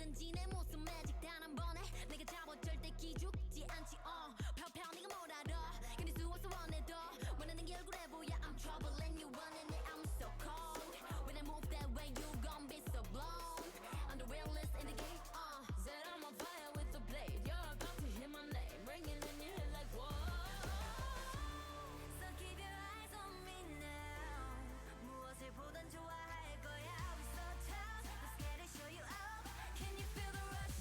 어디든지 내 모습 매직 단 한 번에 내가 잡아 절대 기죽지 않지 펴펴 네가 뭘 알아 견딜 수 없어 원해도 원하는 게 얼굴에 보여 I'm trouble and you running it I'm so cold when I move that way you gon' be so blown I'm the realest in the game said I'm on fire with the blade you're about to hear my name ringing in your head like whoa so keep your eyes on me now 무엇을 보던 좋아할 거야 We're so tough let's get it show you up can you feel the rush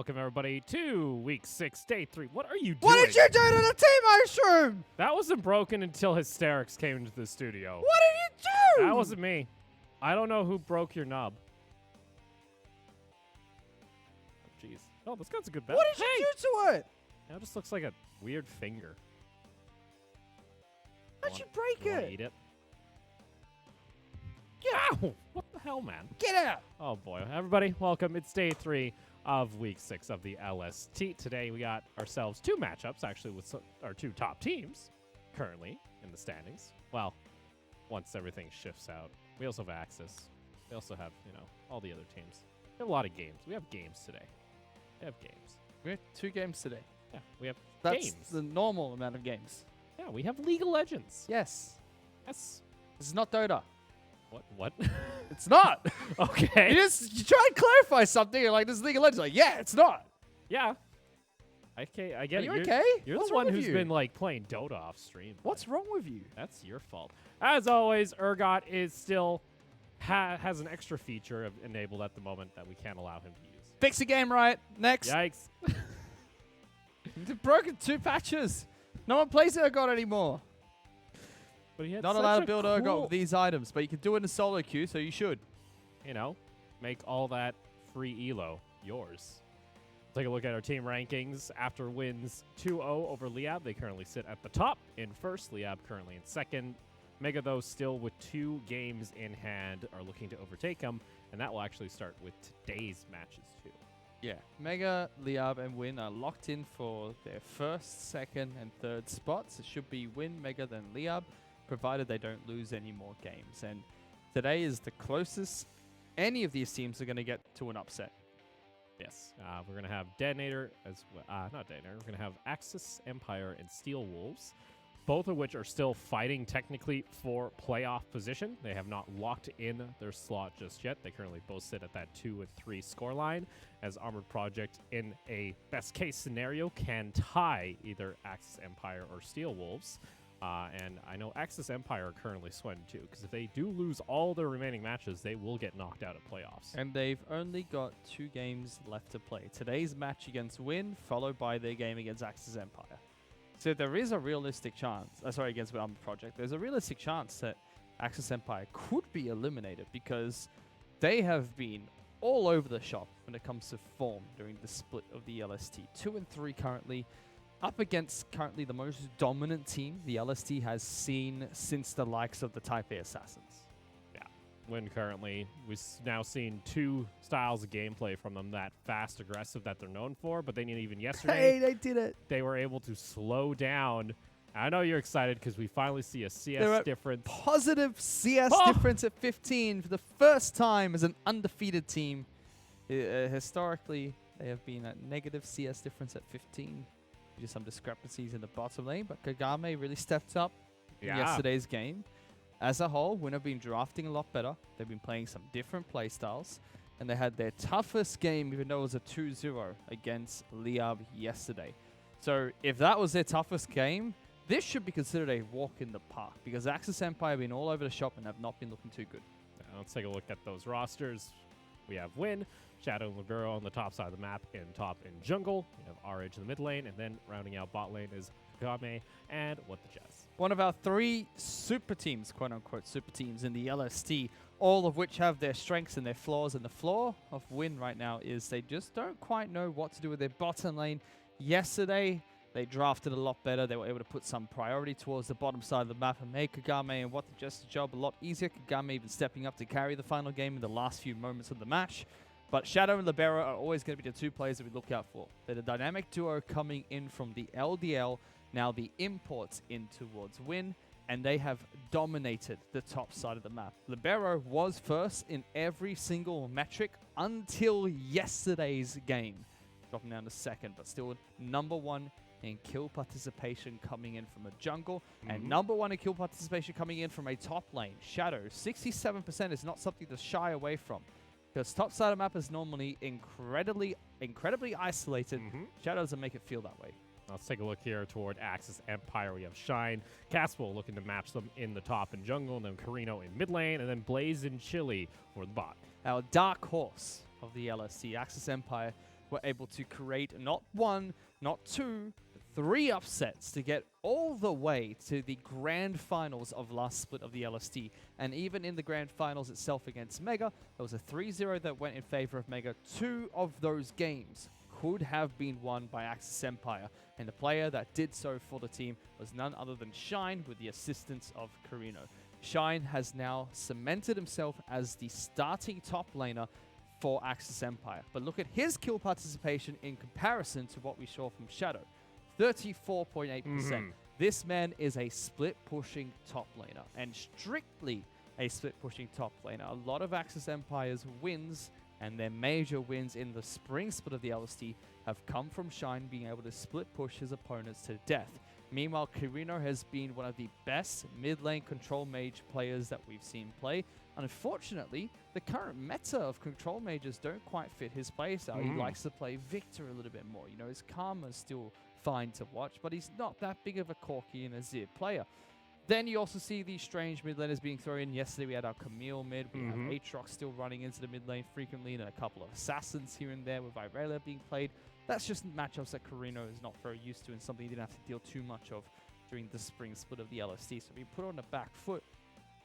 Welcome, everybody, to Week 6, Day 3. What are you doing? What did you do to the team mushroom? That wasn't broken until Hysterics came into the studio. What did you do? That wasn't me. I don't know who broke your knob. Oh, jeez. Oh, this guy's a good bet. What did you do to it? Now it just looks like a weird finger. How'd you break Wanna it? eat it? Get Ow! What the hell, man? Get out. Oh, boy. Everybody, welcome. It's Day 3 of Week 6 of the LST. Today, we got ourselves 2 matchups, actually, with our 2 top teams currently in the standings. Well, once everything shifts out. We also have Axis. We also have, all the other teams. We have a lot of games. We have games today. We have games. We have 2 games today. Yeah, we have That's games. the normal amount of games. Yeah, we have League of Legends. Yes. Yes. This is not Dota. What? It's not. Okay. You try and clarify something. You're like, this is League of Legends. Like, yeah, it's not. Yeah. Okay, I get Are it. you You're, okay? You're What's the wrong one with who's you? been like playing Dota off stream. What's wrong with you? That's your fault. As always, Urgot is still has an extra feature enabled at the moment that we can't allow him to use. Fix the game right. Next. Yikes. They've broken 2 patches. No one plays Urgot anymore. But he had Not such allowed a to build cool, Urgot with these items, but you can do it in solo queue, so you should. Make all that free elo yours. Take a look at our team rankings. After wins 2-0 over Liab, they currently sit at the top in first. Liab currently in second. Mega, though, still with 2 games in hand, are looking to overtake them, and that will actually start with today's matches, too. Yeah. Mega, Liab, and Win are locked in for their first, second, and third spots. It should be Win, Mega, then Liab, provided they don't lose any more games. And today is the closest any of these teams are going to get to an upset. Yes. We're going to have Detonator as well. Not Detonator. We're going to have Axis Empire and Steel Wolves, both of which are still fighting technically for playoff position. They have not locked in their slot just yet. They currently both sit at that 2 and 3 scoreline, as Armored Project, in a best-case scenario, can tie either Axis Empire or Steel Wolves. And I know Axis Empire are currently sweating too, because if they do lose all their remaining matches, they will get knocked out of playoffs. And they've only got 2 games left to play. Today's match against Win, followed by their game against Axis Empire. So there is a realistic chance, against Armored Project, there's a realistic chance that Axis Empire could be eliminated, because they have been all over the shop when it comes to form during the split of the LST. 2 and 3 currently, up against currently the most dominant team the LST has seen since the likes of the Taipei Assassins. Yeah. Win currently, we've now seen 2 styles of gameplay from them, that fast, aggressive that they're known for, but then even yesterday, Hey, they did it. they were able to slow down. I know you're excited because we finally see a CS difference. Positive CS difference at 15 for the first time as an undefeated team. Historically, they have been at negative CS difference at 15. Just some discrepancies in the bottom lane, but Kagame really stepped up in yesterday's game. As a whole, Win have been drafting a lot better. They've been playing some different playstyles, and they had their toughest game, even though it was a 2-0 against Liab yesterday. So if that was their toughest game, this should be considered a walk in the park, because Axis Empire have been all over the shop and have not been looking too good. Now let's take a look at those rosters. We have Win, Shadow and Libero on the top side of the map, in top in jungle. We have RH in the mid lane, and then rounding out bot lane is Kagame and What the Jazz. One of our 3 super teams, quote-unquote super teams in the LST, all of which have their strengths and their flaws. And the flaw of Win right now is they just don't quite know what to do with their bottom lane. Yesterday, they drafted a lot better. They were able to put some priority towards the bottom side of the map and make Kagame and What the Jaz's job a lot easier. Kagame even stepping up to carry the final game in the last few moments of the match. But Shadow and Libero are always going to be the 2 players that we look out for. They're the dynamic duo coming in from the LDL, now the imports in towards Win, and they have dominated the top side of the map. Libero was first in every single metric until yesterday's game, dropping down to second, but still number 1 in kill participation coming in from a jungle, and number 1 in kill participation coming in from a top lane. Shadow, 67% is not something to shy away from, because top side of map is normally incredibly isolated. Shadow doesn't make it feel that way. Let's take a look here toward Axis Empire. We have Shine, Caswell looking to match them in the top and jungle, and then Carino in mid lane, and then Blaze and Chili for the bot. Our dark horse of the LST, Axis Empire, were able to create not one, not two, but 3 upsets to get all the way to the grand finals of last split of the LST. And even in the grand finals itself against Mega, there was a 3-0 that went in favor of Mega. 2 of those games could have been won by Axis Empire, and the player that did so for the team was none other than Shine, with the assistance of Carino. Shine has now cemented himself as the starting top laner for Axis Empire. But look at his kill participation in comparison to what we saw from Shadow. 34.8%. This man is a split-pushing top laner, and strictly a split-pushing top laner. A lot of Axis Empire's wins and their major wins in the spring split of the LST have come from Shine being able to split-push his opponents to death. Meanwhile, Kirino has been one of the best mid-lane control mage players that we've seen play. Unfortunately, the current meta of control mages don't quite fit his playstyle. He likes to play Victor a little bit more. You know, his Karma's still fine to watch, but he's not that big of a Corki and Azir player. Then you also see these strange mid laners being thrown in. Yesterday we had our Camille mid. We have Aatrox still running into the mid lane frequently, and a couple of assassins here and there with Irelia being played. That's just matchups that Carino is not very used to, and something he didn't have to deal too much of during the spring split of the LST. So we put on the back foot.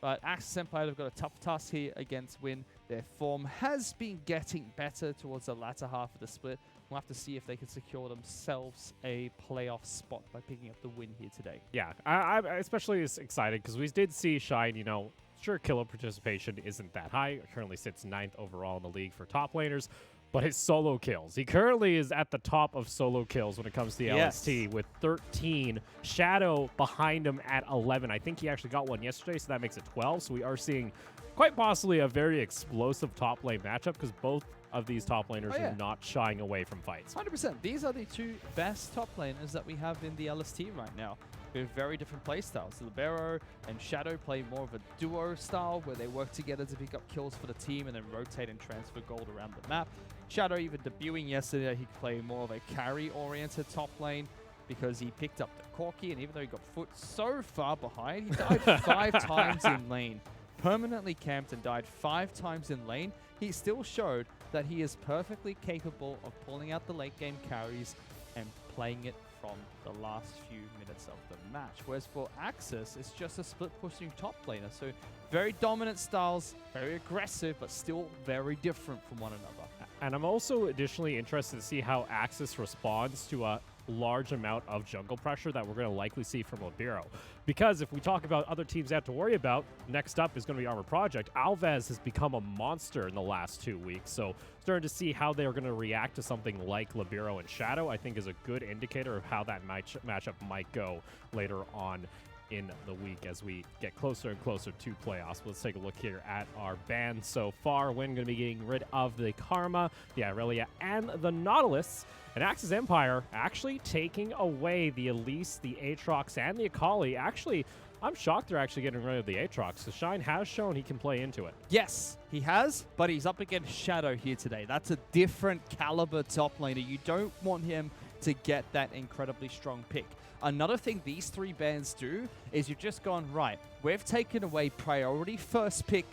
But Axis Empire have got a tough task here against Win. Their form has been getting better towards the latter half of the split. We'll have to see if they can secure themselves a playoff spot by picking up the win here today. Yeah, I'm especially excited because we did see Shine, you know, sure, killer participation isn't that high. It currently sits 9th overall in the league for top laners, but his solo kills. He currently is at the top of solo kills when it comes to the LST with 13. Shadow behind him at 11. I think he actually got one yesterday, so that makes it 12. So we are seeing quite possibly a very explosive top lane matchup because both of these top laners are not shying away from fights. 100%. These are the 2 best top laners that we have in the LST right now. With very different playstyles. Libero and Shadow play more of a duo style where they work together to pick up kills for the team and then rotate and transfer gold around the map. Shadow, even debuting yesterday, he could play more of a carry-oriented top lane because he picked up the Corki, and even though he got foot so far behind, he died 5 times in lane. Permanently camped and died 5 times in lane. He still showed that he is perfectly capable of pulling out the late game carries and playing it from the last few minutes of the match. Whereas for Axis, it's just a split-pushing top laner. So very dominant styles, very aggressive, but still very different from one another. And I'm also additionally interested to see how Axis responds to a large amount of jungle pressure that we're going to likely see from Libero. Because if we talk about other teams they have to worry about, next up is going to be Armor Project. Alves has become a monster in the last 2 weeks, so starting to see how they're going to react to something like Libero and Shadow, I think is a good indicator of how that matchup might go later on in the week as we get closer and closer to playoffs. Let's take a look here at our bans so far. Win going to be getting rid of the Karma, the Irelia, and the Nautilus. And Axis Empire actually taking away the Elise, the Aatrox, and the Akali. Actually, I'm shocked they're actually getting rid of the Aatrox, because Shine has shown he can play into it. Yes, he has, but he's up against Shadow here today. That's a different caliber top laner. You don't want him to get that incredibly strong pick. Another thing these 3 bans do is you've just gone, right, we've taken away priority first pick.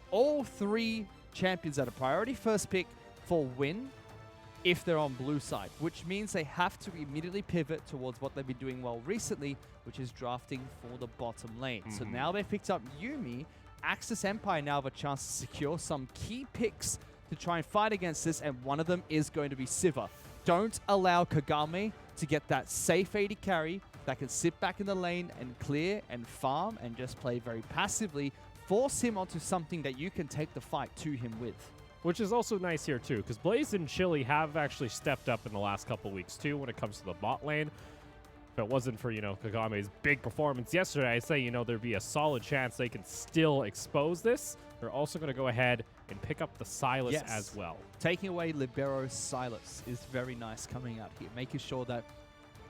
All 3 champions at a priority first pick for win if they're on blue side, which means they have to immediately pivot towards what they've been doing well recently, which is drafting for the bottom lane. So now they've picked up Yuumi. Axis Empire now have a chance to secure some key picks to try and fight against this, and one of them is going to be Sivir. Don't allow Kagame to get that safe AD carry that can sit back in the lane and clear and farm and just play very passively. Force him onto something that you can take the fight to him with. Which is also nice here too, because Blaze and Chili have actually stepped up in the last couple weeks too when it comes to the bot lane. If it wasn't for, you know, Kagame's big performance yesterday, I'd say, you know, there'd be a solid chance they can still expose this. They're also going to go ahead and pick up the Silas as well. Taking away Libero's Silas is very nice coming out here, making sure that,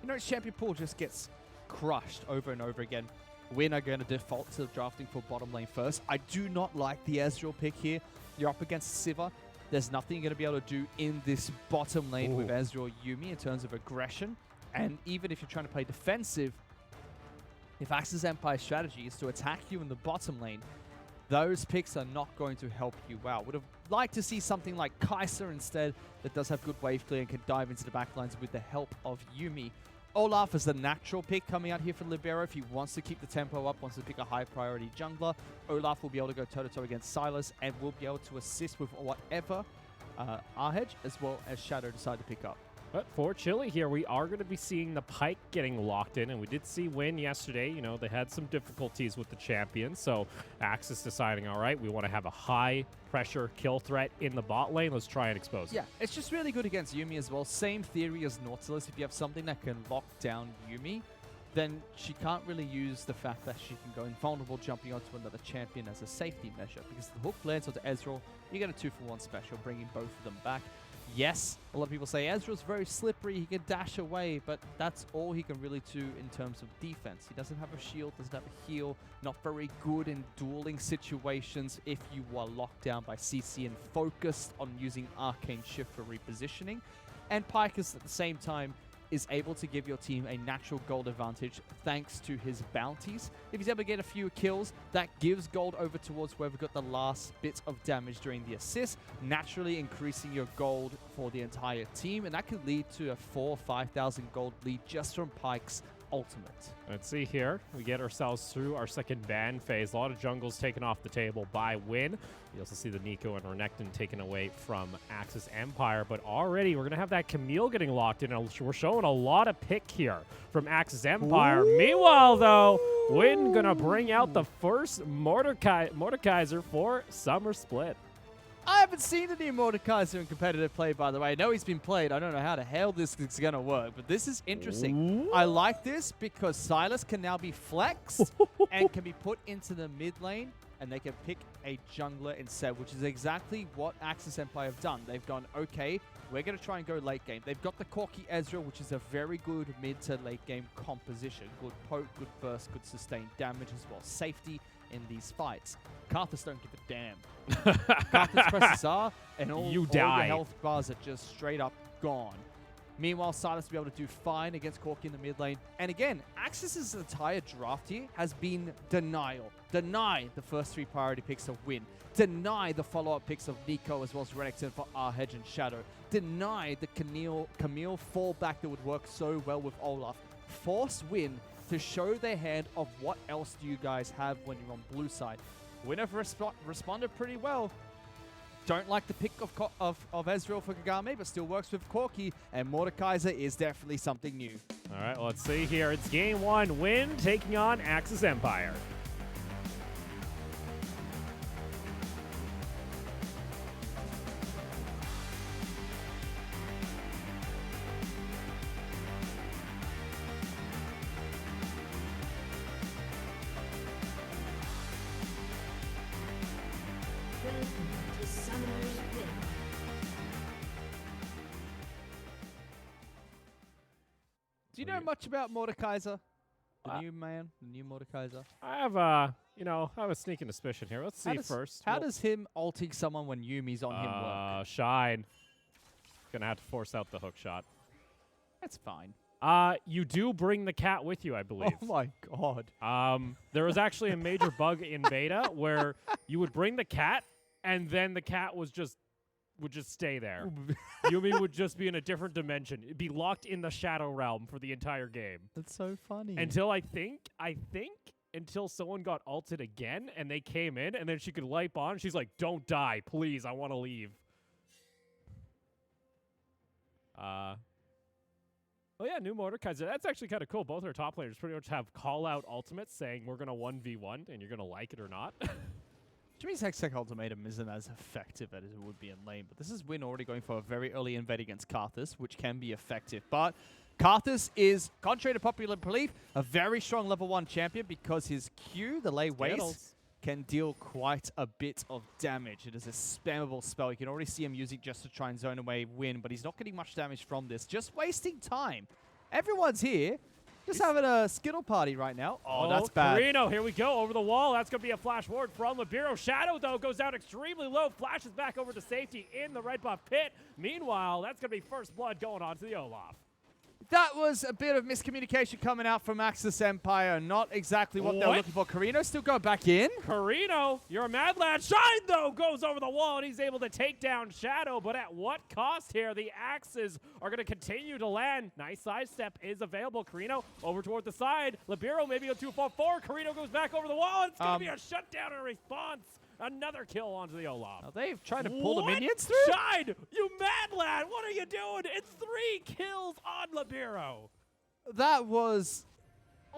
you know, champion pool just gets crushed over and over again. Win are going to default to drafting for bottom lane first. I do not like the Ezreal pick here. You're up against Sivir. There's nothing you're going to be able to do in this bottom lane with Ezreal Yuumi in terms of aggression. And even if you're trying to play defensive, if Axis Empire's strategy is to attack you in the bottom lane, those picks are not going to help you out. Would have liked to see something like Kai'Sa instead that does have good wave clear and can dive into the backlines with the help of Yuumi. Olaf is the natural pick coming out here for Libero. If he wants to keep the tempo up, wants to pick a high priority jungler, Olaf will be able to go toe-to-toe against Silas and will be able to assist with whatever Arhedge as well as Shadow decide to pick up. But for Chile here, we are going to be seeing the Pyke getting locked in, and we did see Win yesterday. You know, they had some difficulties with the champion, so Axis deciding, all right, we want to have a high-pressure kill threat in the bot lane. Let's try and expose it. Yeah, it's just really good against Yuumi as well. Same theory as Nautilus. If you have something that can lock down Yuumi, then she can't really use the fact that she can go invulnerable jumping onto another champion as a safety measure, because the hook lands onto Ezreal, you get a 2-for-1 special, bringing both of them back. Yes, a lot of people say Ezreal's very slippery, he can dash away, but that's all he can really do in terms of defense. He doesn't have a shield, doesn't have a heal, not very good in dueling situations if you are locked down by CC and focused on using Arcane Shift for repositioning. And Pyke is at the same time is able to give your team a natural gold advantage thanks to his bounties. If he's able to get a few kills, that gives gold over towards whoever got the last bit of damage during the assist, naturally increasing your gold for the entire team, and that could lead to a 4,000 or 5,000 gold lead just from Pyke's ultimate. Let's see here. We get ourselves through our second ban phase. A lot of jungles taken off the table by Win. You also see the Nico and Renekton taken away from Axis Empire, but already we're going to have that Camille getting locked in. We're showing a lot of pick here from Axis Empire. Ooh. Meanwhile, though, Win going to bring out the first Mordekaiser for Summer Split. I haven't seen the new Mordekaiser in competitive play, by the way. I know he's been played. I don't know how the hell this is going to work, but this is interesting. Ooh. I like this because Silas can now be flexed and can be put into the mid lane, and they can pick a jungler instead, which is exactly what Axis Empire have done. They've gone, okay, we're going to try and go late game. They've got the Corki Ezreal, which is a very good mid to late game composition. Good poke, good burst, good sustained damage as well. Safety in these fights. Karthus don't give a damn. Karthus presses R, and all your health bars are just straight up gone. Meanwhile, Silas will be able to do fine against Corki in the mid lane. And again, Axis' entire draft here has been denial. Deny the first 3 priority picks of Win. Deny the follow-up picks of Nico as well as Renekton for Arhedge and Shadow. Deny the Camille fallback that would work so well with Olaf. Force Win to show their hand of what else do you guys have when you're on blue side. Win have responded pretty well. Don't like the pick of Ezreal for Kagame, but still works with Corki, and Mordekaiser is definitely something new. All right, well, let's see here. It's game 1. Win taking on Axis Empire. Do you know much about Mordekaiser? The new man, the new Mordekaiser? I have I have a sneaking suspicion here. Let's see first. How does him ulting someone when Yumi's on him work? Shine. Gonna have to force out the hook shot. That's fine. You do bring the cat with you, I believe. Oh my god. There was actually a major bug in beta where you would bring the cat, and then the cat would just stay there. Yuumi would just be in a different dimension. It'd be locked in the Shadow Realm for the entire game. That's so funny. Until I think until someone got ulted again and they came in and then she could light on. She's like, "Don't die, please. I want to leave." Oh yeah, new Mordekaiser. That's actually kind of cool. Both our top players pretty much have call-out ultimates saying we're gonna 1v1 and you're gonna like it or not. Jimmy's Hextech Ultimatum isn't as effective as it would be in lane, but this is Win already going for a very early invade against Karthus, which can be effective. But Karthus is, contrary to popular belief, a very strong level 1 champion because his Q, the Lay Waste, can deal quite a bit of damage. It is a spammable spell. You can already see him using just to try and zone away Win, but he's not getting much damage from this. Just wasting time. Everyone's here. Just having a Skittle party right now. Oh, that's bad. Carino, here we go, over the wall. That's going to be a flash forward from Libero. Shadow, though, goes down extremely low. Flashes back over to safety in the red buff pit. Meanwhile, that's going to be first blood going on to the Olaf. That was a bit of miscommunication coming out from Axis Empire. Not exactly what they were looking for. Carino still going back in. Carino, you're a mad lad. Shine, though, goes over the wall, and he's able to take down Shadow. But at what cost here? The axes are going to continue to land. Nice sidestep is available. Carino over toward the side. Libero maybe a 2-4-4. Carino goes back over the wall. It's going to be a shutdown and response. Another kill onto the Olaf. Now they've tried to pull the minions through. Shine, you mad lad. What are you doing? It's 3 kills on Libero. That was...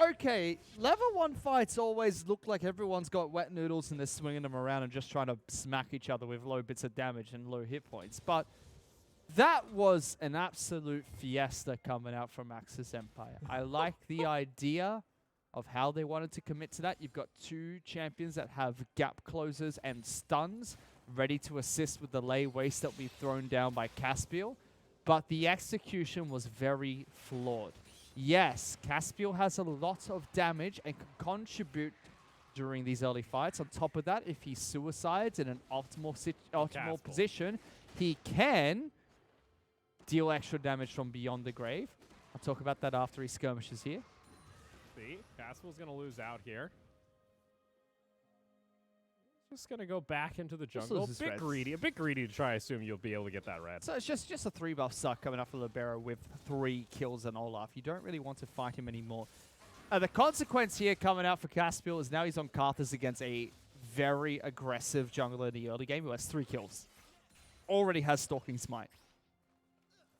Okay, level 1 fights always look like everyone's got wet noodles and they're swinging them around and just trying to smack each other with low bits of damage and low hit points. But that was an absolute fiesta coming out from Axis Empire. I like the idea of how they wanted to commit to that. You've got 2 champions that have gap closers and stuns ready to assist with the lay waste that we've thrown down by Caspiel. But the execution was very flawed. Yes, Caspiel has a lot of damage and can contribute during these early fights. On top of that, if he suicides in an optimal position, he can deal extra damage from beyond the grave. I'll talk about that after he skirmishes here. See, Caspiel's going to lose out here. Just going to go back into the jungle. A bit greedy to try to assume you'll be able to get that red. So it's just a 3-buff suck coming up for Libero with 3 kills and Olaf. You don't really want to fight him anymore. The consequence here coming out for Caspiel is now he's on Karthus against a very aggressive jungler in the early game who has 3 kills. Already has Stalking Smite.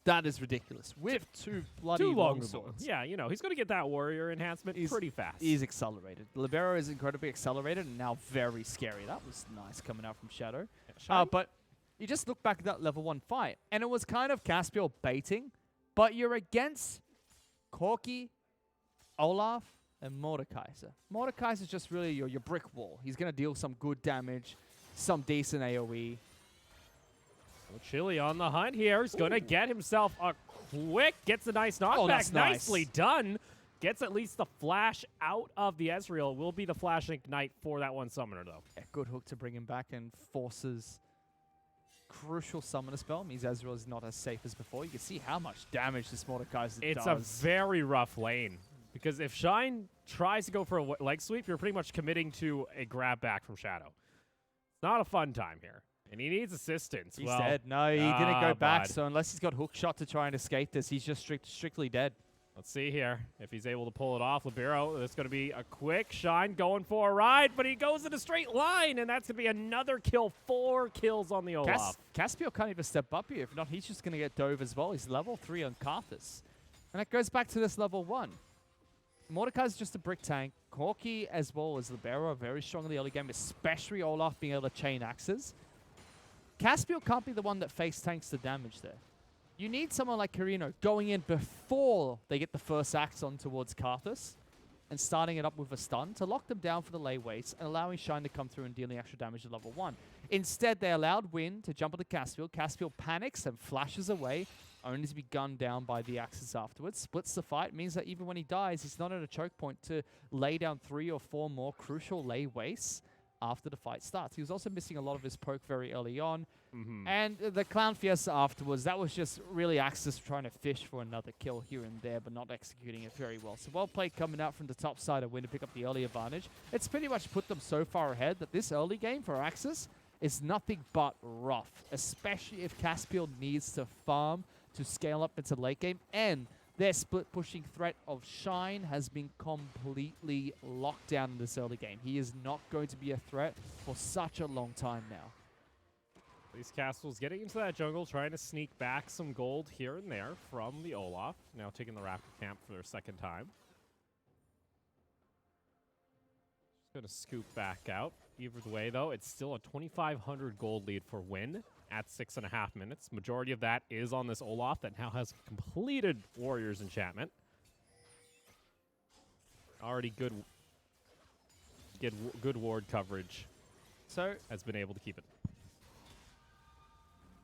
That is ridiculous. With 2 bloody long swords. Yeah, you know, he's going to get that warrior enhancement pretty fast. He's accelerated. Libero is incredibly accelerated and now very scary. That was nice coming out from Shadow. Yeah, but you just look back at that level 1 fight, and it was kind of Caspiel baiting, but you're against Corki, Olaf, and Mordekaiser. Mordekaiser's just really your brick wall. He's going to deal some good damage, some decent AoE. Well, Chili on the hunt here. He's going to get himself a gets a nice knockback. Oh, that's nice. Nicely done. Gets at least the flash out of the Ezreal. Will be the flash ignite for that one summoner, though. Yeah, good hook to bring him back and forces crucial summoner spell. Means Ezreal is not as safe as before. You can see how much damage this Mordekaiser does. It's a very rough lane. Because if Shine tries to go for a leg sweep, you're pretty much committing to a grab back from Shadow. It's not a fun time here. And he needs assistance. He's dead. No, he didn't go back. So unless he's got hook shot to try and escape this, he's just strictly dead. Let's see here if he's able to pull it off. Libero, that's going to be a quick Shine going for a ride, but he goes in a straight line, and that's going to be another kill. 4 kills on the Olaf. Caspiel can't even step up here. If not, he's just going to get dove as well. He's level 3 on Karthus. And that goes back to this level 1. Mordekaiser's just a brick tank. Corki as well as Libero are very strong in the early game, especially Olaf being able to chain axes. Caspiel can't be the one that face tanks the damage there. You need someone like Carino going in before they get the first axe on towards Karthus and starting it up with a stun to lock them down for the lay waste and allowing Shine to come through and dealing extra damage at level 1. Instead, they allowed Win to jump onto Caspiel. Caspiel panics and flashes away, only to be gunned down by the axes afterwards. Splits the fight, means that even when he dies, he's not at a choke point to lay down 3 or 4 more crucial lay wastes after the fight starts. He was also missing a lot of his poke very early on. And the Clown Fiesta afterwards, that was just really Axis trying to fish for another kill here and there, but not executing it very well. So well played coming out from the top side of Win to pick up the early advantage. It's pretty much put them so far ahead that this early game for Axis is nothing but rough, especially if Caspiel needs to farm to scale up into late game, and their split pushing threat of Shine has been completely locked down in this early game. He is not going to be a threat for such a long time now. These castles getting into that jungle, trying to sneak back some gold here and there from the Olaf. Now taking the Raptor camp for their second time. Just going to scoop back out. Either way, though, it's still a 2,500 gold lead for Win at 6.5 minutes. Majority of that is on this Olaf that now has completed Warrior's enchantment. Already good ward coverage. So has been able to keep it.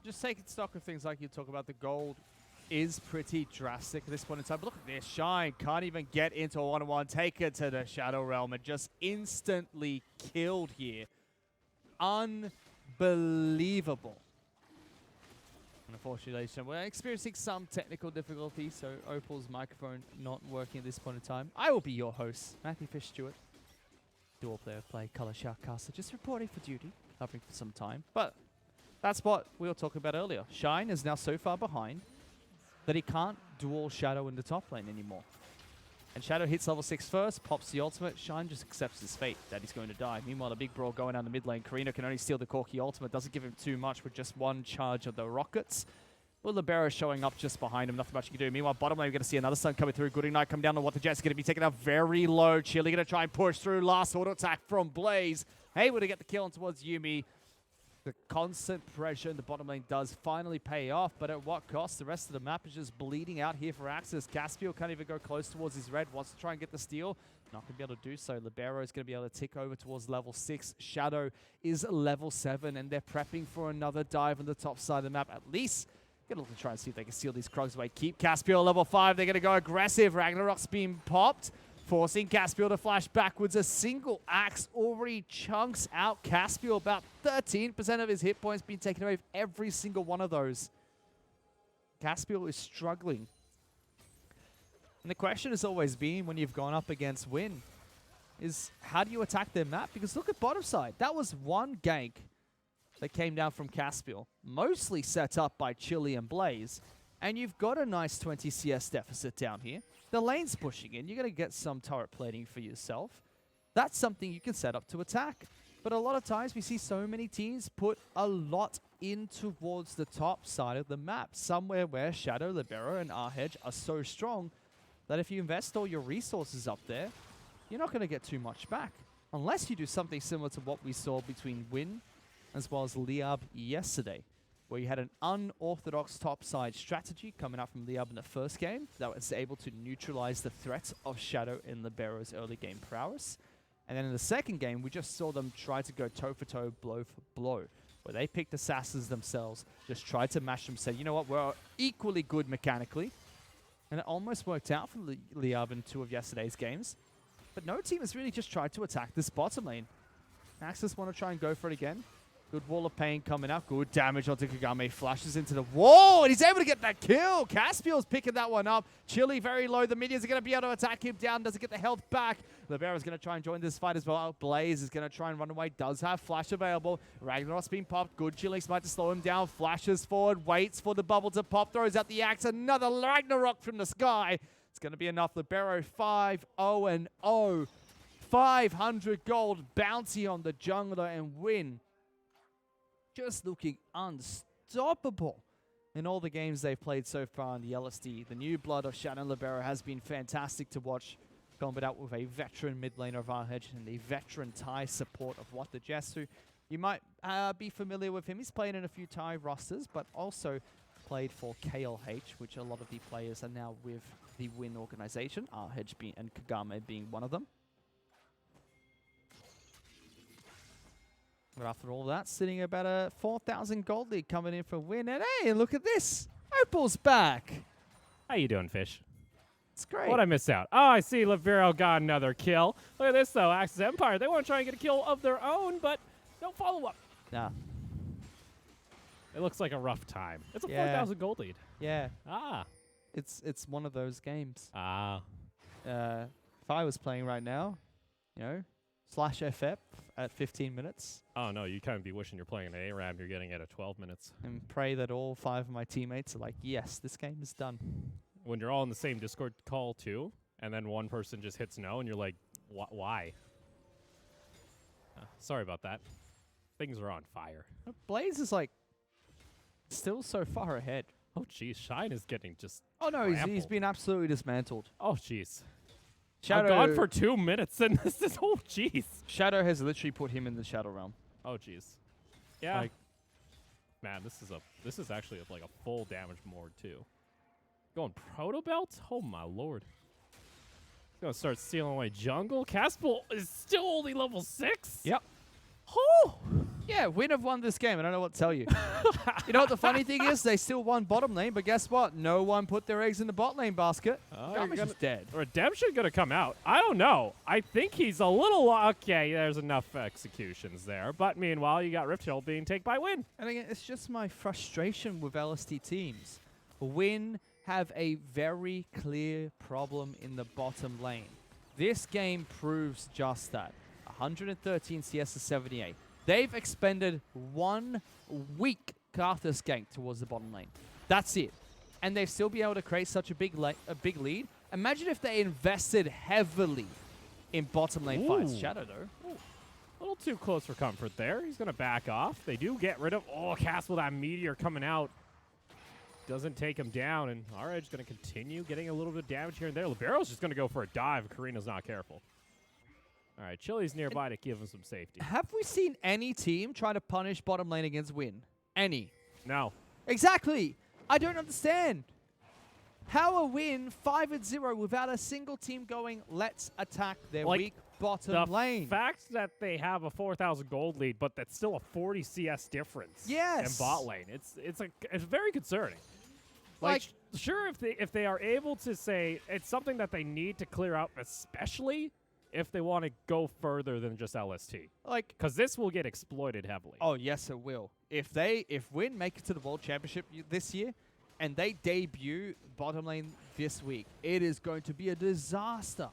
Just taking stock of things like you talk about, the gold is pretty drastic at this point in time. But look at this, Shine can't even get into a 1-on-1, take it to the Shadow Realm and just instantly killed here. Unbelievable. Unfortunately, ladies and gentlemen, we're experiencing some technical difficulty, so Opal's microphone not working at this point in time. I will be your host, Matthew Fish Stewart, dual player play color shoutcaster, just reporting for duty, covering for some time. But that's what we were talking about earlier. Shine is now so far behind that he can't dual Shadow in the top lane anymore. And Shadow hits level 6 first, pops the ultimate. Shine just accepts his fate that he's going to die. Meanwhile, the big brawl going down the mid lane. Karina can only steal the Corki ultimate. Doesn't give him too much with just one charge of the rockets. But Libero showing up just behind him. Nothing much you can do. Meanwhile, bottom lane, we're going to see another stun coming through. Good Ignite come down on what the Jets are going to be taking out very low. Chili going to try and push through. Last auto attack from Blaze. Able to get the kill on towards Yuumi. The constant pressure in the bottom lane does finally pay off, but at what cost? The rest of the map is just bleeding out here for Axis. Caspiel can't even go close towards his red, wants to try and get the steal. Not going to be able to do so. Libero is going to be able to tick over towards level 6. Shadow is level 7, and they're prepping for another dive on the top side of the map. At least, going to look to try and see if they can steal these Krogs away. Keep Caspiel level 5. They're going to go aggressive. Ragnarok's being popped, forcing Caspiel to flash backwards. A single axe already chunks out Caspiel. About 13% of his hit points being taken away with every single one of those. Caspiel is struggling. And the question has always been, when you've gone up against Win, is how do you attack their map? Because look at bottom side. That was one gank that came down from Caspiel, mostly set up by Chili and Blaze. And you've got a nice 20 CS deficit down here. The lane's pushing in. You're going to get some turret plating for yourself. That's something you can set up to attack. But a lot of times we see so many teams put a lot in towards the top side of the map. Somewhere where Shadow, Libero, and Arhedge are so strong that if you invest all your resources up there, you're not going to get too much back. Unless you do something similar to what we saw between Win as well as Liab yesterday, where you had an unorthodox topside strategy coming out from Liab in the first game that was able to neutralize the threat of Shadow and Libero's early game prowess. And then in the second game, we just saw them try to go toe-for-toe, blow-for-blow, where they picked assassins themselves, just tried to mash them, say, you know what, we're equally good mechanically. And it almost worked out for Liab in 2 of yesterday's games. But no team has really just tried to attack this bottom lane. Axis want to try and go for it again. Good Wall of Pain coming up. Good damage onto Kagame. Flashes into the wall, and he's able to get that kill. Caspiel's picking that one up. Chili very low. The minions are going to be able to attack him down. Doesn't get the health back. Libera's going to try and join this fight as well. Blaze is going to try and run away. Does have Flash available. Ragnarok's been popped. Good Chili Smite to slow him down. Flashes forward. Waits for the bubble to pop. Throws out the axe. Another Ragnarok from the sky. It's going to be enough. Libero 5-0-0. 500 gold bounty on the jungler, and Win just looking unstoppable in all the games they've played so far in the LST. The new blood of Shadow and Libero has been fantastic to watch. Combat out with a veteran mid laner of Arhedge and a veteran Thai support of What the Jesu. You might be familiar with him. He's played in a few Thai rosters, but also played for KLH, which a lot of the players are now with the Win organization, Arhedge and Kagame being one of them. But after all that, sitting about a 4,000 gold lead coming in for Win. And hey, look at this. Opal's back. How you doing, Fish? It's great. What'd I miss out? Oh, I see Libero got another kill. Look at this, though. Axis Empire. They want to try and get a kill of their own, but no follow-up. Nah. It looks like a rough time. It's a Yeah. 4,000 gold lead. Yeah. Ah. It's one of those games. Ah. If I was playing right now, you know, /FF at 15 minutes Oh, no, you kind of be wishing you're playing an ARAM. You're getting it at 12 minutes. and pray that all 5 of my teammates are like, yes, this game is done. When you're all in the same Discord call, too, and then one person just hits no, and you're like, why? Sorry about that. Things are on fire. Blaze is like still so far ahead. Oh, jeez. Shine is getting just... Oh no, he's trampled. been absolutely dismantled. Oh, jeez. Shadow, I'm gone for 2 minutes, and this is... Oh, jeez. Shadow has literally put him in the Shadow Realm. Oh, jeez. Yeah. Like- Man, this is actually like a full damage board, too. Going Proto Belt? Oh, my lord. Gonna start stealing away jungle. Caspiel is still only level 6? Yep. Oh! Yeah, Yeah, Win have won this game. I don't know what to tell you. You know what the funny thing is? They still won bottom lane, but guess what? No one put their eggs in the bot lane basket. Garbage is dead. Redemption going to come out. I don't know. I think he's a little... Okay, there's enough executions there. But meanwhile, you got Rift Hill being taken by Win. And again, it's just my frustration with LST teams. Win have a very clear problem in the bottom lane. This game proves just that. 113 CS to 78. They've expended 1 weak Karthus gank towards the bottom lane. That's it. And they've still been able to create such a big lead. Imagine if they invested heavily in bottom lane fights. Shadow, though. Ooh. A little too close for comfort there. He's going to back off. They do get rid of... Oh, Castle, that meteor coming out. Doesn't take him down, and our Edge going to continue getting a little bit of damage here and there. Libero's just going to go for a dive. Karina's not careful. All right, Chili's nearby to give him some safety. Have we seen any team try to punish bottom lane against Win? Any? No. Exactly. I don't understand. How are Win 5-0 without a single team going, let's attack their weak bottom lane? The fact that they have a 4,000 gold lead, but that's still a 40 CS difference in bot lane. It's very concerning. Like sure, if they are able to say it's something that they need to clear up, especially if they want to go further than just LST. Because this will get exploited heavily. Oh, yes, it will. If Win make it to the World Championship this year, and they debut bottom lane this week, it is going to be a disaster.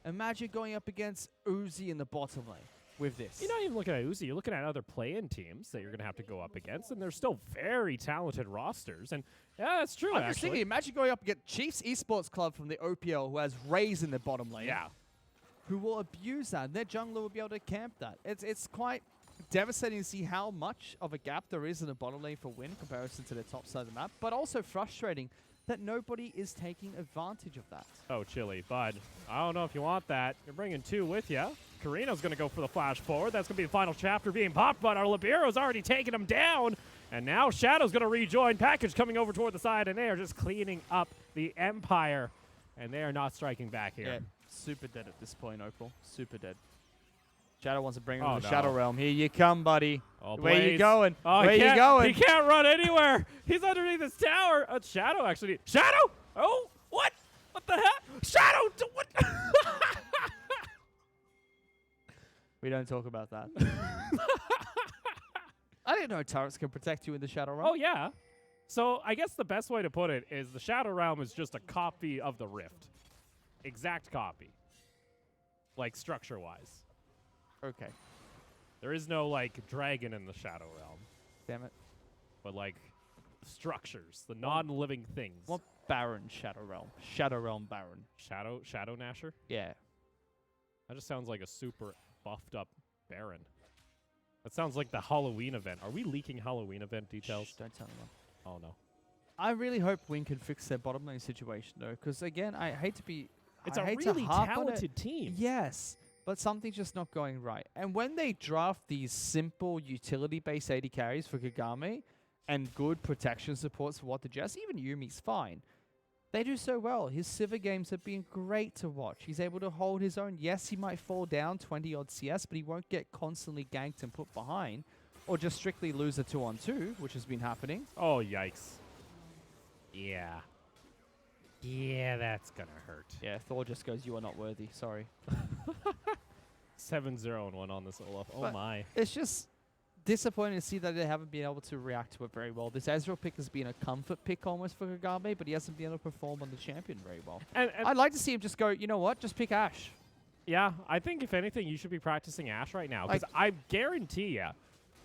Imagine going up against Uzi in the bottom lane with this. You're not even looking at Uzi. You're looking at other play-in teams that you're going to have to go up against, and they're still very talented rosters. And yeah, that's true, I'm just thinking, imagine going up against Chiefs eSports Club from the OPL who has Raze in their bottom lane. Yeah. Who will abuse that. And their jungler will be able to camp that. It's quite devastating to see how much of a gap there is in the bottom lane for Win in comparison to the top side of the map, but also frustrating that nobody is taking advantage of that. Oh, Chili, bud. I don't know if you want that. You're bringing 2 with you. Karina's going to go for the flash forward. That's going to be the final chapter being popped, but our Libero's already taken him down. And now Shadow's going to rejoin. Package coming over toward the side, and they are just cleaning up the Empire. And they are not striking back here. Yeah, super dead at this point, Opal. Super dead. Shadow wants to bring him to the Shadow Realm. Here you come, buddy. Oh, where you going? Oh, where you going? He can't run anywhere. He's underneath this tower. Shadow, actually. Shadow? Oh, what? What the heck? Shadow! What? We don't talk about that. I didn't know turrets can protect you in the Shadow Realm. Oh, yeah. So I guess the best way to put it is the Shadow Realm is just a copy of the Rift. Exact copy. Like, structure-wise. Okay. There is no, like, dragon in the Shadow Realm. Damn it. But, like, structures, the non-living things. What Baron Shadow Realm? Shadow Realm Baron. Shadow Nasher? Yeah. That just sounds like a super buffed up Baron. That sounds like the Halloween event. Are we leaking Halloween event details? Shh, don't tell anyone. Oh, no. I really hope Win can fix their bottom lane situation, though, because, again, I hate to be... It's I a hate really to harp on talented team. Yes, but something's just not going right. And when they draft these simple utility-based AD carries for Kagame and good protection supports for What the Jess, even Yumi's fine. They do so well. His Sivir games have been great to watch. He's able to hold his own. Yes, he might fall down 20-odd CS, but he won't get constantly ganked and put behind, or just strictly lose a 2-on-2, which has been happening. Oh, yikes. Yeah. Yeah, that's going to hurt. Yeah, Thor just goes, you are not worthy. Sorry. 7-0-1 on this Olaf. Oh, But my. It's just disappointing to see that they haven't been able to react to it very well. This Ezreal pick has been a comfort pick almost for Kagame, but he hasn't been able to perform on the champion very well. And I'd like to see him just go, you know what, just pick Ashe. yeah, I think if anything, you should be practicing Ashe right now. Because I guarantee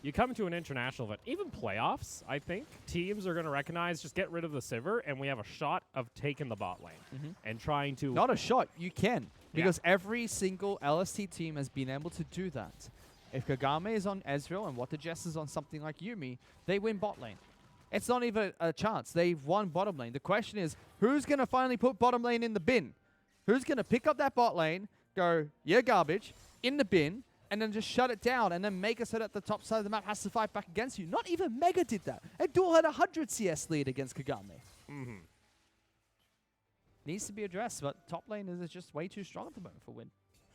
you come to an international event, even playoffs, I think, teams are going to recognize, just get rid of the Sivir, and we have a shot of taking the bot lane and trying to... Not a shot, you can. Because every single LST team has been able to do that. If Kagame is on Ezreal and What the Jess is on something like Yumi, they win bot lane. It's not even a chance. They've won bottom lane. The question is, who's going to finally put bottom lane in the bin? Who's going to pick up that bot lane, go, you're garbage, in the bin, and then just shut it down and then make it so that the top side of the map has to fight back against you? Not even Mega did that. Abdul had 100 CS lead against Kagame. Needs to be addressed, but top lane is just way too strong at the moment for Win.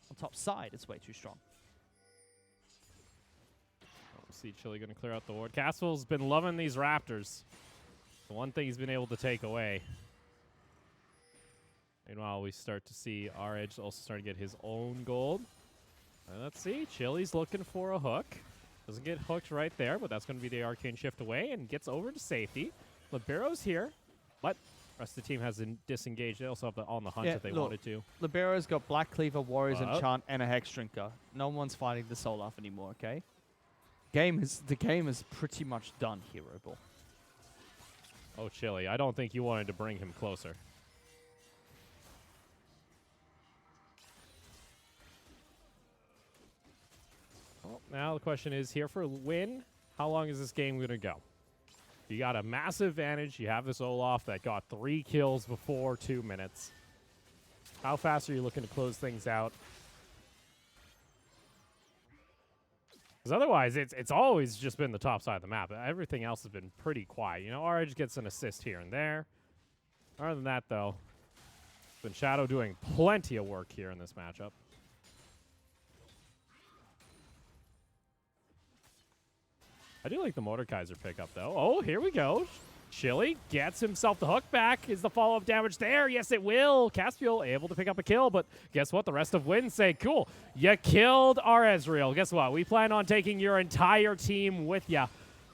On top side, it's way too strong. see Chili going to clear out the ward. Castle's been loving these Raptors. The one thing he's been able to take away. Meanwhile, we start to see our Edge also starting to get his own gold. And let's see. Chili's looking for a hook. Doesn't get hooked right there, but that's going to be the Arcane Shift away and gets over to safety. Libero's here, but the rest of the team has disengaged. They also have the on the hunt if they wanted to. Libero's got Black Cleaver, Warriors, Enchant, and a Hex Drinker. No one's fighting the Soul off anymore, okay? The game is pretty much done here, Robo. Oh, Chili, I don't think you wanted to bring him closer. Well, now the question is, here for a win, how long is this game going to go? You got a massive advantage. You have this Olaf that got 3 kills before 2 minutes. How fast are you looking to close things out? Because otherwise, it's always just been the top side of the map. Everything else has been pretty quiet. You know, RH gets an assist here and there. Other than that, though, it's been Shadow doing plenty of work here in this matchup. I do like the Mordekaiser pickup, though. Oh, here we go. Chili gets himself the hook back. Is the follow-up damage there? Yes, it will. Caspiel able to pick up a kill, but guess what? The rest of Win say, cool, you killed our Ezreal. Guess what? We plan on taking your entire team with ya.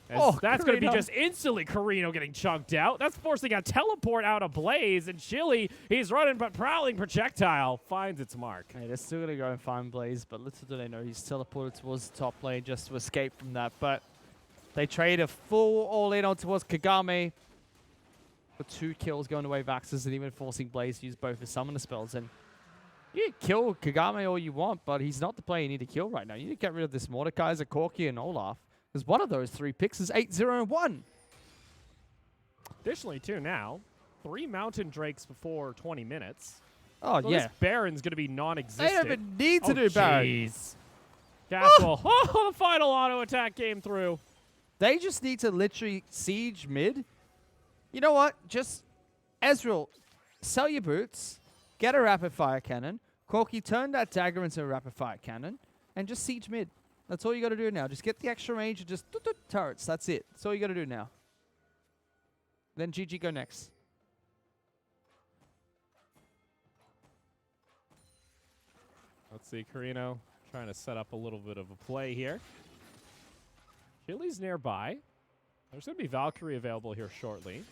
That's going to be just instantly Carino getting chunked out. That's forcing a teleport out of Blaze, and Chili, he's running, but Prowling Projectile finds its mark. Hey, they're still going to go and find Blaze, but little do they know he's teleported towards the top lane just to escape from that, but they trade a full all-in on towards Kagame. With 2 kills going away Vaxes and even forcing Blaze to use both his summoner spells. And you can kill Kagame all you want, but he's not the player you need to kill right now. You need to get rid of this Mordekaiser, Corki, and Olaf. Because one of those 3 picks is 8-0-1. Additionally, too, now, 3 Mountain Drakes before 20 minutes. Oh, so yeah. This Baron's going to be non-existent. They don't even need to do Baron. Castle. Oh, the final auto attack came through. They just need to literally siege mid. You know what? Just Ezreal, sell your boots, get a rapid fire cannon. Corki, turn that dagger into a rapid fire cannon, and just siege mid. That's all you got to do now. Just get the extra range and just turrets. That's it. That's all you got to do now. Then GG go next. Let's see, Carino trying to set up a little bit of a play here. Chili's nearby. There's going to be Valkyrie available here shortly.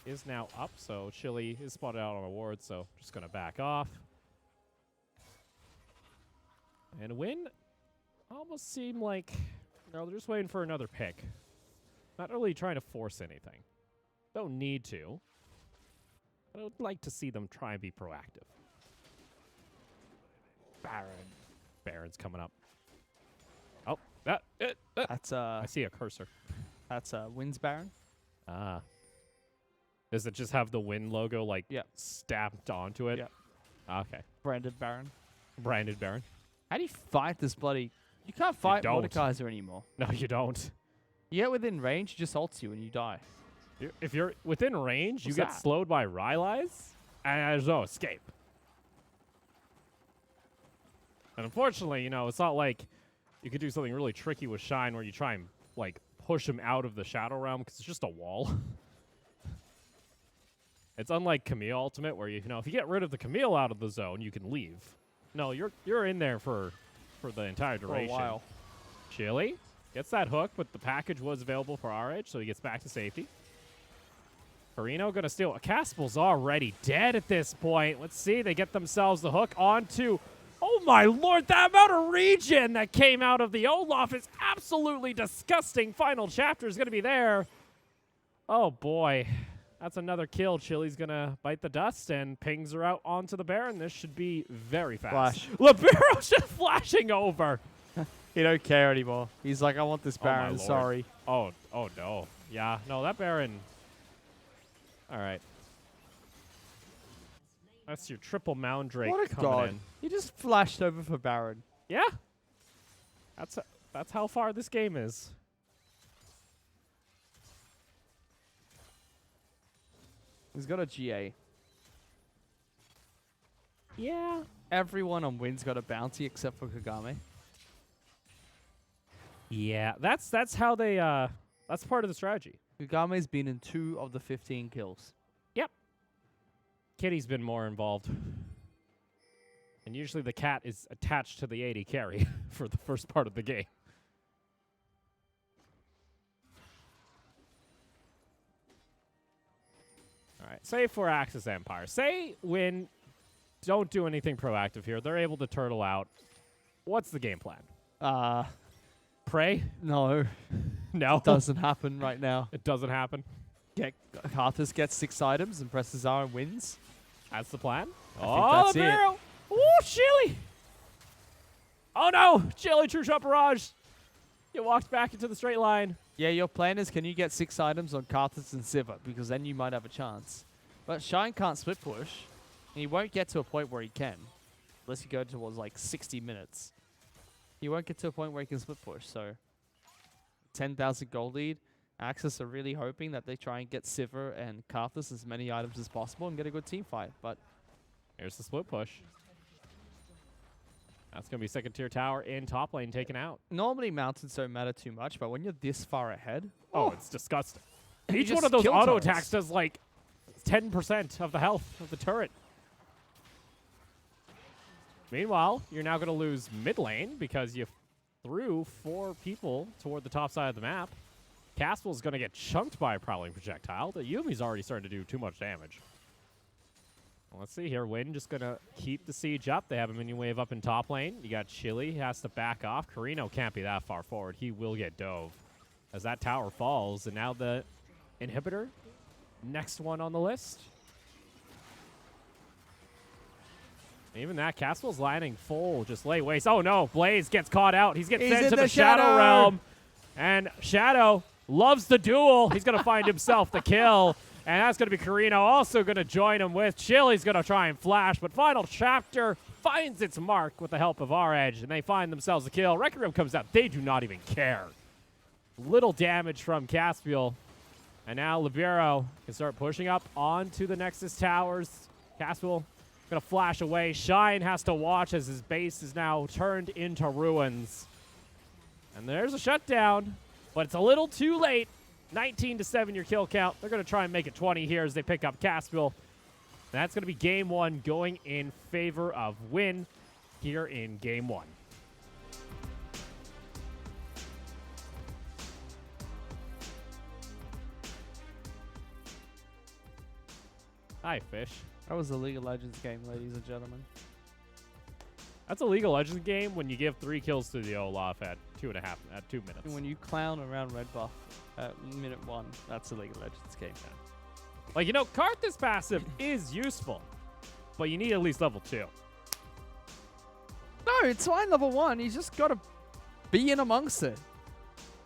Is now up, so Chili is spotted out on a ward, so just going to back off. And Win almost seem like, you know, they're just waiting for another pick. Not really trying to force anything. Don't need to. But I would like to see them try and be proactive. Baron's coming up. Oh, That's I see a cursor. That's Win's Baron. Ah. Does it just have the Win logo like stamped onto it? Yeah. Okay. Branded Baron. Branded Baron. How do you fight this bloody? You can't fight don't. Mordekaiser anymore. No, you don't. You get within range, he just ults you and you die. If you're within range, What's you get that? slowed by Rylai's, and there's no escape. And unfortunately, you know, it's not like you could do something really tricky with Shine where you try and, like, push him out of the Shadow Realm because it's just a wall. It's unlike Camille Ultimate where, you know, if you get rid of the Camille out of the zone, you can leave. No, you're in there for the entire duration. For a while. Chili gets that hook, but the package was available for our edge, so he gets back to safety. Carino going to steal. Caspel's already dead at this point. Let's see. They get themselves the hook onto... Oh, my Lord. That amount of regen that came out of the Olaf is absolutely disgusting. Final chapter is going to be there. Oh, boy. That's another kill. Chili's going to bite the dust and pings her out onto the Baron. This should be very fast. Flash. Libero's just flashing over. He don't care anymore. He's like, I want this Baron. Lord. Sorry. Oh, no. Yeah, no, that Baron... All right. That's your triple Mound Drake What a coming god. in. He just flashed over for Baron. Yeah. That's how far this game is. He's got a GA. Yeah. Everyone on Win's got a bounty except for Kagame. Yeah, that's how they that's part of the strategy. Ugame's been in 2 of the 15 kills. Kitty's been more involved. And usually the cat is attached to the AD carry for the first part of the game. All right, say for Axis Empire. Say when don't do anything proactive here. They're able to turtle out. What's the game plan? Pray? No. No. It doesn't happen right now. It doesn't happen. Karthus gets 6 items and presses R and wins. That's the plan. I think that's Libero. Oh, Chili. Oh, no. Chili, True Shot Barrage. You walked back into the straight line. Yeah, your plan is can you get 6 items on Karthus and Sivir, because then you might have a chance. But Shine can't split push, and he won't get to a point where he can, unless you go towards like 60 minutes. He won't get to a point where he can split push, so 10,000 gold lead. Axis are really hoping that they try and get Sivir and Karthus as many items as possible and get a good team fight, but here's the split push. That's going to be second tier tower in top lane taken out. normally mountains don't matter too much, but when you're this far ahead, Oh, it's disgusting. You Each just one of those kill auto turrets. attacks does like 10% of the health of the turret. Meanwhile, you're now going to lose mid lane because you threw 4 people toward the top side of the map. Caspel's going to get chunked by a prowling projectile. The Yumi's already starting to do too much damage. Well, let's see here. Win just going to keep the siege up. They have a minion wave up in top lane. You got Chili. He has to back off. Carino can't be that far forward. He will get dove as that tower falls. And now the inhibitor, next one on the list. Even that, Caspel's landing full, just lay waste. Oh no, Blaze gets caught out. He's getting sent to the Shadow Realm. And Shadow loves the duel. He's going to find himself the kill. And that's going to be Carino also going to join him with. Chili's going to try and flash, but Final Chapter finds its mark with the help of our edge, and they find themselves a kill. Requiem comes out. They do not even care. Little damage from Caspiel. And now Libero can start pushing up onto the Nexus towers. Caspiel going to flash away. Shine has to watch as his base is now turned into ruins. And there's a shutdown, but it's a little too late. 19-7 your kill count. They're going to try and make it 20 here as they pick up Caspiel. That's going to be game 1 going in favor of Win here in game 1. Hi, Fish. that was a League of Legends game, ladies and gentlemen. That's a League of Legends game when you give 3 kills to the Olaf at 2 minutes. And when you clown around red buff at minute 1, that's a League of Legends game. Like, you know, Karthus passive is useful, but you need at least level 2. No, it's fine level 1. You just got to be in amongst it.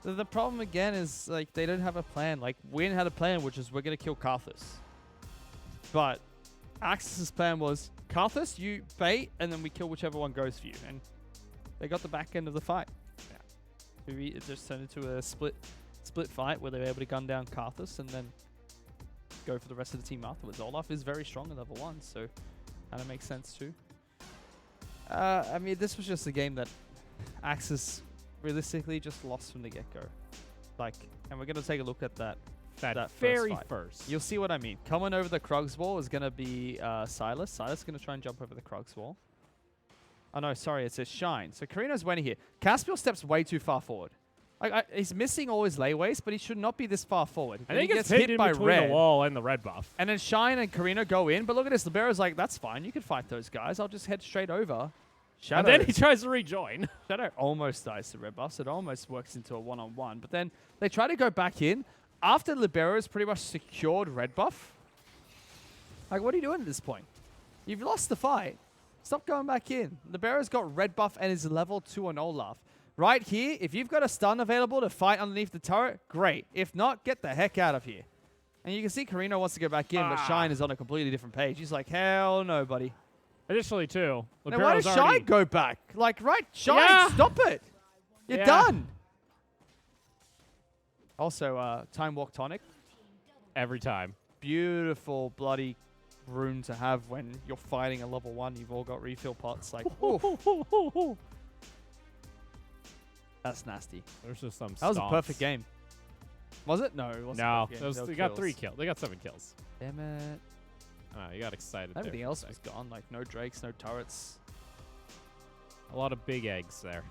The problem again is, like, they don't have a plan. Like, Win had a plan, which is we're going to kill Karthus. But Axis' plan was, Karthus, you bait, and then we kill whichever one goes for you. And they got the back end of the fight. Yeah. It just turned into a split fight where they were able to gun down Karthus and then go for the rest of the team afterwards. Olaf is very strong at level 1, so kind of makes sense too. I mean, this was just a game that Axis realistically just lost from the get-go. Like, and we're going to take a look at that very first. You'll see what I mean. Coming over the Krugs wall is going to be Silas. Silas is going to try and jump over the Krugs wall. Oh, no, sorry. It says Shine. So Carino's waiting here. Caspiel steps way too far forward. Like, he's missing all his layaways, but he should not be this far forward. I think he it's gets hit in by between red. the wall and the red buff. And then Shine and Carino go in, but look at this. Libero's like, that's fine. You can fight those guys. I'll just head straight over. Shadow. And then he tries to rejoin. Shadow almost dies to red buffs. It almost works into a one-on-one. But then they try to go back in. After Libero's pretty much secured red buff. Like, what are you doing at this point? You've lost the fight. Stop going back in. Libero's got red buff and is level 2 on Olaf. Right here, if you've got a stun available to fight underneath the turret, great. If not, get the heck out of here. And you can see Carino wants to go back in, but Shine is on a completely different page. He's like, hell no, buddy. Additionally, too, Now, why does Shine go back? Like, right, Shine, stop it. You're done. Also, Time Walk Tonic. Every time. Beautiful bloody rune to have when you're fighting a level 1. You've all got refill pots. Like, ooh. That's nasty. There's just some That was a stops. perfect game. Was it? No, it wasn't. No, a perfect game. they got 3 kills. They got 7 kills. Damn it. Oh, you got excited there Everything for a else sec. was gone. Like, no Drakes, no turrets. A lot of big eggs there.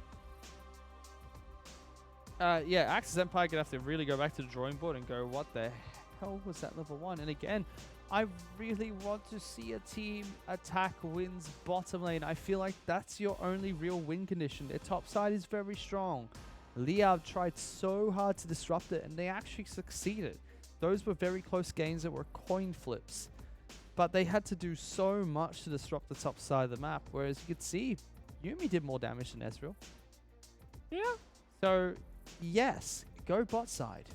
Yeah, Axis Empire gonna have to really go back to the drawing board and go, what the hell was that level 1? And again, I really want to see a team attack wins bottom lane. I feel like that's your only real win condition. Their top side is very strong. Liab tried so hard to disrupt it, and they actually succeeded. Those were very close games that were coin flips. But they had to do so much to disrupt the top side of the map, whereas you could see Yumi did more damage than Ezreal. Yeah. So, yes, go bot side.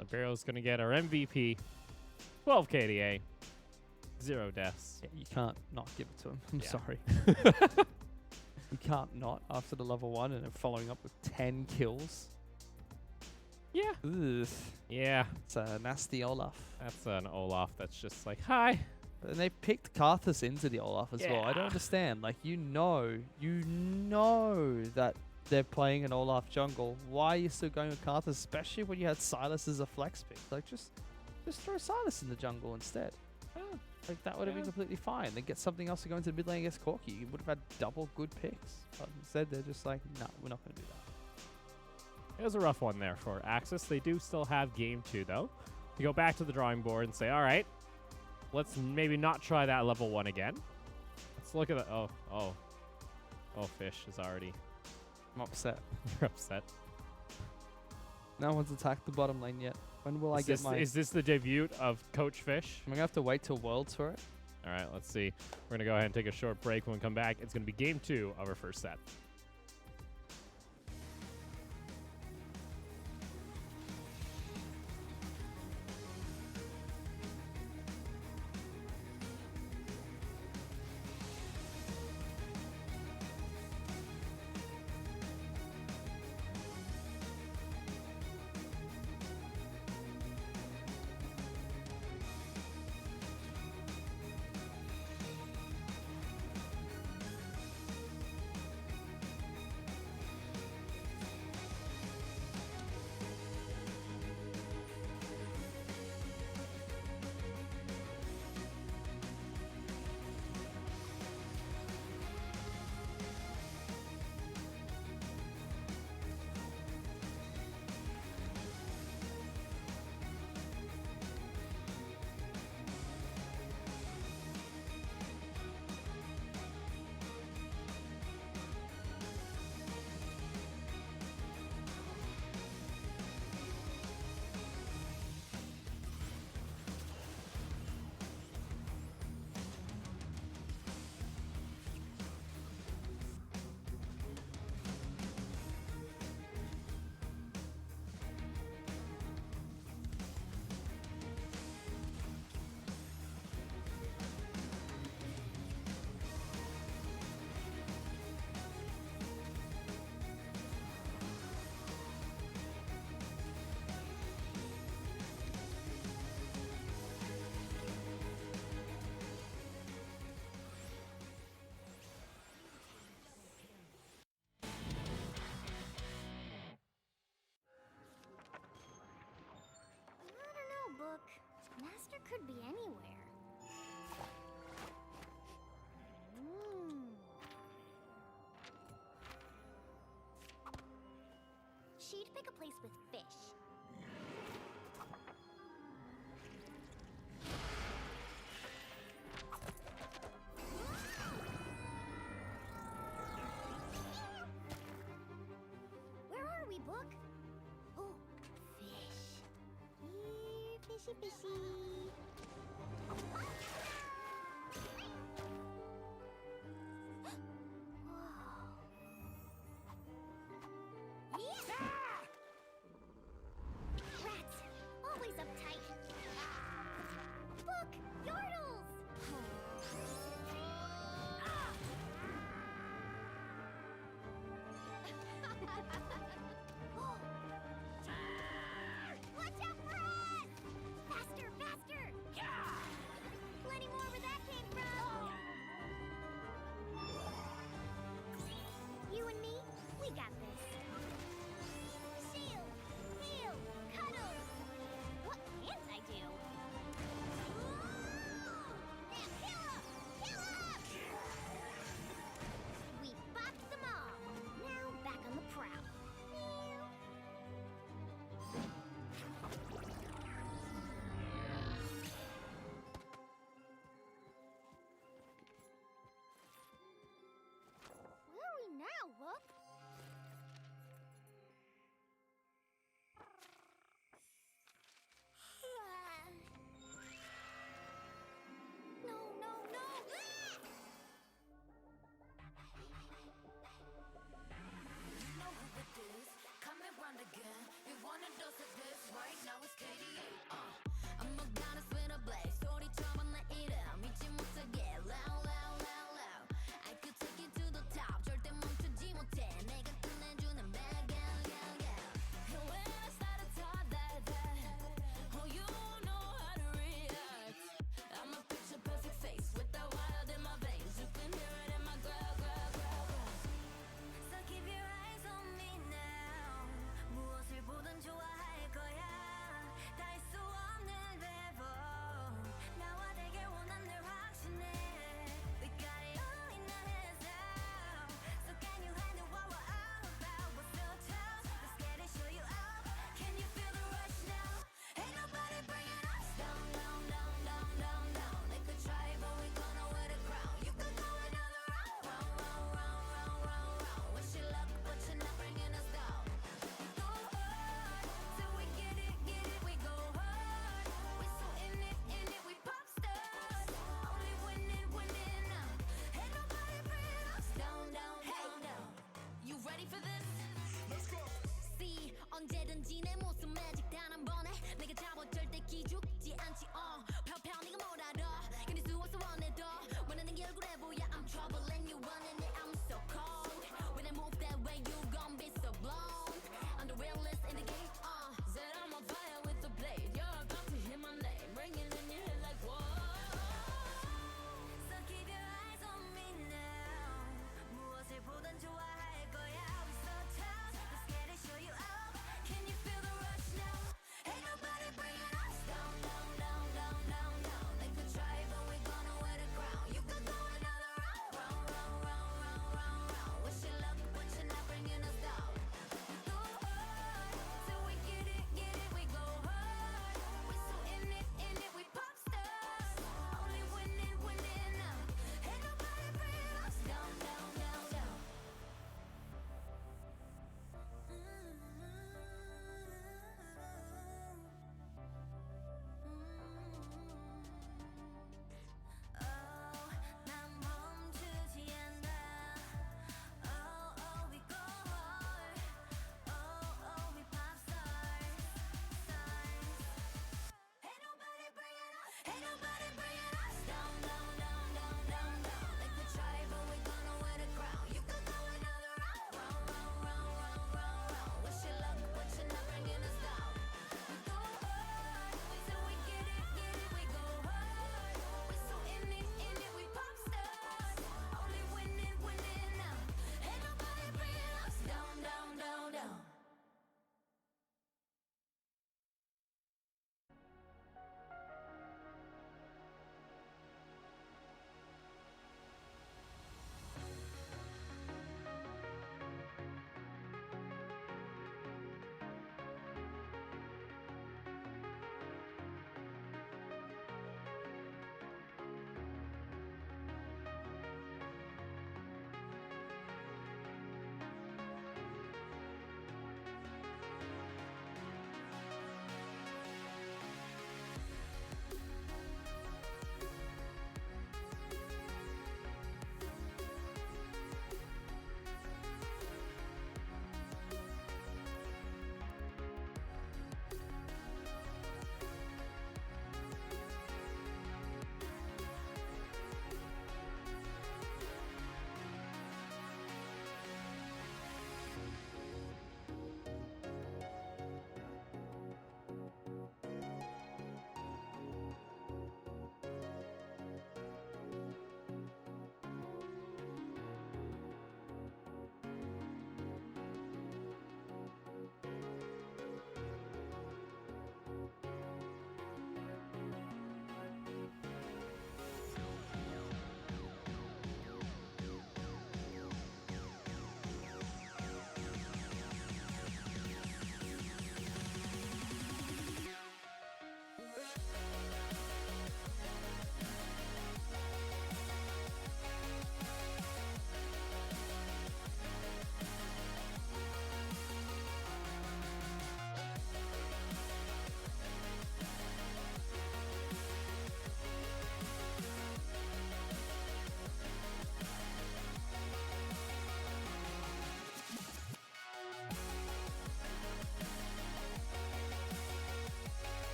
Libero's going to get our MVP. 12 KDA. 0 deaths. Yeah, you can't not give it to him. I'm Yeah. sorry. You can't not after the level 1 and then following up with 10 kills. Yeah. Ugh. Yeah. It's a nasty Olaf. That's an Olaf that's just like, hi. And they picked Karthus into the Olaf as well. I don't Yeah. understand. Like, you know that they're playing an Olaf jungle. Why are you still going with Karthus, especially when you had Sylas as a flex pick? Like, just throw Sylas in the jungle instead. Oh, Like, that would have been Yeah. completely fine. Then get something else to go into the mid lane against Corki. You would have had double good picks. But instead, they're just like, no, we're not going to do that. it was a rough one there for Axis. They do still have game 2, though. To go back to the drawing board and say, all right, let's maybe not try that level 1 again. Let's look at the... Oh, Fish is already... I'm upset. You're upset. No one's attacked the bottom lane yet. When will I get my... Is this the debut of Coach Fish? Am I going to have to wait till Worlds for it? All right, let's see. We're going to go ahead and take a short break. When we come back, it's going to be game 2 of our first set. Book. Master could be anywhere. She'd pick a place with fish. Where are we, Book? Oh, fish. Here, fishy, fishy. Rats, always uptight. Book, yordles. Watch out for us! Faster, faster! Plenty 어떤지 내 모습 매직 단 한 번에 내가 잡아 절대 기죽지 않지 펴펴 네가 뭘 알아 견딜 수 없어 원해도 원하는 게 얼굴에 보여 I'm trouble and you running it I'm so cold when I move that way you gon' be so blown I'm the realest in the game said I'm on fire with the blade you're about to hear my name ringing in your head like whoa so keep your eyes on me now 무엇을 보던 좋아할 거야 we so tough let's get it show you up can you feel the rush now ain't nobody bringing us down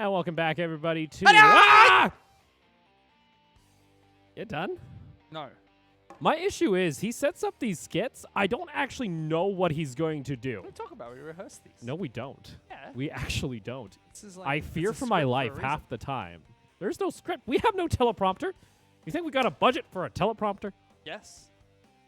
And welcome back, everybody, to... You done? No. My issue is he sets up these skits. I don't actually know what he's going to do. What are we talking about? We rehearse these. No, we don't. Yeah. We actually don't. This is like, I fear for my life half the time. There's no script. We have no teleprompter. You think we got a budget for a teleprompter? Yes.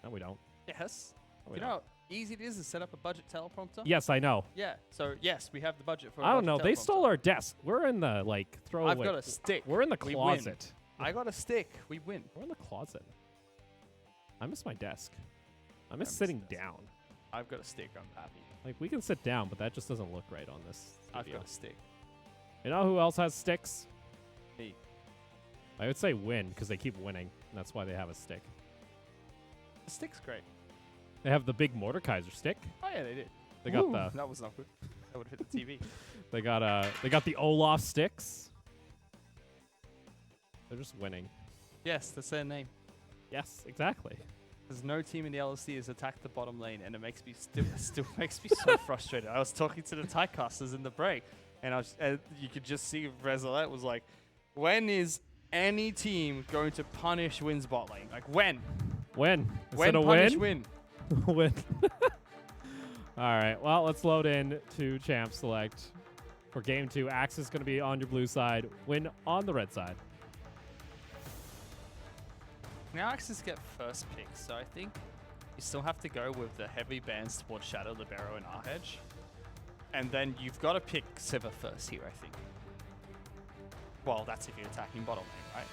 No, we don't. Yes. No, we You don't. know how easy it is to set up a budget teleprompter? Yes, I know. Yeah. So, yes, we have the budget for a I don't know. budget They teleprompter. stole our desk. We're in the, like, throwaway. I've got a stick. We're in the We win. closet. I got a stick. We win. We're in the closet. I miss my desk. I miss miss sitting this. down. I've got a stick. I'm happy. Like, we can sit down, but that just doesn't look right on this I've studio. got a stick. You know who else has sticks? Me. I would say win, because they keep winning. And that's why they have a stick. The stick's great. They have the big Mordekaiser stick. Oh, yeah, they did. They got Ooh, the That was not good. That would have hit the TV. they got the Olaf sticks. They're just winning. Yes, that's their name. Yes, exactly. There's no team in the LST has attacked the bottom lane, and it makes me still makes me so frustrated. I was talking to the Tycasters in the break, and you could just see Resolette was like, "When is any team going to punish Win's bot lane? Like when? Win. When Instead of punish win? Win? Win. All right. Well, let's load in to Champ Select for Game 2. Axe is going to be on your blue side. Win on the red side. Now Axis get first pick, so I think you still have to go with the heavy bans towards Shadow, Libero, and Arhedge. And then you've got to pick Sivir first here, I think. Well, that's if you're attacking bottom lane, right?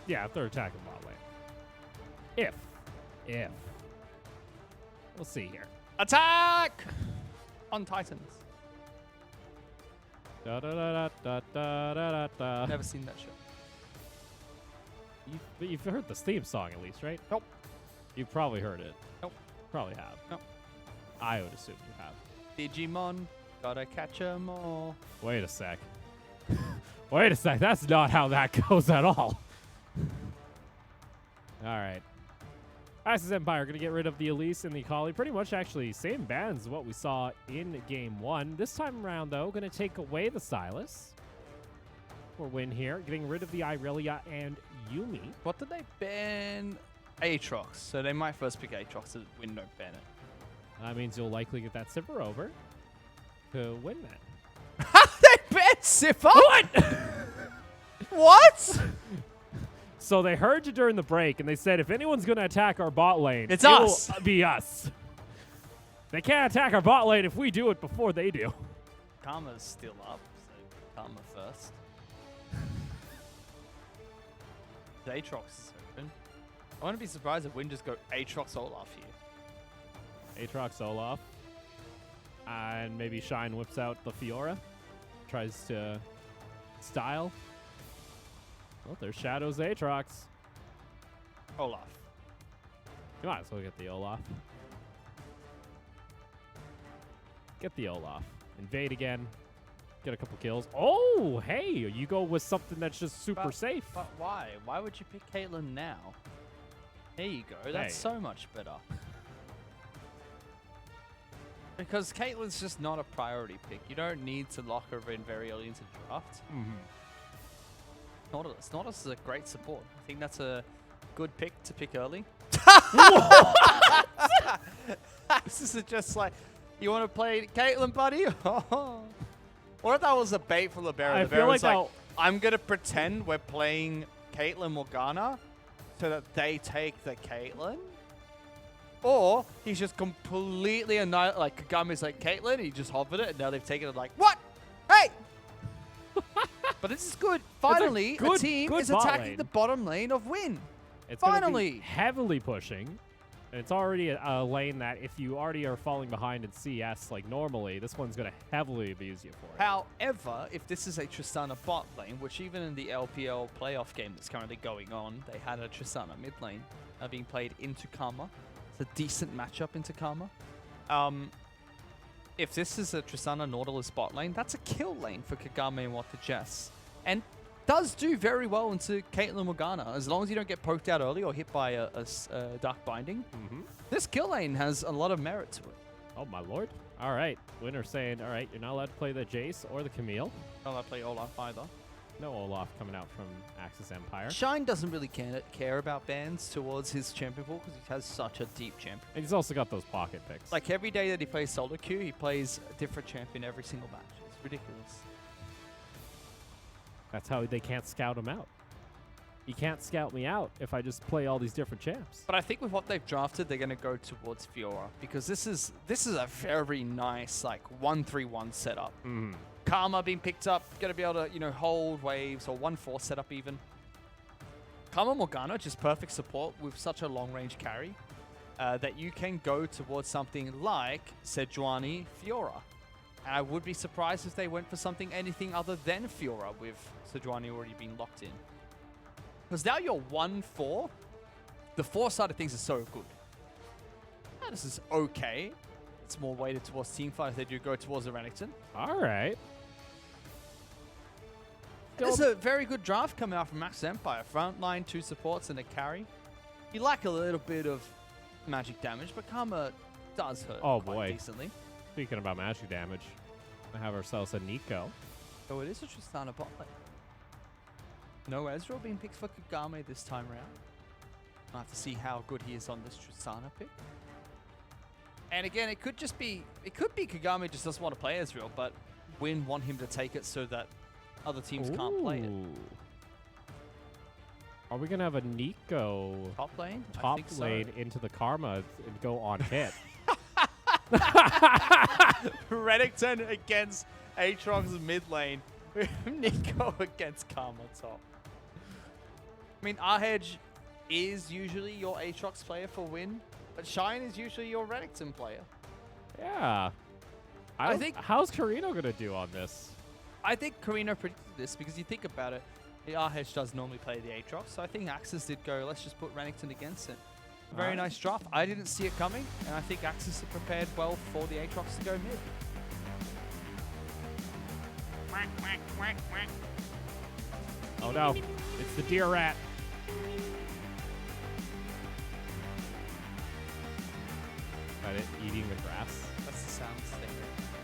Yeah, if they're attacking bot lane. If. We'll see here. Attack! On Titans. Da da da da da da da da. Never seen that show. You've heard the theme song at least, right? Nope. You've probably heard it. Nope. Probably have. Nope. I would assume you have. Digimon, gotta catch 'em all. Wait a sec. Wait a sec. That's not how that goes at all. All right. Axis Empire going to get rid of the Elise and the Akali. Pretty much actually same bans as what we saw in Game 1. This time around, though, going to take away the Sylas for win here. Getting rid of the Irelia and Yumi. What did they ban? Aatrox. So they might first pick Aatrox to win, don't ban it. That means you'll likely get that Sipper over to win that. They banned Sipper? What? What? So they heard you during the break, and they said, if anyone's going to attack our bot lane, It's it'll us. be us. They can't attack our bot lane if we do it before they do. Karma's still up, so Karma first. The Aatrox is open. I wouldn't be surprised if Win just go Aatrox Olaf here. Aatrox Olaf. And maybe Shine whips out the Fiora. Tries to style. Well, there's Shadow's Aatrox. Olaf. You might as well get the Olaf. Get the Olaf. Invade again. Get a couple kills. Oh, hey, you go with something that's just super safe. But why? Why would you pick Caitlyn now? There you go. That's Hey. so much better. Because Caitlyn's just not a priority pick. You don't need to lock her in very early into the draft. Snortus is a great support. I think that's a good pick to pick early. This is just like, you want to play Caitlyn, buddy? What if that was a bait for Libero? I feel Libero's like I'm going to pretend we're playing Caitlyn Morgana so that they take the Caitlyn? Or he's just completely annihilated. Like, Kagami's like, Caitlyn, he just hovered it, and now they've taken it like, what? Hey! But this is good. Finally, a team good is bot attacking lane. the bottom lane of Win. It's gonna be Finally! heavily pushing. And it's already a lane that if you already are falling behind in CS, like normally, this one's going to heavily abuse you for it. However, if this is a Tristana bot lane, which even in the LPL playoff game that's currently going on, they had a Tristana mid lane being played into Karma. It's a decent matchup into Karma. If this is a Tristana Nautilus bot lane, that's a kill lane for Kagame and What the Jess. And does do very well into Caitlyn Morgana, as long as you don't get poked out early or hit by a Dark Binding. This kill lane has a lot of merit to it. Oh, my lord. All right. Winner saying, all right, you're not allowed to play the Jace or the Camille. Not allowed to play Olaf either. No Olaf coming out from Axis Empire. Shine doesn't really care about bans towards his champion pool because he has such a deep champion. And he's also got those pocket picks. Like every day that he plays solo queue, he plays a different champion every single match. It's ridiculous. That's how they can't scout him out. You can't scout me out if I just play all these different champs. But I think with what they've drafted, they're going to go towards Fiora because this is a very nice like 1-3-1 setup. Mm. Karma being picked up, going to be able to hold waves or 1-4 setup even. Karma Morgana, just perfect support with such a long range carry that you can go towards something like Sejuani Fiora. And I would be surprised if they went for anything other than Fiora with Sejuani already being locked in. Because now you're 1-4. The 4 side of things is so good. Now this is okay. It's more weighted towards teamfight if they do go towards the Renekton. All right. There's a very good draft coming out from Max Empire. Frontline, 2 supports, and a carry. You like a little bit of magic damage, but Karma does hurt quite decently. Speaking about magic damage, we have ourselves a Nico. So it is a Tristana bot lane. No Ezreal being picked for Kagame this time around. I'll have to see how good he is on this Tristana pick. And again, it could be Kagame just doesn't want to play Ezreal, but Win want him to take it so that other teams can't play it. Are we going to have a Nico Top lane? Top lane into the Karma and go on hit? Renekton against Aatrox's mid lane. Nico against Karma top. I mean, Arhedge is usually your Aatrox player for Win, but Shine is usually your Renekton player. Yeah. I think how's Carino going to do on this? I think Carino predicted this because you think about it, the Arhedge does normally play the Aatrox, so I think Axis did go, let's just put Renekton against it. Very nice draft. I didn't see it coming, and I think Axis are prepared well for the Aatrox to go mid. Oh no, it's the deer rat. Got it eating the grass. That's the sound thing.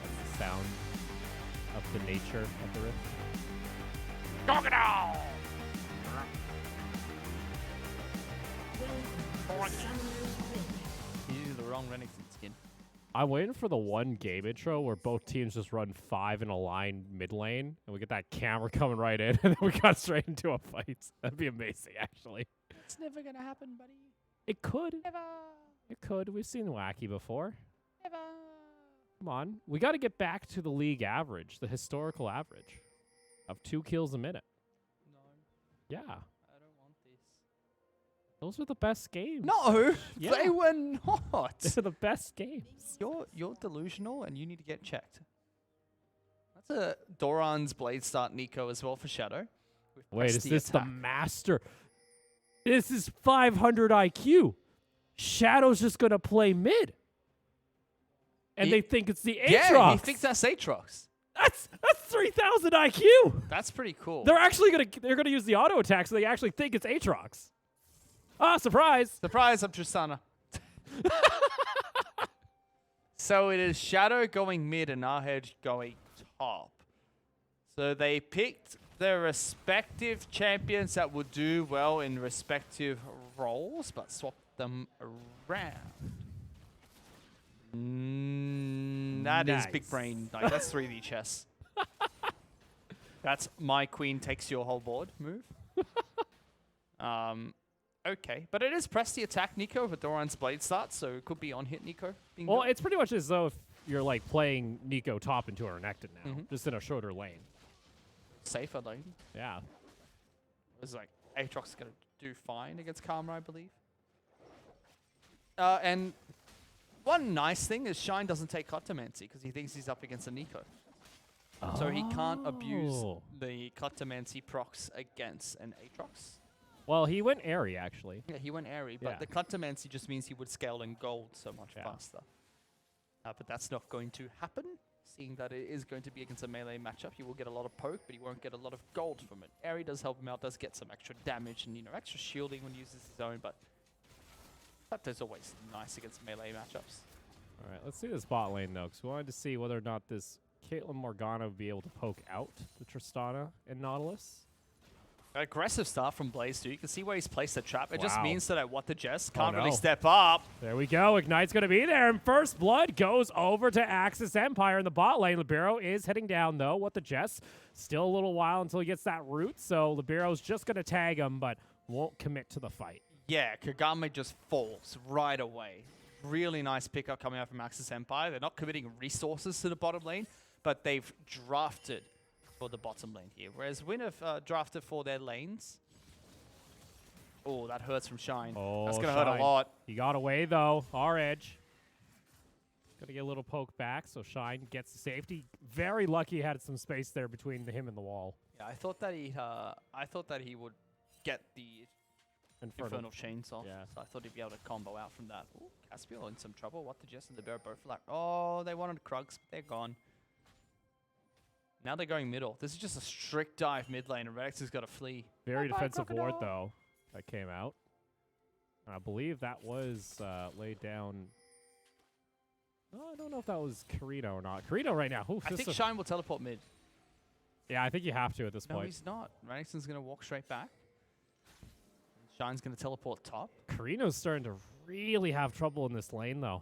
That's the sound of the nature of the rift. Crocodile! You're using the wrong Renekton skin. I'm waiting for the one game intro where both teams just run 5 in a line mid lane, and we get that camera coming right in, and then we got straight into a fight. That'd be amazing, actually. It's never gonna happen, buddy. It could. Never. It could. We've seen wacky before. Never. Come on. We got to get back to the league average, the historical average of 2 kills a minute. No. Yeah. I don't want this. Those were the best games. No, Yeah. they were not. These are the best games. You're delusional, and you need to get checked. That's a Doran's Blade Start Nico as well for Shadow. Wait, is Presty this attack. the master? This is 500 IQ. Shadow's just going to play mid. And they think it's the Aatrox. Yeah, he thinks that's Aatrox. That's 3,000 IQ. That's pretty cool. They're gonna use the auto attack, so they actually think it's Aatrox. Ah, surprise! Surprise, I'm Tristana. So it is Shadow going mid and Arhedge going top. So they picked their respective champions that would do well in respective roles, but swapped them around. That is big brain. Like, that's 3D chess. That's my queen takes your whole board move. Okay, but it is press the attack Nico with Doran's Blade Start, so it could be on hit Nico. Well, it's pretty much as though if you're like playing Nico top into a Renekton now, just in a shorter lane. Safer lane. Yeah. It's like Aatrox is going to do fine against Karma, I believe. And one nice thing is Shine doesn't take Cuttermancy because he thinks he's up against a Nico. So he can't abuse the Cuttermancy procs against an Aatrox. Well, he went airy, actually. Yeah, he went airy, but the Cuttermancy just means he would scale in gold so much faster. But that's not going to happen, seeing that it is going to be against a melee matchup. He will get a lot of poke, but he won't get a lot of gold from it. Airy does help him out, does get some extra damage and, extra shielding when he uses his own, but that is always nice against melee matchups. All right, let's see this bot lane, though, because we wanted to see whether or not this Caitlyn Morgana would be able to poke out the Tristana and Nautilus. Aggressive start from Blaze, too. You can see where he's placed the trap. It just Wow. means that What the Jess Oh, can't really no. step up. There we go. Ignite's going to be there, and First Blood goes over to Axis Empire in the bot lane. Libero is heading down, though. What the Jess? Still a little while until he gets that root, so Libero's just going to tag him, but won't commit to the fight. Yeah, Kagame just falls right away. Really nice pickup coming out from Axis Empire. They're not committing resources to the bottom lane, but they've drafted for the bottom lane here. Whereas Win have drafted for their lanes. Oh, that hurts from Shine. Oh, that's going to hurt Shine. a lot. He got away, though. Our edge. Going to get a little poke back, so Shine gets the safety. Very lucky he had some space there between him and the wall. Yeah, I thought that he would get the Infernal Chainsaw. Yeah. So I thought he'd be able to combo out from that. Ooh, Caspiel in some trouble. What the Jess and the Bear both like, oh, they wanted Krugs. They're gone. Now they're going middle. This is just a strict dive mid lane, and Rex has got to flee. Very Bye-bye, defensive ward, Crocodile. though, that came out. I believe that was laid down. Oh, I don't know if that was Carino or not. Carino right now. Ooh, I this think is- Shine will teleport mid. Yeah, I think you have to at this No, point. he's not. Renixon's going to walk straight back. Shine's going to teleport top. Carino's starting to really have trouble in this lane, though.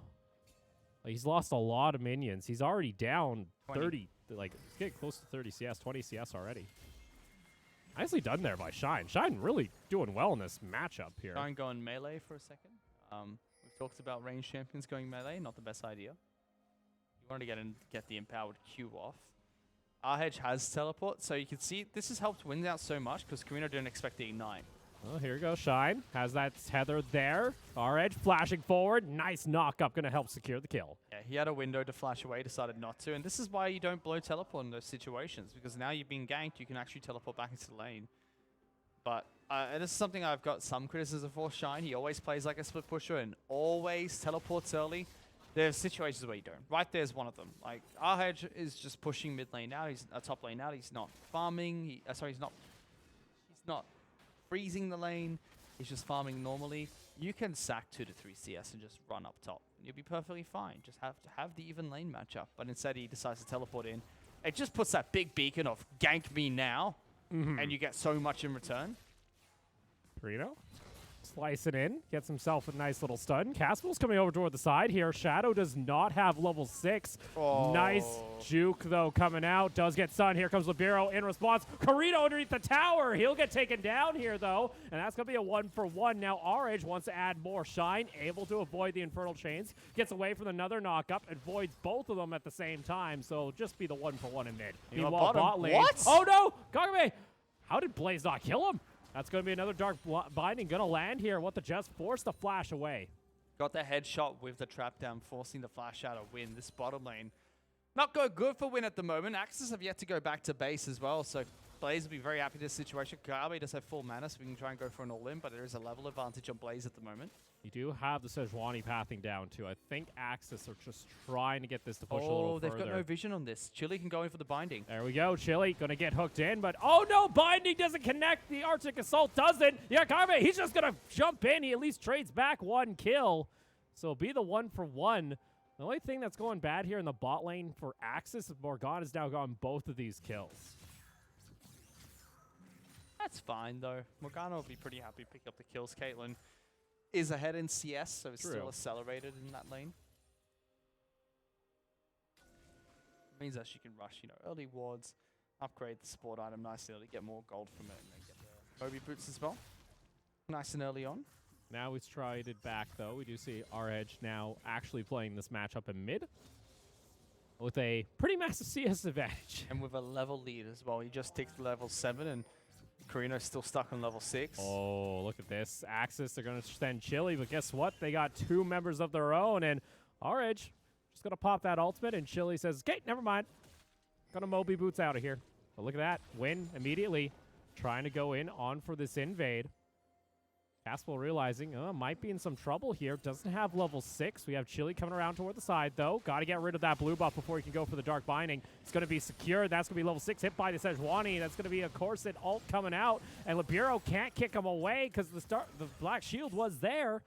Like, he's lost a lot of minions. He's already down 20. 30. Like, he's getting close to 30 CS, 20 CS already. Nicely done there by Shine. Shine really doing well in this matchup here. Shine going melee for a second. We've talked about range champions going melee. Not the best idea. You want to get the empowered Q off. Hedge has teleport, so you can see this has helped Win out so much because Carino didn't expect the ignite. Well, here we go. Shine has that tether there. Our edge flashing forward. Nice knock up. Going to help secure the kill. Yeah, he had a window to flash away, decided not to, and this is why you don't blow teleport in those situations, because now you've been ganked, you can actually teleport back into the lane. But and this is something I've got some criticism for Shine. He always plays like a split pusher and always teleports early. There's situations where you don't. Right there's one of them. Like, our hedge is just pushing mid lane out. He's top lane out. He's not farming. He's not freezing the lane. He's just farming normally. You can sack 2 to 3 CS and just run up top. You'll be perfectly fine. Just have to have the even lane matchup. But instead he decides to teleport in. It just puts that big beacon of gank me now, and you get so much in return. Carino slice it in, gets himself a nice little stun. Caspel's coming over toward the side here. Shadow does not have level 6. Nice juke, though, coming out. Does get stunned. Here comes Libero in response. Carino underneath the tower. He'll get taken down here, though, and that's going to be a 1-for-1. Now, RH wants to add more Shine, able to avoid the Infernal Chains. Gets away from another knock-up, avoids both of them at the same time, so just be the 1-for-1 in mid. You know, Meanwhile, bottom. bot lane. What? Oh, no! Kagame! How did Blaze not kill him? That's going to be another Dark Binding going to land here. What the Jets force the flash away. Got the headshot with the trap down, forcing the flash out of Win. This bottom lane not go good for Win at the moment. Axis have yet to go back to base as well, so Blaze will be very happy with this situation. Kagabe does have full mana, so we can try and go for an all-in, but there is a level advantage on Blaze at the moment. You do have the Sejuani pathing down, too. I think Axis are just trying to get this to push a little they've further. got no vision on this. Chili can go in for the binding. There we go. Chili going to get hooked in, but oh no, Binding doesn't connect. The Arctic Assault doesn't. Yeah, Kagame, he's just going to jump in. He at least trades back 1 kill. So it'll be the 1-for-1. The only thing that's going bad here in the bot lane for Axis is Morgana's now gotten both of these kills. That's fine, though. Morgana will be pretty happy to pick up the kills. Caitlyn is ahead in CS, so it's True. still accelerated in that lane. Means that she can rush, early wards, upgrade the support item nicely to get more gold from it, and then get the Moby boots as well. Nice and early on. Now he's tried it back, though. We do see our edge now actually playing this matchup in mid with a pretty massive CS advantage. And with a level lead as well. He just ticked level 7, and Carino's still stuck on level 6. Oh, look at this. Axis, they're going to send Chili, but guess what? They got 2 members of their own, and our edge just going to pop that ultimate, and Chili says, okay, never mind. Gonna Moby boots out of here. But look at that. Win immediately. Trying to go in on for this invade. Caspel realizing, might be in some trouble here. Doesn't have level 6. We have Chili coming around toward the side, though. Got to get rid of that blue buff before he can go for the Dark Binding. It's going to be secure. That's going to be level 6 hit by the Sejuani. That's going to be a Corset ult coming out. And Libero can't kick him away because the Black Shield was there.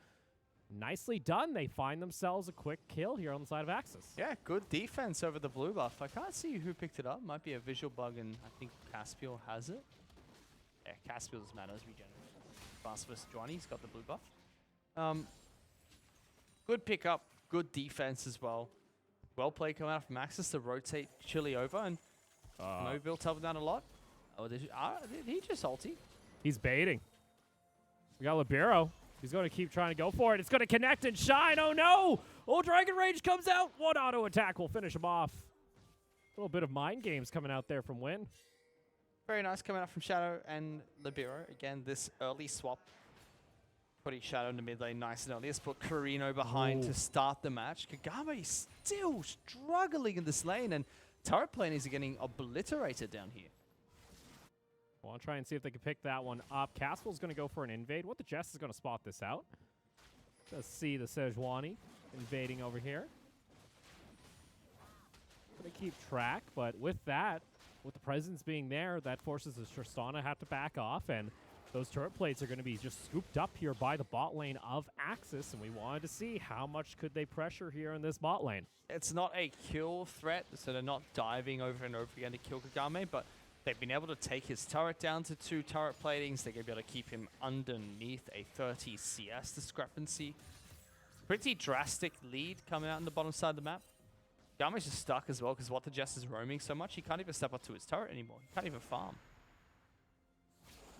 nicely done. They find themselves a quick kill here on the side of Axis. Yeah, good defense over the blue buff. I can't see who picked it up. Might be a visual bug, and I think Caspiel has it. Yeah, Caspiel's Manos regenerate. Fast versus Johnny, he's got the blue buff. Good pickup, good defense as well. Well played coming out from Axis to rotate Chili over, and Mobile helped down a lot. Oh, did he just ulti? He's baiting. We got Libero. He's going to keep trying to go for it. It's going to connect and shine. Oh, no. Oh, Dragon Rage comes out. One auto attack will finish him off. A little bit of mind games coming out there from Win. Very nice coming out from Shadow and Libero. Again, this early swap. Putting Shadow in the mid lane nice and early. Let's put Carino behind to start the match. Kagame is still struggling in this lane, and turret planers are getting obliterated down here. Well, I'll try and see if they can pick that one up. Caspel's going to go for an invade. What the Jess is going to spot this out. Let's see the Sejuani invading over here. Going to keep track, but with that, with the presence being there, that forces the Tristana have to back off, and those turret plates are going to be just scooped up here by the bot lane of Axis, and we wanted to see how much could they pressure here in this bot lane. It's not a kill threat, so they're not diving over and over again to kill Kagame, but they've been able to take his turret down to 2 turret platings. They're going to be able to keep him underneath a 30 CS discrepancy. Pretty drastic lead coming out on the bottom side of the map. Kagame's just stuck as well because What the Jess is roaming so much, he can't even step up to his turret anymore. He can't even farm.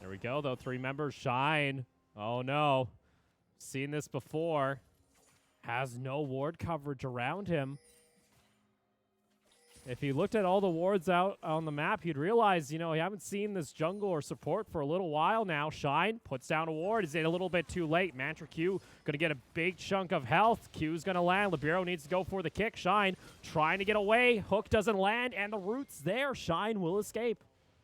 There we go, though. 3 members. Shine. Oh, no. Seen this before. Has no ward coverage around him. If he looked at all the wards out on the map, he'd realize, you know, he haven't seen this jungle or support for a little while now. Shine puts down a ward. Is it a little bit too late? Mantra Q going to get a big chunk of health. Q's going to land. Libero needs to go for the kick. Shine trying to get away. Hook doesn't land, and the root's there. Shine will escape.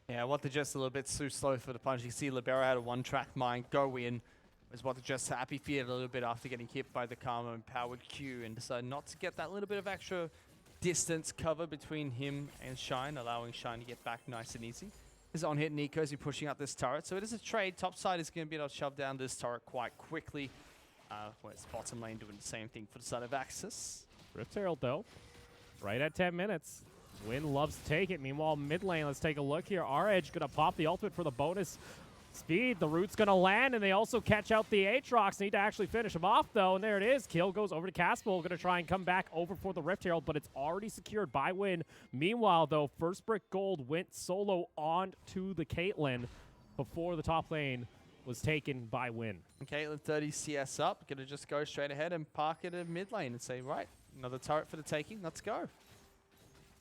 Yeah, What the Jess a little bit too slow for the punch. You see Libero had a one-track mind go in. Was What the Jess happy feared a little bit after getting hit by the Karma empowered Q and decided not to get that little bit of extra distance cover between him and Shine, allowing Shine to get back nice and easy. His on-hit Nico is pushing up this turret, so it is a trade. Top side is going to be able to shove down this turret quite quickly. Whereas bottom lane doing the same thing for the side of Axis. Rift Herald, though, right at 10 minutes. Win loves to take it. Meanwhile, mid lane, let's take a look here. Our Edge going to pop the ultimate for the bonus speed. The root's going to land, and they also catch out the Aatrox. Need to actually finish him off, though, and there it is. Kill goes over to Caspel. Going to try and come back over for the Rift Herald, but it's already secured by Win. Meanwhile, though, first brick gold went solo on to the Caitlyn before the top lane was taken by Win. And Caitlyn 30 CS up. Going to just go straight ahead and park it in mid lane and say, right, another turret for the taking. Let's go.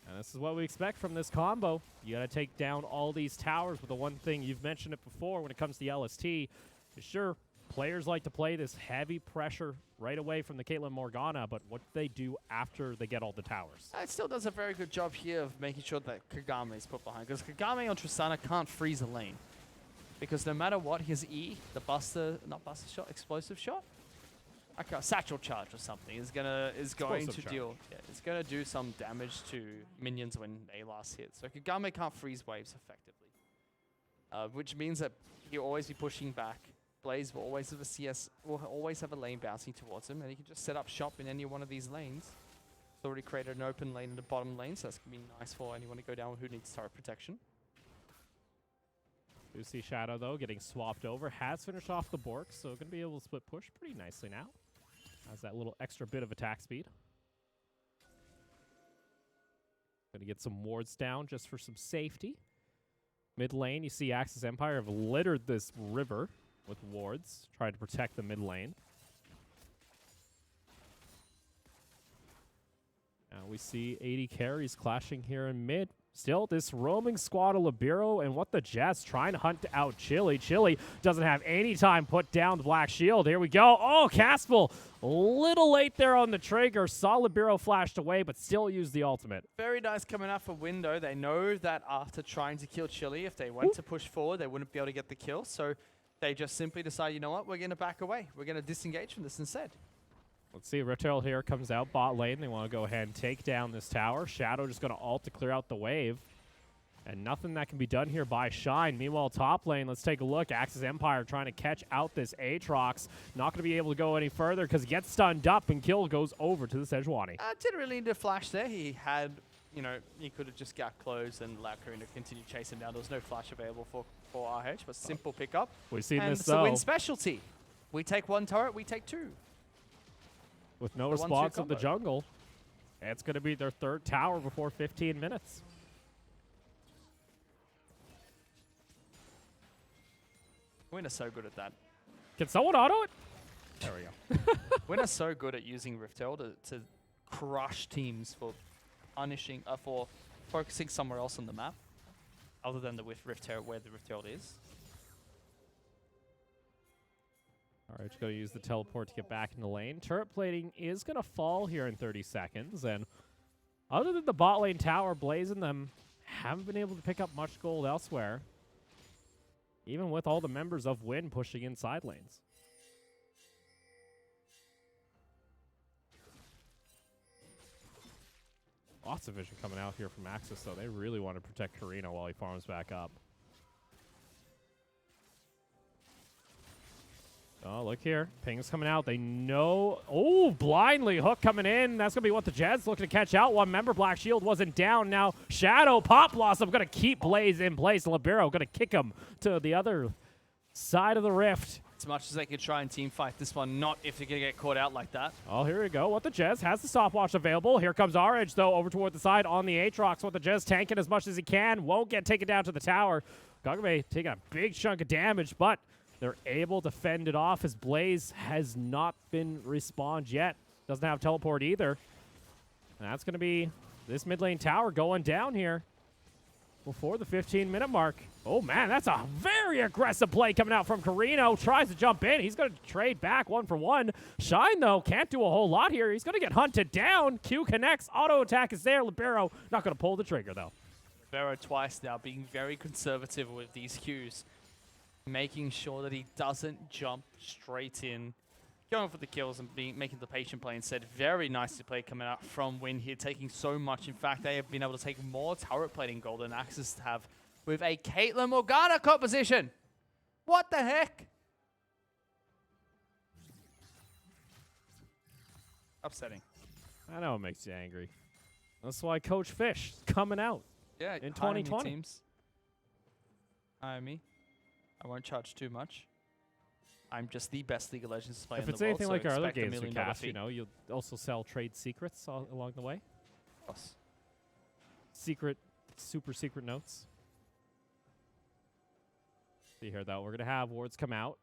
And this is what we expect from this combo. You got to take down all these towers, but the one thing, you've mentioned it before when it comes to the LST, is sure, players like to play this heavy pressure right away from the Caitlyn Morgana, but what do they do after they get all the towers? It still does a very good job here of making sure that Kagame is put behind, because Kagame on Tristana can't freeze a lane. Because no matter what, his E, the buster, not buster shot, explosive shot? Okay, satchel charge or something is going to deal. Yeah, it's going to do some damage to minions when they last hit. So Kagame can't freeze waves effectively, which means that he'll always be pushing back. Blaze will always have a CS, will always have a lane bouncing towards him, and he can just set up shop in any one of these lanes. He's already created an open lane in the bottom lane, so that's going to be nice for anyone to go down who needs turret protection. You see Shadow, though, getting swapped over. Has finished off the Bork, so going to be able to split push pretty nicely now. Has that little extra bit of attack speed. Going to get some wards down just for some safety. Mid lane, you see Axis Empire have littered this river with wards, trying to protect the mid lane. Now we see 80 carries clashing here in mid. Still, this roaming squad of Libero and What the Jets trying to hunt out Chili. Chili doesn't have any time put down the Black Shield. Here we go. Oh, Caspel, a little late there on the trigger. Saw Libero flashed away, but still used the ultimate. Very nice coming out for Window. They know that after trying to kill Chili, if they went to push forward, they wouldn't be able to get the kill. So they just simply decide, you know what, we're going to back away. We're going to disengage from this instead. Let's see, Rift Herald here comes out bot lane. They want to go ahead and take down this tower. Shadow just going to ult to clear out the wave. And nothing that can be done here by Shine. Meanwhile, top lane, let's take a look. Axis Empire trying to catch out this Aatrox. Not going to be able to go any further because he gets stunned up, and kill goes over to the Sejuani. Didn't really need to flash there. He had, you know, he could have just got close and allowed Karina to continue chasing him down. There was no flash available for RH, but simple pickup. We've seen and this, it's a though. win specialty. We take one turret, we take two. With no The 1-2 response of the combo. jungle. It's going to be their third tower before 15 minutes. Win are so good at that. Can someone auto it? There we go. Win are so good at using Rift Herald to crush teams for punishing, for focusing somewhere else on the map, other than the Rift Herald, where the Rift Herald is. All right, just going to use the teleport to get back in the lane. Turret plating is going to fall here in 30 seconds. And other than the bot lane tower blazing them, haven't been able to pick up much gold elsewhere. Even with all the members of Win pushing inside lanes. Lots of vision coming out here from Axis, though. They really want to protect Karina while he farms back up. Oh, look here. Ping's coming out. They know. Oh, blindly hook coming in. That's going to be what the Jets looking to catch out. One member, Black Shield, wasn't down. Now, Shadow, Pop Blossom going to keep Blaze in place. Libero going to kick him to the other side of the rift. As much as they could try and team fight this one, not if you're going to get caught out like that. Oh, here we go. What the Jez has the stopwatch available. Here comes RH, though, over toward the side on the Aatrox. What the Jez tanking as much as he can. Won't get taken down to the tower. Kagame taking a big chunk of damage, but they're able to fend it off as Blaze has not been respawned yet. Doesn't have teleport either. And that's going to be this mid lane tower going down here before the 15-minute mark. Oh, man, that's a very aggressive play coming out from Carino. Tries to jump in. He's going to trade back 1-for-1. Shine, though, can't do a whole lot here. He's going to get hunted down. Q connects. Auto attack is there. Libero not going to pull the trigger, though. Libero twice now, being very conservative with these Qs. Making sure that he doesn't jump straight in. Going for the kills and making the patient play instead. Very nicely played coming out from Win here, taking so much. In fact, they have been able to take more turret plating gold than Axis have with a Caitlyn Morgana composition. What the heck? Upsetting. I know it makes you angry. That's why Coach Fish is coming out Yeah, in hire me 2020. teams. Hire me. I won't charge too much. I'm just the best League of Legends player If in it's the world, anything so like our other expect $1 games we million cast, fee. you know, you'll also sell trade secrets along the way. Of course. Secret, super secret notes. See here, though. We're going to have wards come out.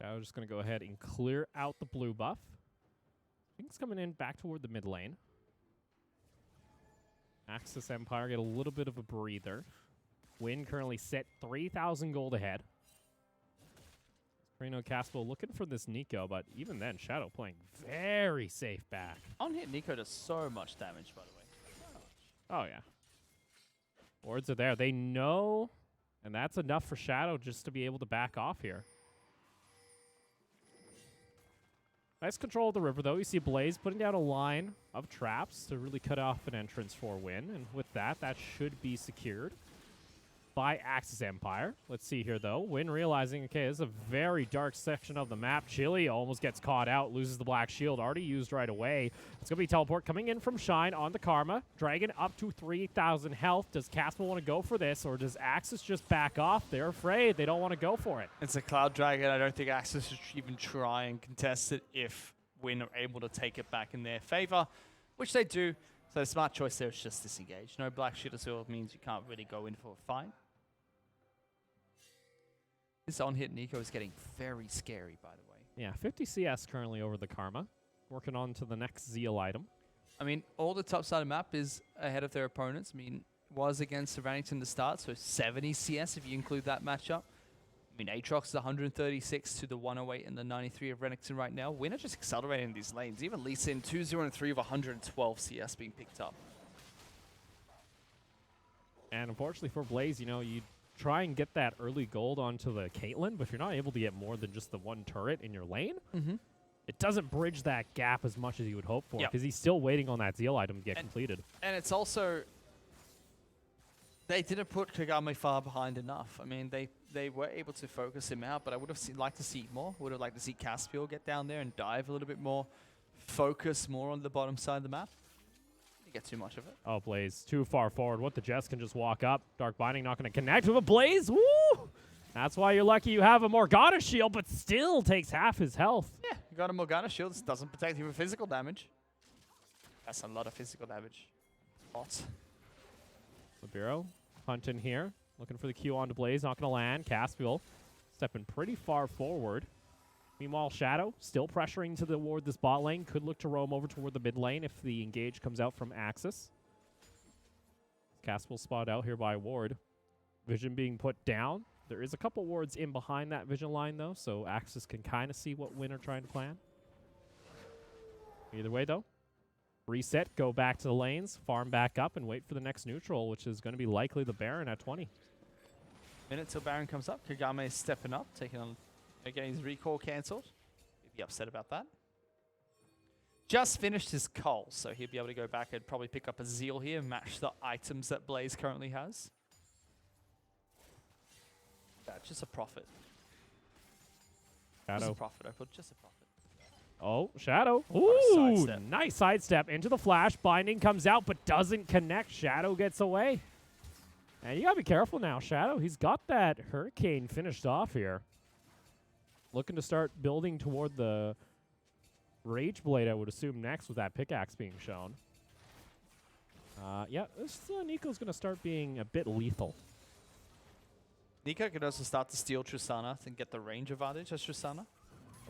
Shadow's just going to go ahead and clear out the blue buff. Things coming in back toward the mid lane. Axis Empire get a little bit of a breather. Win currently set 3,000 gold ahead. Reno Caspo looking for this Nico, but even then, Shadow playing very safe back. On hit, Nico does so much damage, by the way. Oh, yeah. Wards are there. They know, and that's enough for Shadow just to be able to back off here. Nice control of the river, though. You see Blaze putting down a line of traps to really cut off an entrance for Win. And with that, that should be secured by Axis Empire. Let's see here, though. Win realizing, okay, this is a very dark section of the map. Chili almost gets caught out, loses the Black Shield, already used right away. It's going to be teleport coming in from Shine on the Karma. Dragon up to 3,000 health. Does Casper want to go for this, or does Axis just back off? They're afraid. They don't want to go for it. It's a Cloud Dragon. I don't think Axis should even try and contest it if Win are able to take it back in their favor, which they do. So the smart choice there is just disengage. No Black Shield as well means you can't really go in for a fight. This on-hit Nico is getting very scary, by the way. Yeah, 50 CS currently over the Karma. Working on to the next Zeal item. I mean, all the top side of the map is ahead of their opponents. I mean, was against Savannington to start, so 70 CS if you include that matchup. I mean, Aatrox is 136 to the 108 and the 93 of Renekton right now. Win are just accelerating these lanes. Even Lee Sin 2-0 and 3 of 112 CS being picked up. And unfortunately for Blaze, you know, you try and get that early gold onto the Caitlyn, but if you're not able to get more than just the one turret in your lane, it doesn't bridge that gap as much as you would hope for, Yep. because he's still waiting on that Zeal item to get completed. And it's also, they didn't put Kagame far behind enough. I mean, they were able to focus him out, but I would have liked to see more. Would have liked to see Caspiel get down there and dive a little bit more, focus more on the bottom side of the map. Didn't get too much of it. Oh, Blaze, too far forward. What the Jets can just walk up. Dark Binding not going to connect with a Blaze. Woo! That's why you're lucky you have a Morgana shield, but still takes half his health. Yeah, you got a Morgana shield. This doesn't protect you from physical damage. That's a lot of physical damage. Lots. Libero hunting here. Looking for the Q onto Blaze. Not going to land. Caspiel stepping pretty far forward. Meanwhile, Shadow still pressuring toward this bot lane. Could look to roam over toward the mid lane if the engage comes out from Axis. Caspiel spotted out here by Ward. Vision being put down. There is a couple wards in behind that vision line, though, so Axis can kind of see what Win are trying to plan. Either way, though, reset, go back to the lanes, farm back up, and wait for the next neutral, which is going to be likely the Baron at 20. Minute till Baron comes up. Kagame is stepping up, taking on, again, his recall cancelled. He'd be upset about that. Just finished his cull, so he'll be able to go back and probably pick up a Zeal here, match the items that Blaze currently has. Just a profit. Shadow. Just a profit. I put just a profit. Oh, Shadow. a Ooh, sidestep. nice sidestep into the flash. Binding comes out, but doesn't connect. Shadow gets away. And you got to be careful now, Shadow. He's got that Hurricane finished off here. Looking to start building toward the Rage Blade, I would assume, next with that pickaxe being shown. Yeah, this Nico's going to start being a bit lethal. Nico could also start to steal Tristana and get the range advantage as Tristana.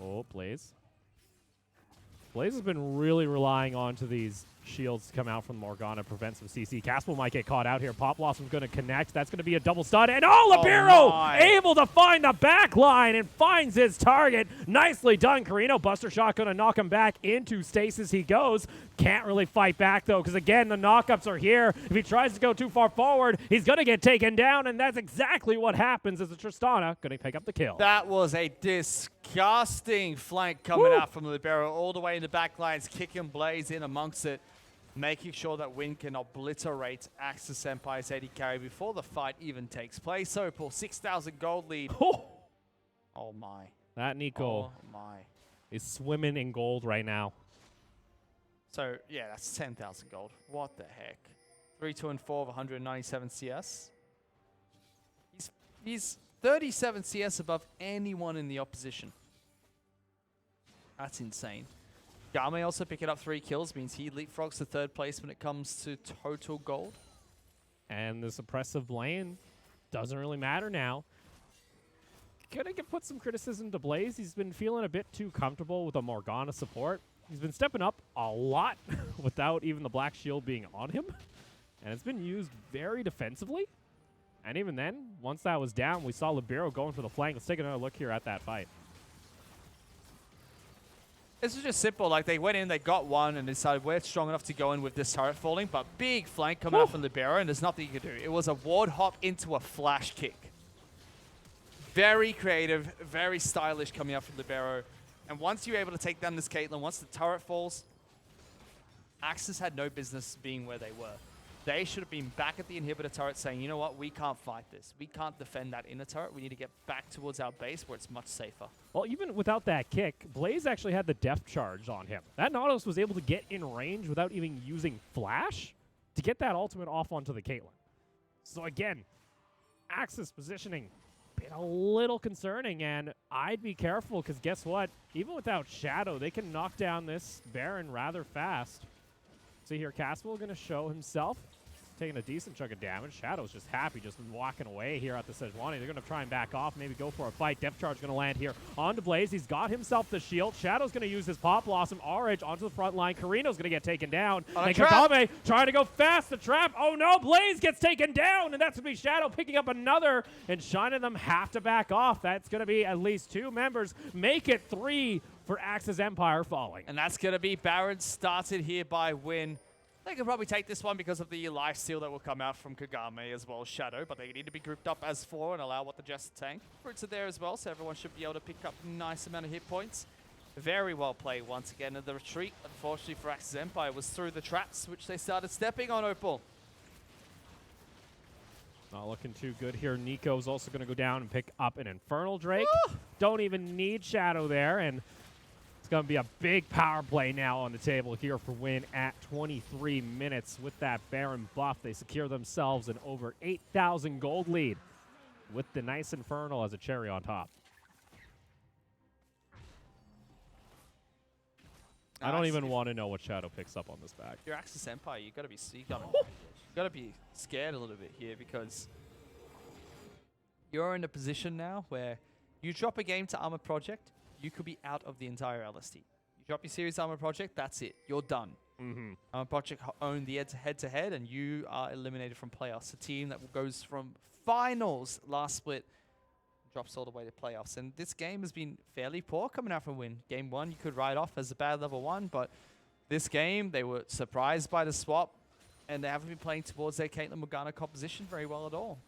Oh, Blaze. Blaze has been really relying on to these shields to come out from Morgana, prevent some CC. Caspiel might get caught out here. Pop Blossom's going to connect. That's going to be a double stun. And Libero able to find the back line and finds his target. Nicely done, Carino. Buster Shot going to knock him back into stasis. He goes. Can't really fight back, though, because, again, the knockups are here. If he tries to go too far forward, he's going to get taken down, and that's exactly what happens as the Tristana going to pick up the kill. That was a disgusting flank coming out from Libero all the way in the back lines, kicking Blaze in amongst it, making sure that Win can obliterate Axis Empire's AD carry before the fight even takes place. So, Paul, 6,000 gold lead. Oh, my. That Nico Oh, my. is swimming in gold right now. So, yeah, that's 10,000 gold. What the heck? 3, 2, and 4 of 197 CS. He's 37 CS above anyone in the opposition. That's insane. Game also picking up 3 kills, means he leapfrogs to 3rd place when it comes to total gold. And the suppressive lane doesn't really matter now. Gonna put some criticism to Blaze. He's been feeling a bit too comfortable with a Morgana support. He's been stepping up a lot without even the Black Shield being on him. And it's been used very defensively. And even then, once that was down, we saw Libero going for the flank. Let's take another look here at that fight. This is just simple. Like, they went in, they got one, and decided we're strong enough to go in with this turret falling. But big flank coming out from Libero, and there's nothing you can do. It was a ward hop into a flash kick. Very creative, very stylish coming out from Libero. And once you're able to take down this Caitlyn, once the turret falls, Axis had no business being where they were. They should have been back at the inhibitor turret saying, you know what, we can't fight this. We can't defend that inner turret. We need to get back towards our base where it's much safer. Well, even without that kick, Blaze actually had the depth charge on him. That Nautilus was able to get in range without even using flash to get that ultimate off onto the Caitlyn. So again, Axis positioning been a little concerning, and I'd be careful because guess what? Even without Shadow, they can knock down this Baron rather fast. See here, Caspiel going to show himself. Taking a decent chunk of damage. Shadow's just happy, just walking away here at the Sejuani. They're going to try and back off, maybe go for a fight. Depth charge going to land here onto Blaze. He's got himself the shield. Shadow's going to use his Pop Blossom. R-Edge onto the front line. Carino's going to get taken down. And Kagame trying to go fast. The trap. Oh no, Blaze gets taken down. And that's going to be Shadow picking up another. And Shine and them have to back off. That's going to be at least 2 members. Make it 3 for Axis Empire falling. And that's going to be Baron started here by Win. They could probably take this one because of the lifesteal that will come out from Kagame as well as Shadow, but they need to be grouped up as 4 and allow what the Jester tank. Fruits are there as well, so everyone should be able to pick up a nice amount of hit points. Very well played once again. And the retreat, unfortunately for Axis Empire, was through the traps, which they started stepping on, Opal. Not looking too good here. Nico's also going to go down and pick up an Infernal Drake. Don't even need Shadow there, and it's going to be a big power play now on the table here for Win at 23 minutes. With that Baron buff, they secure themselves an over 8,000 gold lead with the nice Infernal as a cherry on top. I don't even want to know what Shadow picks up on this back. Your Axis Empire, you gotta be scared a little bit here, because you're in a position now where you drop a game to Armor Project, you could be out of the entire LST. You drop your series Armor Project, that's it. You're done. Armor Project own the head-to-head, and you are eliminated from playoffs. A team that goes from finals last split drops all the way to playoffs. And this game has been fairly poor coming out from Win. Game 1 you could write off as a bad level 1, but this game they were surprised by the swap, and they haven't been playing towards their Caitlyn Morgana composition very well at all.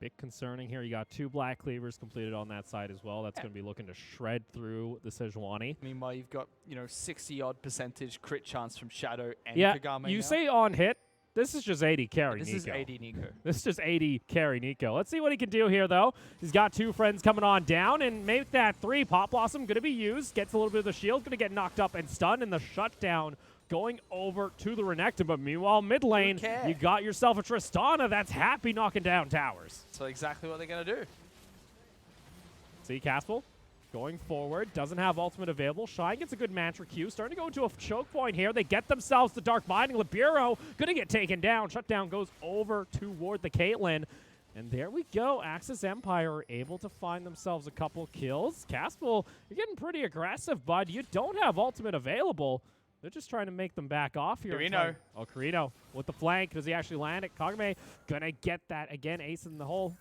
Bit concerning here. You got 2 Black Cleavers completed on that side as well. That's going to be looking to shred through the Sejuani. Meanwhile, you've got, 60-odd% crit chance from Shadow and Yeah, Kagame you now. say on hit. This is just 80 carry This Nico. is 80 Nico. This is just 80 carry Nico. Let's see what he can do here, though. He's got 2 friends coming on down, and make that 3. Pop Blossom going to be used. Gets a little bit of the shield. Going to get knocked up and stunned, and the shutdown going over to the Renekton. But meanwhile, mid lane, you got yourself a Tristana that's happy knocking down towers. So exactly what they're going to do. See, Caspel going forward, doesn't have ultimate available. Shine gets a good mantra Q, starting to go into a choke point here. They get themselves the Dark Binding. Libero gonna get taken down. Shutdown goes over toward the Caitlyn. And there we go. Axis Empire are able to find themselves a couple kills. Caspel, you're getting pretty aggressive, bud. You don't have ultimate available. They're just trying to make them back off here. Carino. Oh, Carino with the flank. Does he actually land it? Kagame gonna get that again. Ace in the hole.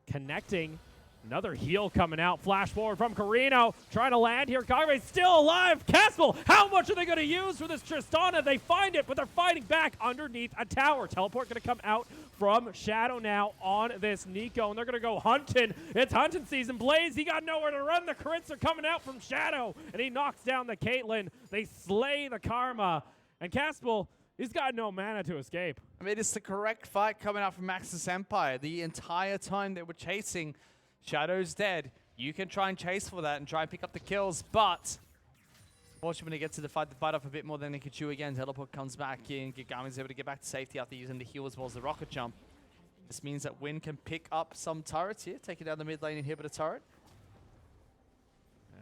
Connecting. Another heal coming out. Flash forward from Carino. Trying to land here. Kagame's still alive. Caspel, how much are they going to use for this Tristana? They find it, but they're fighting back underneath a tower. Teleport going to come out from Shadow now on this Nico, and they're going to go hunting. It's hunting season. Blaze, he got nowhere to run. The crits are coming out from Shadow, and he knocks down the Caitlyn. They slay the Karma, and Caspel, he's got no mana to escape. I mean, it's the correct fight coming out from Axis Empire. The entire time they were chasing, Shadow's dead. You can try and chase for that and try and pick up the kills, but unfortunately when he gets to the fight off a bit more than they could chew again. Teleport comes back in. Gigami's able to get back to safety after using the heal as well as the rocket jump. This means that Win can pick up some turrets here, taking down the mid lane inhibitor turret.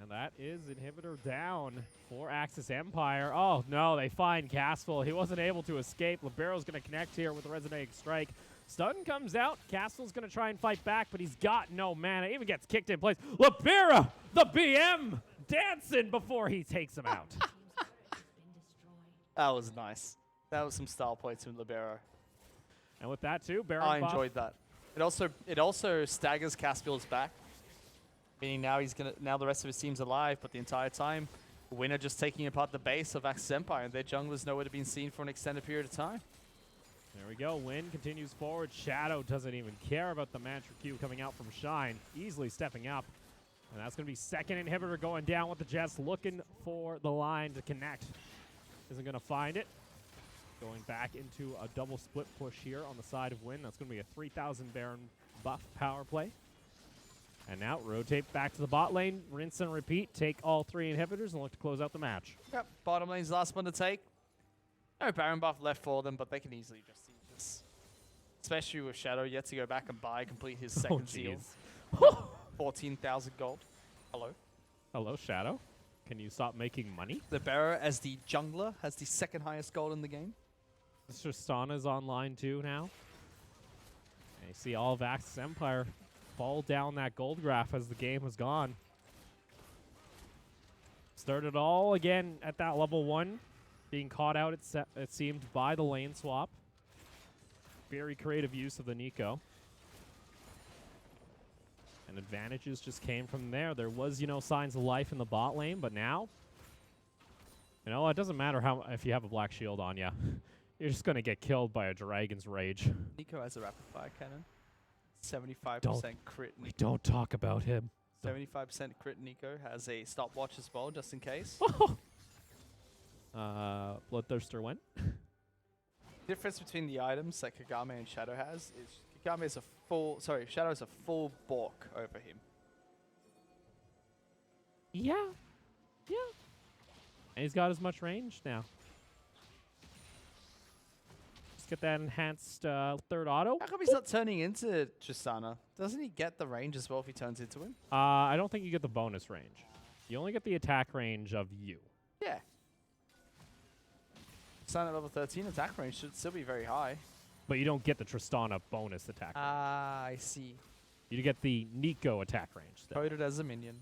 And that is inhibitor down for Axis Empire. Oh no, they find Caspel. He wasn't able to escape. Libero's going to connect here with the resonating strike. Stun comes out. Castle's going to try and fight back, but he's got no mana. Even gets kicked in place. Libera, the BM, dancing before he takes him out. That was nice. That was some style plays from Libero. And with that too, Baron I buff. enjoyed that. It also staggers Caspel's back, meaning now the rest of his team's alive, but the entire time, Winner just taking apart the base of Axis Empire, and their jungler's nowhere to be seen for an extended period of time. There we go. Win continues forward. Shadow doesn't even care about the mantra Q coming out from Shine. Easily stepping up. And that's going to be second inhibitor going down with the Jets, looking for the line to connect. Isn't going to find it. Going back into a double split push here on the side of Win. That's going to be a 3,000 Baron buff power play. And now rotate back to the bot lane. Rinse and repeat. Take all 3 inhibitors and look to close out the match. Yep, bottom lane's the last one to take. No Baron buff left for them, but they can easily just use this. Especially with Shadow yet to go back and complete his second seal. 14,000 gold. Hello. Hello, Shadow. Can you stop making money? The Bearer, as the jungler, has the second highest gold in the game. Tristana's online too now. And you see all of Axis Empire fall down that gold graph as the game has gone. Started all again at that level 1. Being caught out, it seemed, by the lane swap. Very creative use of the Nico. And advantages just came from there. There was, signs of life in the bot lane, but now, it doesn't matter if you have a black shield on you. You're just going to get killed by a Dragon's Rage. Nico has a rapid fire cannon. 75% crit. We don't talk about him. 75% crit Nico has a stopwatch as well, just in case. Bloodthirster went. Difference between the items that Kagame and Shadow has is Kagame is a full, Shadow is a full balk over him. Yeah. Yeah. And he's got as much range now. Just get that enhanced third auto. How come he's not turning into Tristana? Doesn't he get the range as well if he turns into him? I don't think you get the bonus range. You only get the attack range of you. Yeah. Tristana at level 13, attack range should still be very high. But you don't get the Tristana bonus attack range. Ah, I see. You get the Nico attack range. Coded as a minion.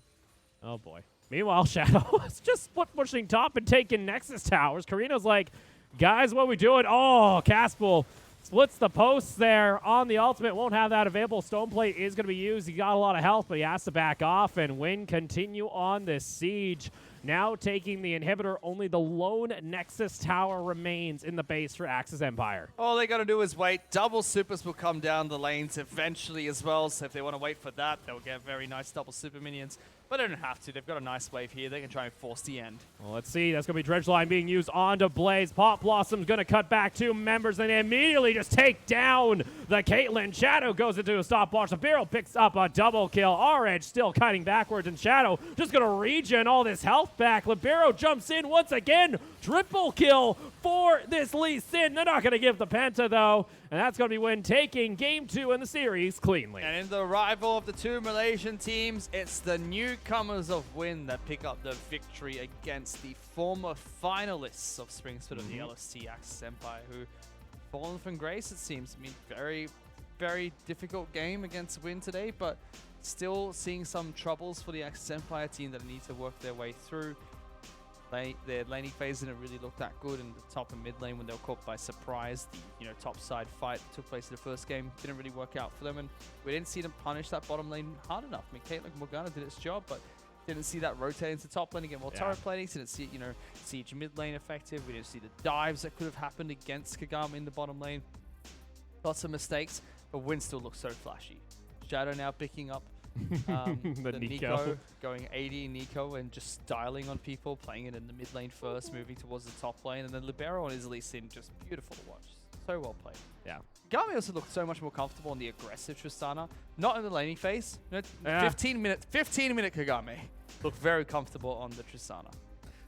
Oh, boy. Meanwhile, Shadow is just pushing top and taking Nexus towers. Karina's like, guys, what are we doing? Oh, Caspel splits the posts there on the ultimate. Won't have that available. Stoneplate is going to be used. He got a lot of health, but he has to back off and win. Continue on this siege. Now taking the inhibitor, only the lone Nexus tower remains in the base for Axis Empire. All they got to do is wait. Double supers will come down the lanes eventually as well, so if they want to wait for that, they'll get very nice double super minions. But they don't have to. They've got a nice wave here. They can try and force the end. Well, let's see. That's going to be Dredge Line being used onto Blaze. Pop Blossom's going to cut back 2 members and immediately just take down the Caitlyn. Shadow goes into a stopwatch. The Barrel picks up a double kill. Our-Edge still cutting backwards, and Shadow just going to regen all this health back. Libero jumps in once again. Triple kill for this Lee Sin. They're not going to give the Penta, though. And that's going to be Win taking Game 2 in the series cleanly. And in the rival of the 2 Malaysian teams, it's the newcomers of Win that pick up the victory against the former finalists of Spring Split of the LST Axis Empire, who fallen from grace, it seems. I mean, very, very difficult game against Win today, but still seeing some troubles for the Axis Empire team that need to work their way through. Their laning phase didn't really look that good in the top and mid lane when they were caught by surprise. The top side fight that took place in the first game didn't really work out for them, and we didn't see them punish that bottom lane hard enough. I mean, Caitlyn Morgana did its job, but didn't see that rotate into top lane again. More turret plating, didn't see siege mid lane effective. We didn't see the dives that could have happened against Kagame in the bottom lane. Lots of mistakes, but Win still looks so flashy. Shadow now picking up the Nico. Going 80 Nico and just styling on people, playing it in the mid lane first, moving towards the top lane, and then Libero on his Lee Sin, just beautiful to watch. So well played. Yeah. Gami also looked so much more comfortable in the aggressive Tristana, not in the laning phase. 15 minute Kagame looked very comfortable on the Tristana.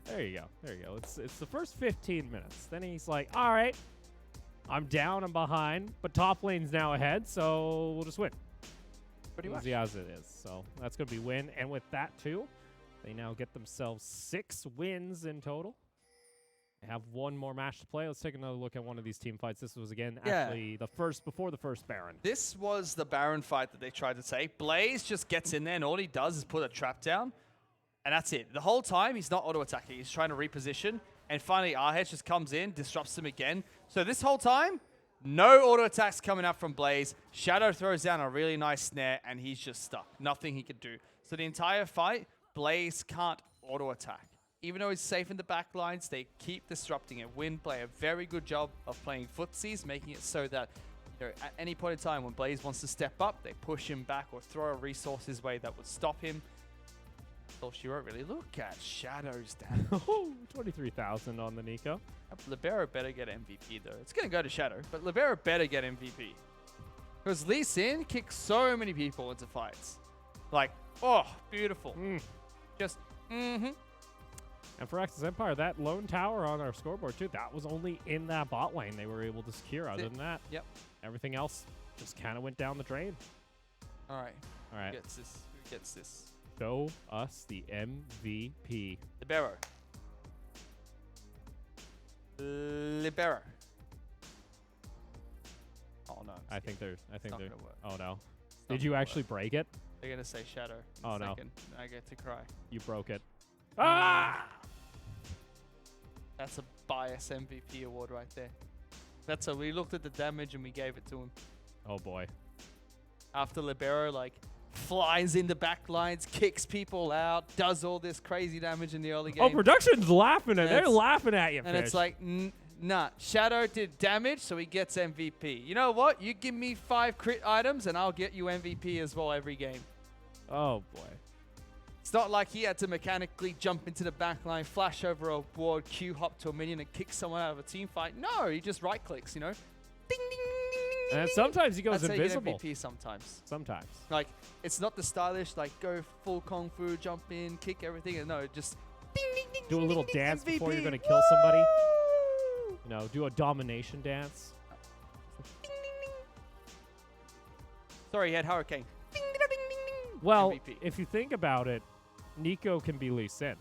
There you go. There you go. It's the first 15 minutes. Then he's like, all right, I'm down, I'm behind, but top lane's now ahead, so we'll just win. Pretty much. Easy as it is. So that's going to be Win. And with that, too, they now get themselves 6 wins in total. They have 1 more match to play. Let's take another look at one of these team fights. This was, again, actually before the first Baron. This was the Baron fight that they tried to take. Blaze just gets in there, and all he does is put a trap down, and that's it. The whole time, he's not auto-attacking. He's trying to reposition, and finally, Arhead just comes in, disrupts him again. So this whole time, no auto attacks coming up from Blaze. Shadow throws down a really nice snare, and he's just stuck. Nothing he can do. So the entire fight, Blaze can't auto attack. Even though he's safe in the back lines, they keep disrupting it. Win play a very good job of playing footsies, making it so that at any point in time when Blaze wants to step up, they push him back or throw a resource his way that would stop him. So she won't really look at Shadow's damage. 23,000 on the Nico. Libero better get MVP though. It's going to go to Shadow, but Libero better get MVP. Because Lee Sin kicks so many people into fights. Like, oh, beautiful. Just, And for Axis Empire, that lone tower on our scoreboard, too, that was only in that bot lane they were able to secure. Other than that, everything else just kind of went down the drain. All right. Who gets this? Who gets this? Show us the MVP. Libero. Libero. Oh no. I think they're. Oh no. It's Did not you gonna actually work. break it? They're gonna say Shadow. In Oh a no. second. I get to cry. You broke it. Ah! That's a bias MVP award right there. That's a. We looked at the damage and we gave it to him. Oh boy. After Libero flies in the back lines, kicks people out, does all this crazy damage in the early game. Oh, production's laughing at. And They're it's- laughing at you. And it's Fish. like, Nah, Shadow did damage, so he gets MVP. You know what? You give me 5 crit items, and I'll get you MVP as well every game. Oh, boy. It's not like he had to mechanically jump into the back line, flash over a ward, Q hop to a minion, and kick someone out of a team fight. No, he just right-clicks, you know? Ding, ding, ding, ding, ding, And ding. sometimes he goes That's how you get invisible. MVP sometimes. Sometimes. Like, it's not the stylish, like, go full Kung Fu, jump in, kick everything. And no, just ding, ding, ding, Do a ding, little ding, ding, dance before you're MVP. going to kill somebody. Woo! You know, do a domination dance. Ding, ding, ding. Sorry, he had Hurricane. Ding, ding, ding, ding, ding. Well, MVP. if you think about it, Nico can be Lee Sin.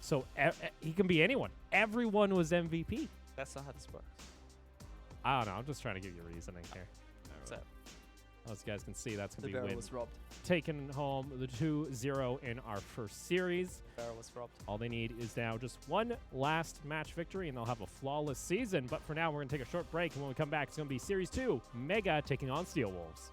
So he can be anyone. Everyone was MVP. That's not how this works. I don't know. I'm just trying to give you reasoning here. So, As you guys can see, that's the going to be barrel win. was robbed. Taking home the 2-0 in our first series. Barrel was robbed. All they need is now just one last match victory, and they'll have a flawless season. But for now, we're going to take a short break, and when we come back, it's going to be Series 2, Mega taking on Steel Wolves.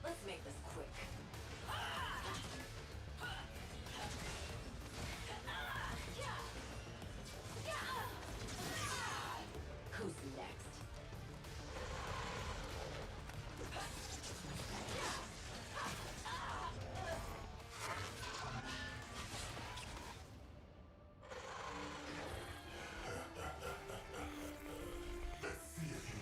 Let's make this quick. Who's next? Let's see if you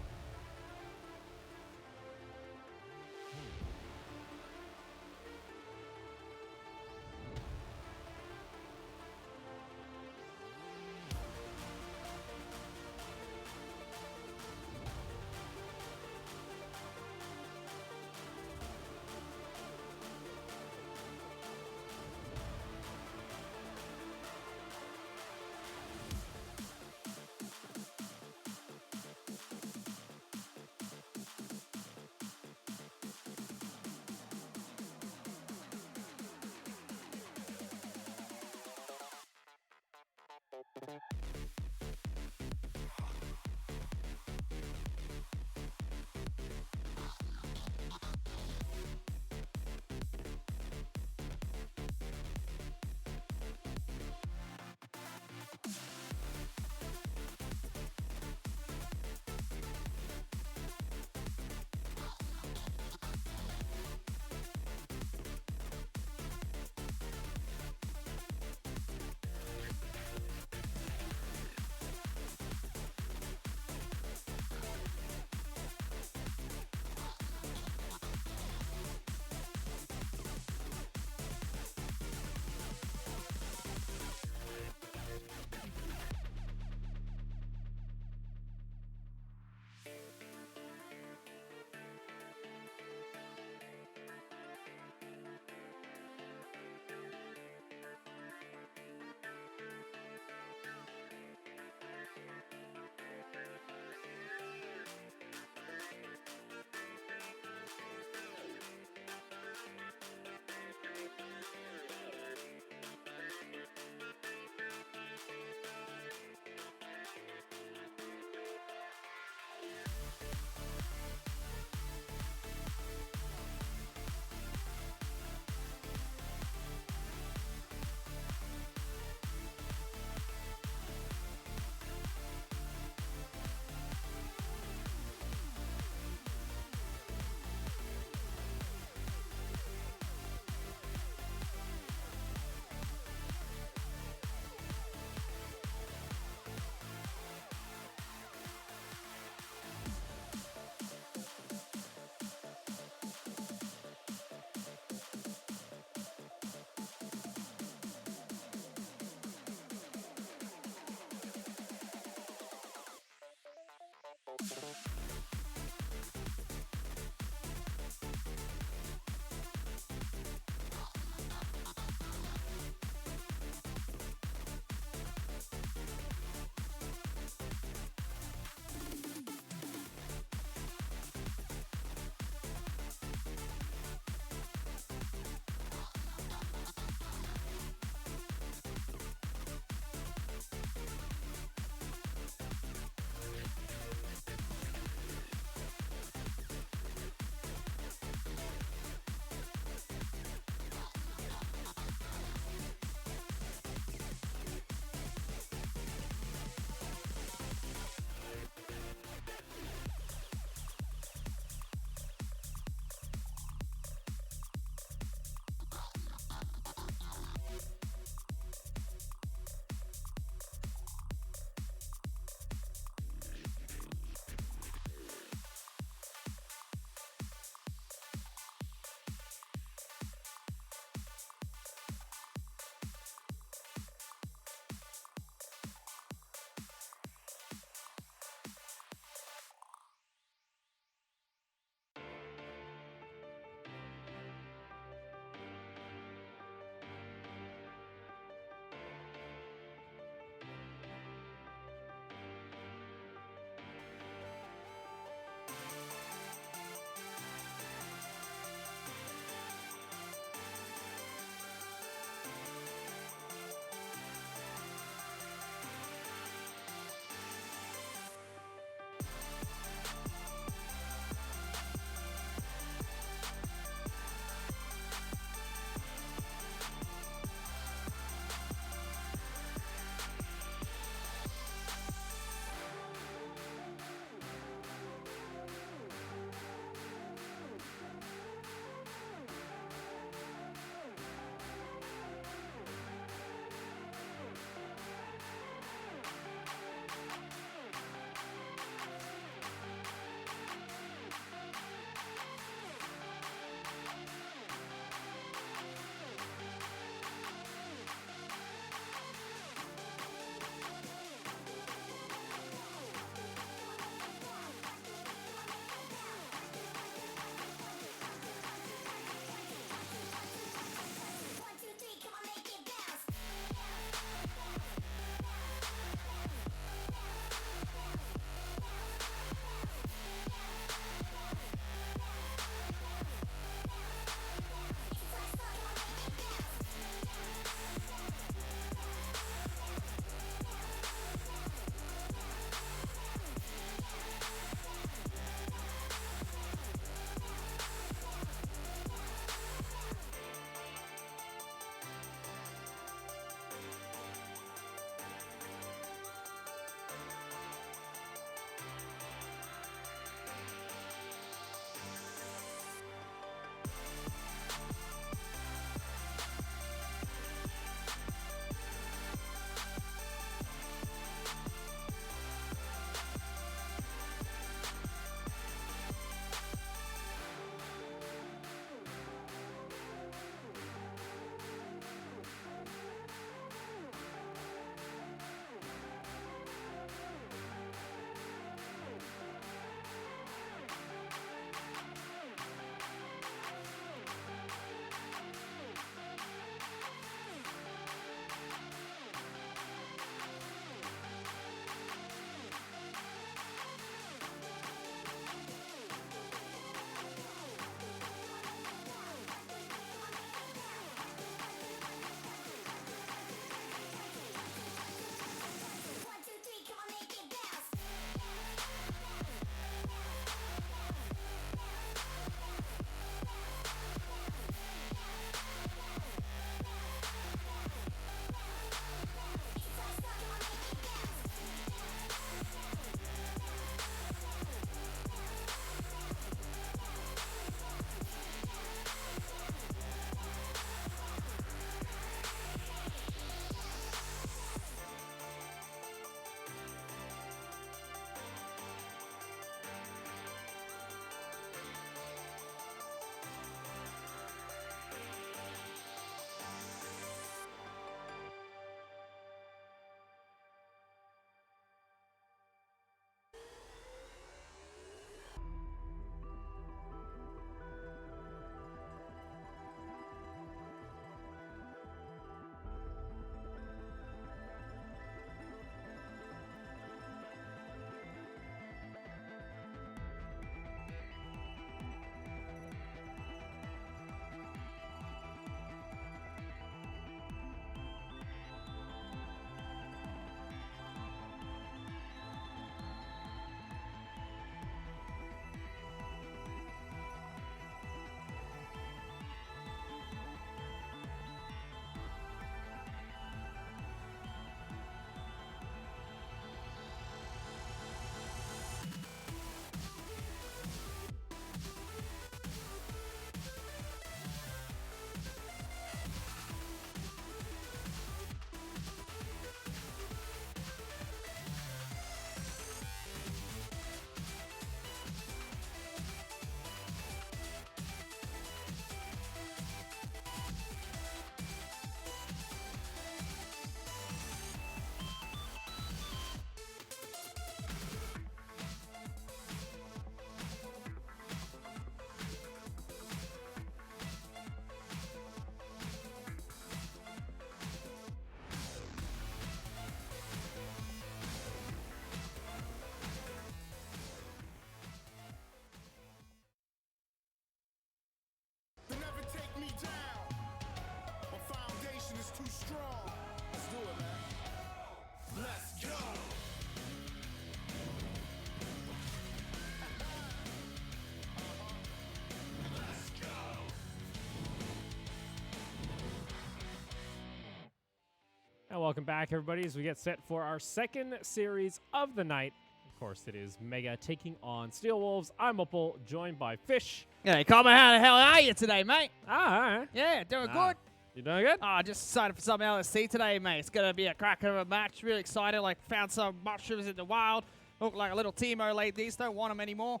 welcome back, everybody, as we get set for our second series of the night. Of course, it is Mega taking on Steel Wolves. I'm Opal, joined by Fish. Yeah, Carmen, how the hell are you today, mate? Ah, all right. Yeah, doing good. You doing good? Oh, just excited for some LST today, mate. It's going to be a cracker of a match. Really excited. Like, found some mushrooms in the wild. Look like a little Timo late. These don't want them anymore.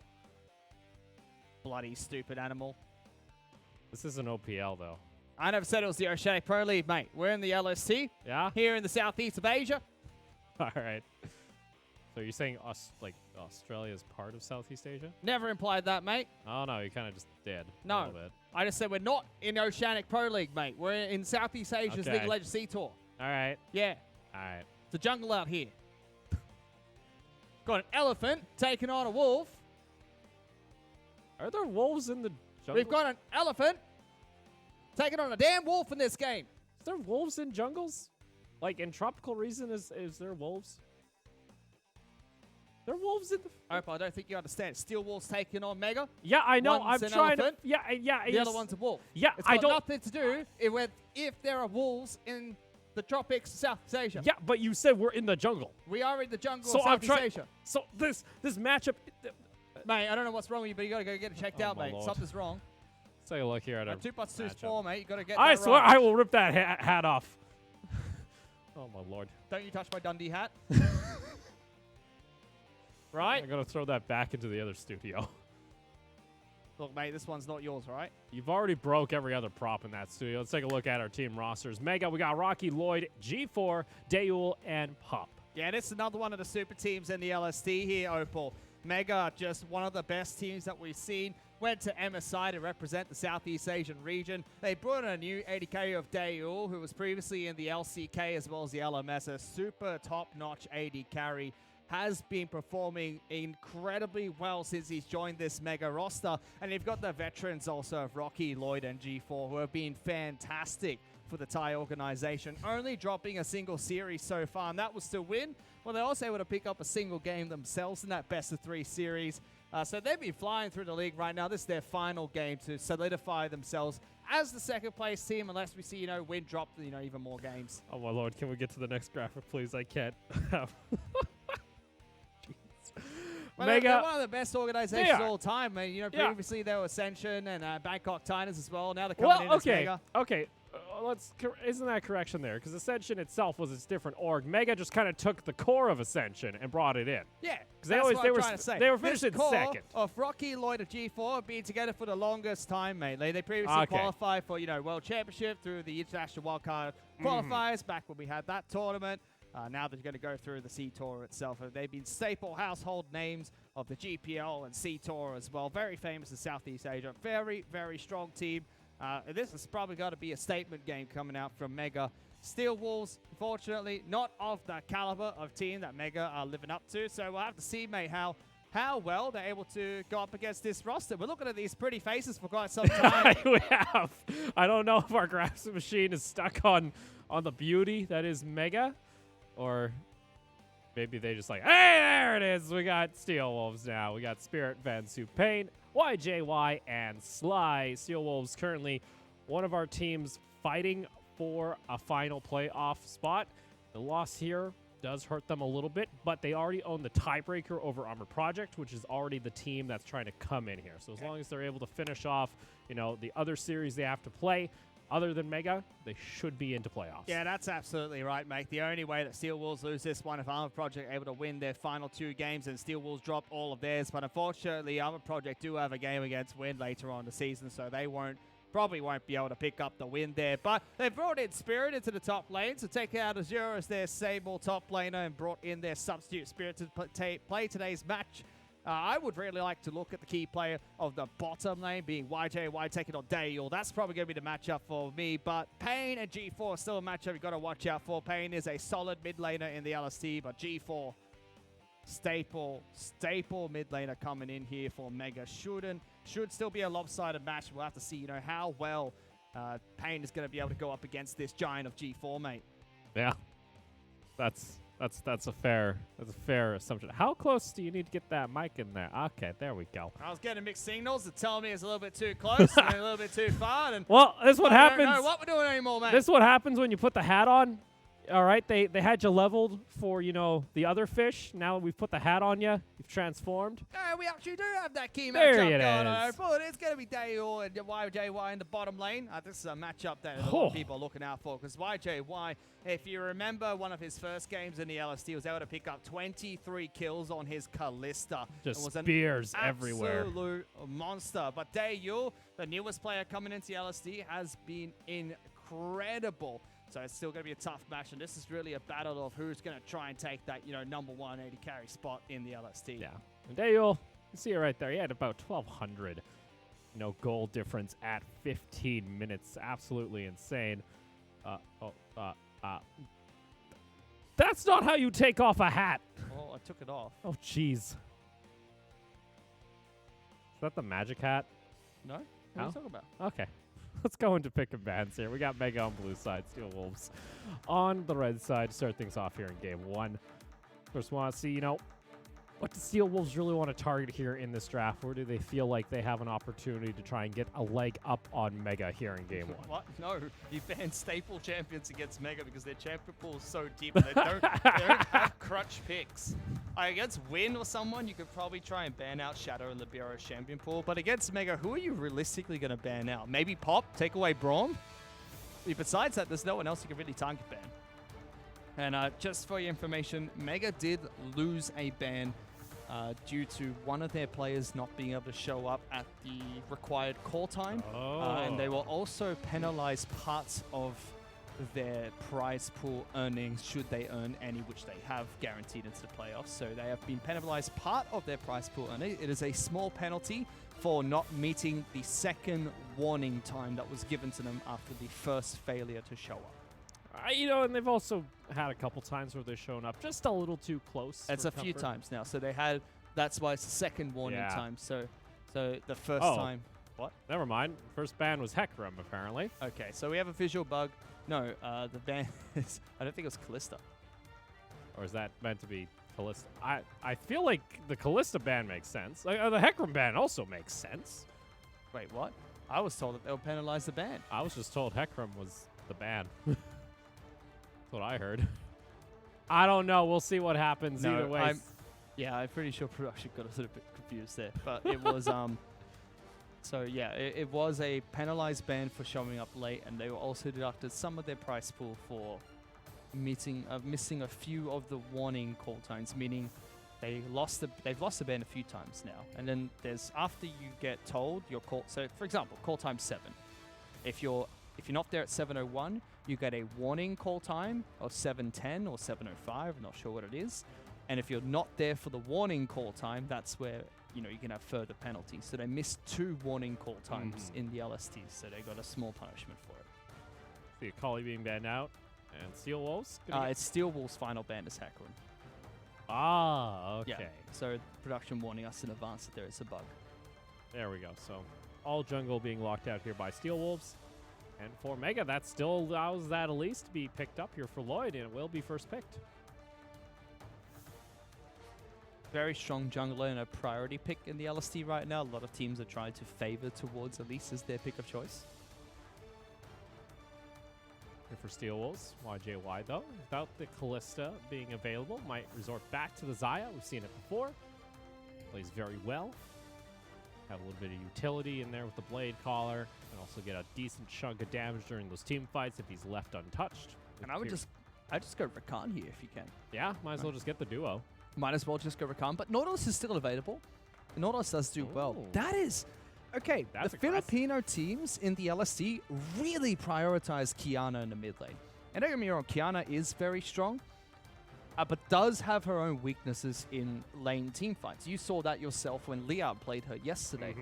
Bloody stupid animal. This is an OPL, though. I never said it was the Oceanic Pro League, mate. We're in the LST. Yeah? Here in the southeast of Asia. All right. So you're saying Australia is part of Southeast Asia? Never implied that, mate. Oh, no, you kind of just did. A No. little bit. I just said we're not in Oceanic Pro League, mate. We're in Southeast Asia's Okay. League of Legends Sea Tour. All right. Yeah. All right. It's a jungle out here. Got an elephant taking on a wolf. Are there wolves in the jungle? We've got an elephant taking on a damn wolf in this game. Is there wolves in jungles? Like in tropical region, is there wolves? There are wolves in the... Hope I don't think you understand. Steel Wolves taking on Mega. Yeah, I know. One's I'm an trying elephant, to... Yeah. The other one's a wolf. Yeah, It's I got don't... nothing to do with if there are wolves in the tropics of Southeast Asia. Yeah, but you said we're in the jungle. We are in the jungle So of I'm Southeast trying... Asia. So this matchup... Mate, I don't know what's wrong with you, but you got to go get it checked Oh, out, my mate. Lord. Something's wrong. Let's take a look here at our 2 plus 2 is matchup. 4, mate. You got to get I that swear right. I will rip that hat off. Oh, my Lord. Don't you touch my Dundee hat. Right? I'm going to throw that back into the other studio. Look, mate, this one's not yours, all right? You've already broke every other prop in that studio. Let's take a look at our team rosters. Mega, we got Rocky, Lloyd, G4, Dayul, and Pup. Yeah, this is another one of the super teams in the LST here, Opal. Mega, just one of the best teams that we've seen. Went to MSI to represent the Southeast Asian region. They brought in a new AD of Dayul, who was previously in the LCK as well as the LMS. A super top-notch AD carry. Has been performing incredibly well since he's joined this Mega roster. And you've got the veterans also of Rocky, Lloyd, and G4 who have been fantastic for the Thai organization. Only dropping a single series so far, and that was to win. Well, they're also able to pick up a single game themselves in that best-of-3 series. So they've been flying through the league right now. This is their final game to solidify themselves as the second-place team, unless we see, Win drop, even more games. Oh, my Lord. Can we get to the next graphic, please? I can't. Well, Mega. they're one of the best organizations of all time. Previously they were Ascension and Bangkok Titans as well. Now they're coming in as Mega. Okay. Isn't that correction there? Because Ascension itself was its different org. Mega just kind of took the core of Ascension and brought it in. Yeah, because they were finished in core second. Of Rocky, Lloyd, and G4 have been together for the longest time, mate. They previously qualified for World Championship through the International Wildcard qualifiers back when we had that tournament. Now they're going to go through the C Tour itself. They've been staple household names of the GPL and C Tour as well. Very famous in Southeast Asia. Very, very strong team. This is probably got to be a statement game coming out from Mega. Steel Wolves, unfortunately, not of the caliber of team that Mega are living up to. So we'll have to see, mate, how well they're able to go up against this roster. We're looking at these pretty faces for quite some time. We have. I don't know if our graphics machine is stuck on the beauty that is Mega. Or maybe they just like, hey, there it is. We got Steel Wolves now. We got Spirit, Van Pain, YJY, and Sly. Steel Wolves currently one of our teams fighting for a final playoff spot. The loss here does hurt them a little bit, but they already own the tiebreaker over Armored Project, which is already the team that's trying to come in here. So as long as they're able to finish off, the other series they have to play, other than Mega, they should be into playoffs. Yeah, that's absolutely right, mate. The only way that Steel Wolves lose this one, if Armored Project able to win their final 2 games and Steel Wolves drop all of theirs. But unfortunately, Armored Project do have a game against Win later on in the season, so they probably won't be able to pick up the win there. But they've brought in Spirit into the top lane, so taking out Azure as their Sable top laner and brought in their substitute Spirit to play today's match. I would really like to look at the key player of the bottom lane, being YJY taking on Dayul. That's probably going to be the matchup for me, but Pain and G4 are still a matchup you've got to watch out for. Pain is a solid mid laner in the LST, but G4, staple mid laner coming in here for Mega. Should still be a lopsided match. We'll have to see, how well Pain is going to be able to go up against this giant of G4, mate. Yeah, that's a fair assumption. How close do you need to get that mic in there? Okay, there we go. I was getting mixed signals that tell me it's a little bit too close and a little bit too far. And well, this is what happens. I don't know what we're doing anymore, mate. This is what happens when you put the hat on. all right, they had you leveled for, you know, the other fish. Now we've put the hat on you. You've transformed. We actually do have that key There matchup it going is. on. But it's going to be Daeul and YJY in the bottom lane. This is a matchup that a lot of people are looking out for because YJY, if you remember one of his first games in the LST, was able to pick up 23 kills on his Kalista. Just It was spears an everywhere. absolute monster. But Daeul, the newest player coming into LST, has been incredible. So it's still going to be a tough match, and this is really a battle of who's going to try and take that, you know, number 1 AD carry spot in the LST. Yeah. And Daeul, you see it right there. He had about 1,200, you know, goal difference at 15 minutes. Absolutely insane. That's not how you take off a hat. Oh, I took it off. Oh, jeez. Is that the magic hat? No? What No? are you talking about? Okay. Let's go into pick and bans here. We got Mega on blue side, Steel Wolves on the red side to start things off here in game 1. First, want to see, you know, what do Steel Wolves really want to target here in this draft? Where do they feel like they have an opportunity to try and get a leg up on Mega here in game 1? What? No, you banned staple champions against Mega because their champion pool is so deep and they don't have crutch picks. Against Win or someone, you could probably try and ban out Shadow and Libera's champion pool. But against Mega, who are you realistically going to ban out? Maybe Pop, take away Braum? Besides that, there's no one else you can really target ban. And just for your information, Mega did lose a ban due to one of their players not being able to show up at the required call time. And they will also penalize parts of their prize pool earnings should they earn any, which they have guaranteed into the playoffs. So they have been penalized part of their prize pool earning. It is a small penalty for not meeting the second warning time that was given to them after the first failure to show up. You know, and they've also had a couple times where they've shown up just a little too close. It's for a few comfort. times now. So they had, that's why it's the second warning Yeah. time. So the first Oh. time. What? Never mind. First ban was Hecarim, apparently. Okay, so we have a visual bug. No, the ban is, I don't think it was Callista. Or is that meant to be Callista? I feel like the Callista ban makes sense. Like, the Hecarim ban also makes sense. Wait, what? I was told that they would penalize the ban. I was just told Hecarim was the ban. That's what I heard. I don't know. We'll see what happens either way. I'm pretty sure production got a little bit confused there. But it was, so yeah, it was a penalized ban for showing up late, and they were also deducted some of their price pool for missing a few of the warning call times, meaning they've lost the ban a few times now. And then there's, after you get told your call, so for example, call time 7. If you're not there at 7:01, you get a warning call time of 7:10 or 7:05. I'm not sure what it is. And if you're not there for the warning call time, that's where, you know, you can have further penalties. So they missed 2 warning call times in the LST, so they got a small punishment for it. See Akali being banned out, and Steel Wolves. It's Steel Wolf's final ban is Hecarim. Okay. Yeah. So production warning us in advance that there is a bug. There we go. So all jungle being locked out here by Steel Wolves. And for Mega, that still allows that Elise to be picked up here for Lloyd, and it will be first picked. Very strong jungler and a priority pick in the LST right now. A lot of teams are trying to favor towards Elise as their pick of choice. Here for Steel Wolves, YJY though, without the Callista being available, might resort back to the Xayah. We've seen it before. Plays very well. Have a little bit of utility in there with the Blade Collar, and also get a decent chunk of damage during those team fights if he's left untouched. And I just go Rakan here if you can. Yeah, might as well just get the duo. Might as well just go Rakan. But Nautilus is still available. Nautilus does do well. Ooh. That is... Okay, That's the aggressive. Filipino teams in the LST really prioritize Kiana in the mid lane. And don't get me wrong, Kiana is very strong, but does have her own weaknesses in lane team fights. You saw that yourself when Liab played her yesterday.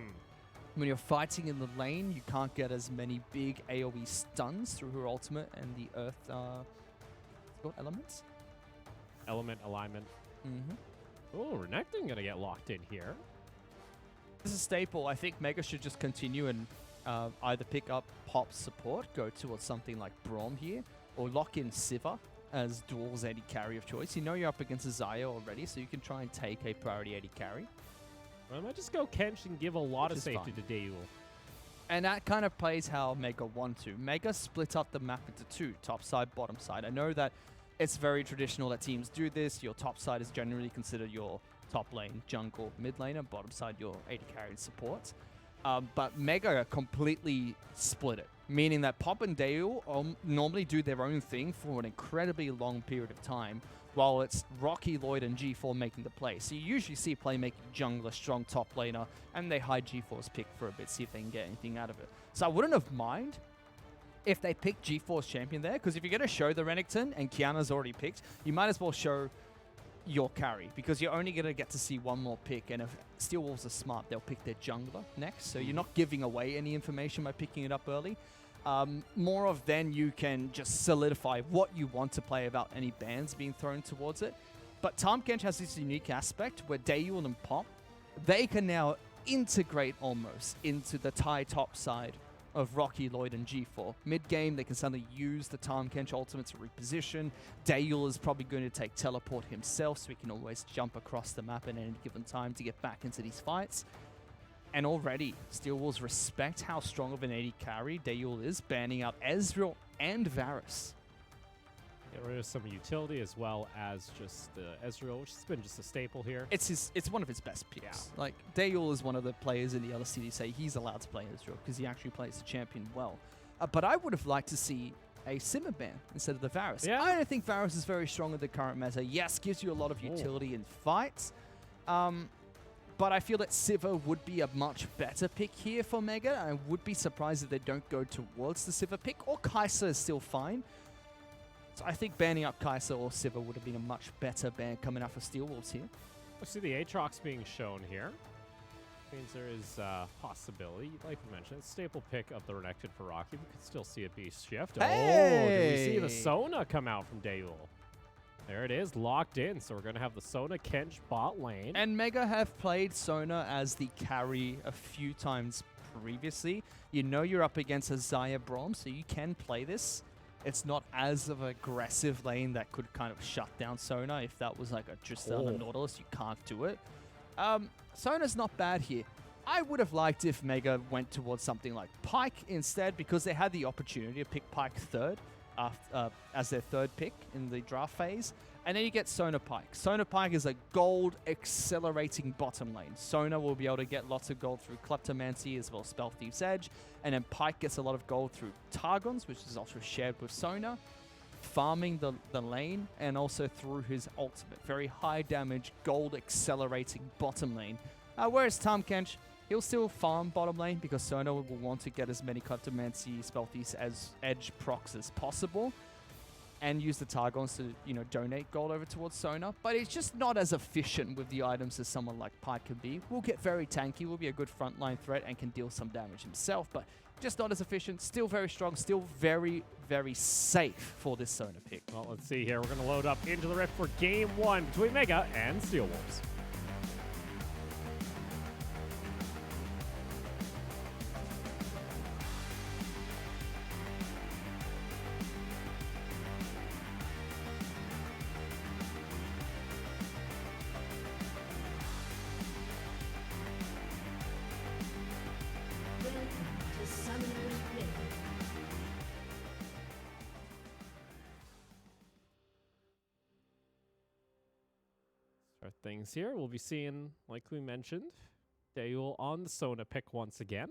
When you're fighting in the lane, you can't get as many big AoE stuns through her ultimate and the Earth... what's it called? Elements? Element alignment. Oh, Renekton gonna get locked in here. This is a staple. I think Mega should just continue and either pick up Pop support, go towards something like Braum here, or lock in Sivir as dual AD carry of choice. You know you're up against a Xayah already, so you can try and take a priority AD carry. I might just go Kench and give a lot of Which is safety fine. to Daeul. And that kind of plays how Mega want to. Mega split up the map into 2, top side, bottom side. I know that It's very traditional that teams do this. Your top side is generally considered your top lane, jungle, mid laner. Bottom side, your AD carry and support. But Mega completely split it, meaning that Pop and Dale normally do their own thing for an incredibly long period of time, while it's Rocky, Lloyd, and G4 making the play. So you usually see playmaking jungler, strong top laner, and they hide G4's pick for a bit, see if they can get anything out of it. So I wouldn't have mind if they picked G4's champion there, because if you're going to show the Renekton and Kiana's already picked, you might as well show your carry, because you're only going to get to see one more pick, and if Steel Wolves are smart, they'll pick their jungler next, so you're not giving away any information by picking it up early. More of then you can just solidify what you want to play about any bans being thrown towards it. But Tahm Kench has this unique aspect where Daeyul and Pop, they can now integrate almost into the Thai top side of Rocky, Lloyd, and G4. Mid-game, they can suddenly use the Tahm Kench ultimate to reposition. Daeyul is probably going to take teleport himself, so he can always jump across the map at any given time to get back into these fights. And already, Steel Wolves respect how strong of an AD carry Daeyul is, banning out Ezreal and Varus. Get rid of some utility as well as just Ezreal, which has been just a staple here. It's one of his best picks. Like, Daeyul is one of the players in the LST say he's allowed to play Ezreal because he actually plays the champion well. But I would have liked to see a Simmer ban instead of the Varus. Yeah. I don't think Varus is very strong in the current meta. Yes, gives you a lot of utility in fights. But I feel that Sivir would be a much better pick here for Mega. I would be surprised if they don't go towards the Sivir pick, or Kai'Sa is still fine. So I think banning up Kai'Sa or Sivir would have been a much better ban coming out for Steel Wolves here. We see the Aatrox being shown here. Means there is a possibility, like we mentioned, staple pick of the Renekton for Rocky. We could still see a beast shift. Hey! Oh, did we see the Sona come out from Daeyul? There it is, locked in. So we're going to have the Sona Kench bot lane. And Mega have played Sona as the carry a few times previously. You know you're up against a Xayah Braum, so you can play this. It's not as of an aggressive lane that could kind of shut down Sona. If that was like a Tristana Nautilus, you can't do it. Sona's not bad here. I would have liked if Mega went towards something like Pyke instead, because they had the opportunity to pick Pyke third as their third pick in the draft phase. And then you get Sona Pyke. Sona Pyke is a gold accelerating bottom lane. Sona will be able to get lots of gold through Kleptomancy as well as Spell Thief's Edge. And then Pyke gets a lot of gold through Targons, which is also shared with Sona, farming the lane, and also through his ultimate. Very high damage, gold accelerating bottom lane. Whereas Tahm Kench, he'll still farm bottom lane because Sona will want to get as many Kleptomancy, Spell Thieves as Edge procs as possible, and use the Targons to, donate gold over towards Sona. But it's just not as efficient with the items as someone like Pyke can be. Will get very tanky, will be a good frontline threat, and can deal some damage himself, but just not as efficient. Still very strong, still very, very safe for this Sona pick. Well, let's see here. We're going to load up into the Rift for Game 1 between Mega and Steel Wolves. Things here. We'll be seeing, like we mentioned, Daeyul on the Sona pick once again.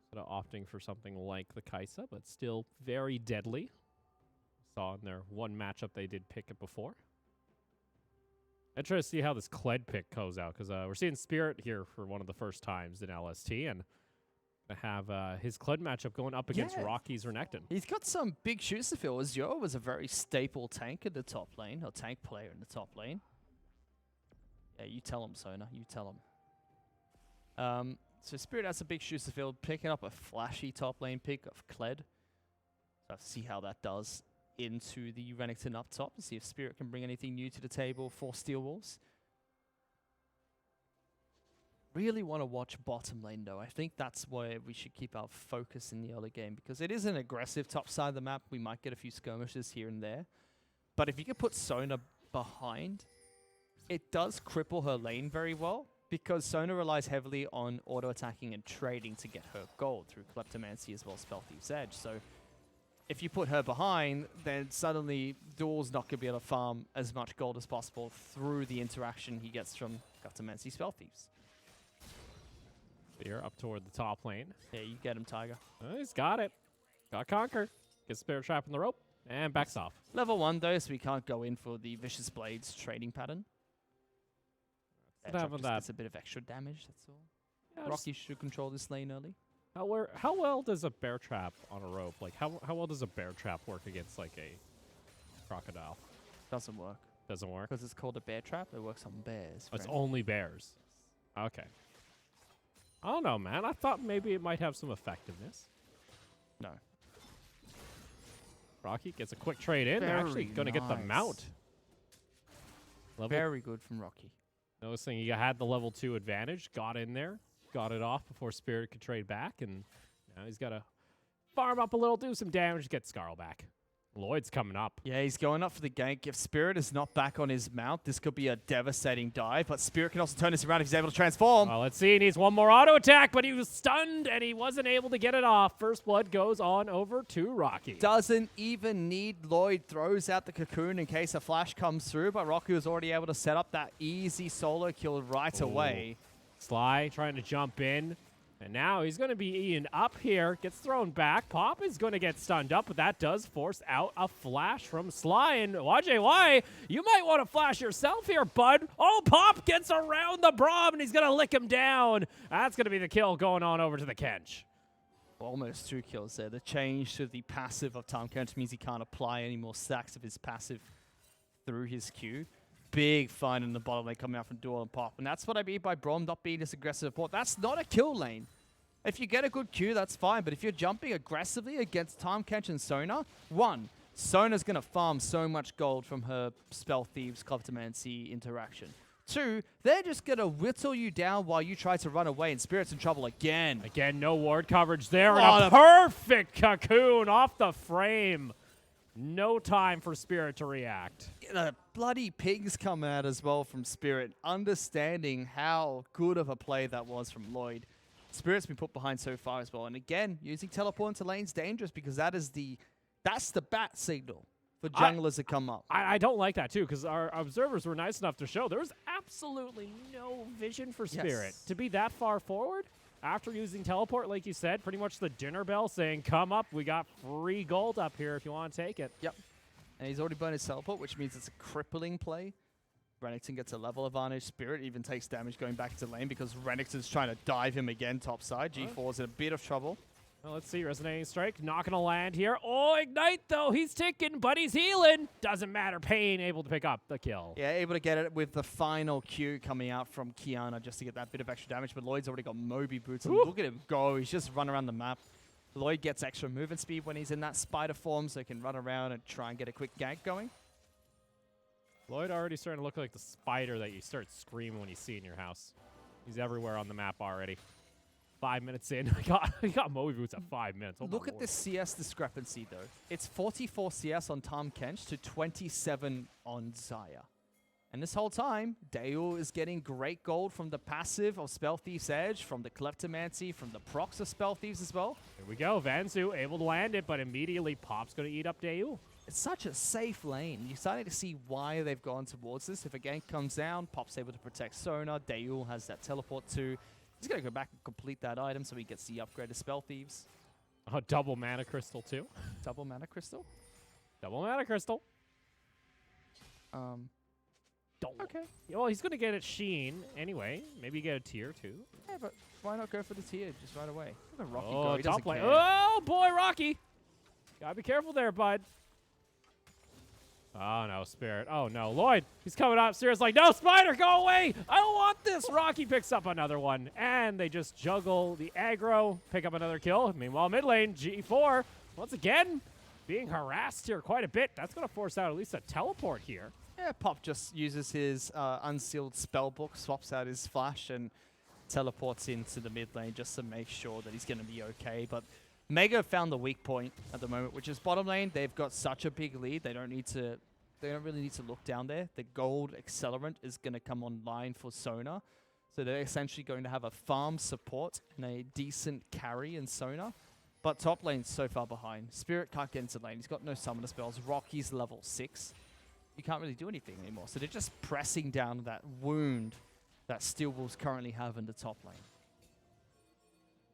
Instead of opting for something like the Kai'Sa, but still very deadly. Saw in their one matchup they did pick it before. Interested to see how this Kled pick goes out, because we're seeing Spirit here for one of the first times in LST, and gonna have his Kled matchup going up against Rocky's Renekton. He's got some big shoes to fill. Azure was a very staple tank in the top lane, or tank player in the top lane. Yeah, you tell him, Sona. You tell him. So Spirit has a big shoes to fill, picking up a flashy top lane pick of Kled. So I have to see how that does into the Renekton up top, to see if Spirit can bring anything new to the table for Steel Wolves. Really want to watch bottom lane, though. I think that's where we should keep our focus in the early game, because it is an aggressive top side of the map. We might get a few skirmishes here and there. But if you could put Sona behind, it does cripple her lane very well, because Sona relies heavily on auto-attacking and trading to get her gold through Kleptomancy as well as Spell Thief's Edge. So if you put her behind, then suddenly Duel's not going to be able to farm as much gold as possible through the interaction he gets from Guttermancy Spell Thieves. Here up toward the top lane. Yeah, you get him, Tiger. Oh, he's got it. Got Conquer. Gets Spirit Trap in the rope and backs off. Level 1 though, so we can't go in for the Vicious Blades trading pattern. Having that. It's a bit of extra damage, that's all. Yeah, Rocky should control this lane early. how well does a bear trap on a rope, like how well does a bear trap work against like a crocodile? Doesn't work. Doesn't work? Because it's called a bear trap, it works on bears. Oh, it's friend. only bears. Okay. I don't know, man. I thought maybe it might have some effectiveness. No. Rocky gets a quick trade in. They're actually going to get the mount. Very good from Rocky. Noticing he had the level 2 advantage, got in there, got it off before Spirit could trade back, and now he's got to farm up a little, do some damage, get Scarl back. Lloyd's coming up. Yeah, he's going up for the gank. If Spirit is not back on his mount, this could be a devastating dive, but Spirit can also turn this around if he's able to transform. Well, let's see. He needs one more auto attack, but he was stunned, and he wasn't able to get it off. First blood goes on over to Rocky. Doesn't even need Lloyd. Throws out the cocoon in case a flash comes through, but Rocky was already able to set up that easy solo kill right away. Sly trying to jump in. And now he's going to be eaten up here. Gets thrown back. Pop is going to get stunned up, but that does force out a flash from Sly. And YJY, you might want to flash yourself here, bud. Oh, Pop gets around the Braum, and he's going to lick him down. That's going to be the kill going on over to the Kench. Almost 2 kills there. The change to the passive of Tom Kench means he can't apply any more stacks of his passive through his Q. Big find in the bottom lane coming out from Duel and Pop. And that's what I mean by Braum not being this aggressive support. That's not a kill lane. If you get a good Q, that's fine. But if you're jumping aggressively against Time Catch and Sona, one, Sona's going to farm so much gold from her Spell Thieves, Cleptomancy interaction. 2, they're just going to whittle you down while you try to run away, and Spirit's in trouble again. Again, no ward coverage there. And a perfect cocoon off the frame. No time for Spirit to react. The bloody pigs come out as well from Spirit, understanding how good of a play that was from Lloyd. Spirit's been put behind so far as well. And again, using teleport into lane's dangerous because that's the bat signal for junglers to come up. I don't like that too, because our observers were nice enough to show there was absolutely no vision for Spirit to be that far forward. After using teleport, like you said, pretty much the dinner bell saying, come up, we got free gold up here if you want to take it. Yep. And he's already burned his teleport, which means it's a crippling play. Renekton gets a level advantage. Spirit even takes damage going back to lane because Renekton's trying to dive him again topside. G4's in a bit of trouble. Well, let's see. Resonating Strike. Not going to land here. Oh, Ignite, though. He's ticking, but he's healing. Doesn't matter. Pain able to pick up the kill. Yeah, able to get it with the final Q coming out from Kiana just to get that bit of extra damage. But Lloyd's already got Moby boots. And look at him go. He's just run around the map. Lloyd gets extra movement speed when he's in that spider form, so he can run around and try and get a quick gank going. Lloyd already starting to look like the spider that you start screaming when you see in your house. He's everywhere on the map already. 5 minutes in. I got Moby boots at 5 minutes. Oh, look at this CS discrepancy, though. It's 44 CS on Tom Kench to 27 on Xayah. And this whole time, Daewoo is getting great gold from the passive of Spell Thief's Edge, from the Kleptomancy, from the procs of Spell Thieves as well. Here we go. Vanzu able to land it, but immediately Pop's going to eat up Daewoo. It's such a safe lane. You're starting to see why they've gone towards this. If a gank comes down, Pop's able to protect Sona. Daewoo has that teleport too. He's going to go back and complete that item so he gets the upgraded Spell Thieves. Oh, double mana crystal too. Double mana crystal? Double mana crystal. Okay. Well, he's going to get it Sheen anyway. Maybe get a tier too. Yeah, but why not go for the tier just right away? Look at Rocky Oh, go. He top doesn't lane. care. Oh, boy, Rocky. Gotta be careful there, bud. Oh, no, Spirit. Oh, no. Lloyd, he's coming up. Spirit's like, no, Spider, go away. I don't want this. Rocky picks up another one. And they just juggle the aggro, pick up another kill. Meanwhile, mid lane, G4, once again, being harassed here quite a bit. That's going to force out at least a teleport here. Yeah, Pop just uses his unsealed spellbook, swaps out his flash, and teleports into the mid lane just to make sure that he's going to be okay. But Mega found the weak point at the moment, which is bottom lane. They've got such a big lead. They don't really need to look down there. The gold accelerant is going to come online for Sona. So they're essentially going to have a farm support and a decent carry in Sona. But top lane's so far behind. Spirit can't get into lane. He's got no summoner spells. Rocky's level 6. You can't really do anything anymore. So they're just pressing down that wound that Steel Wolves currently have in the top lane.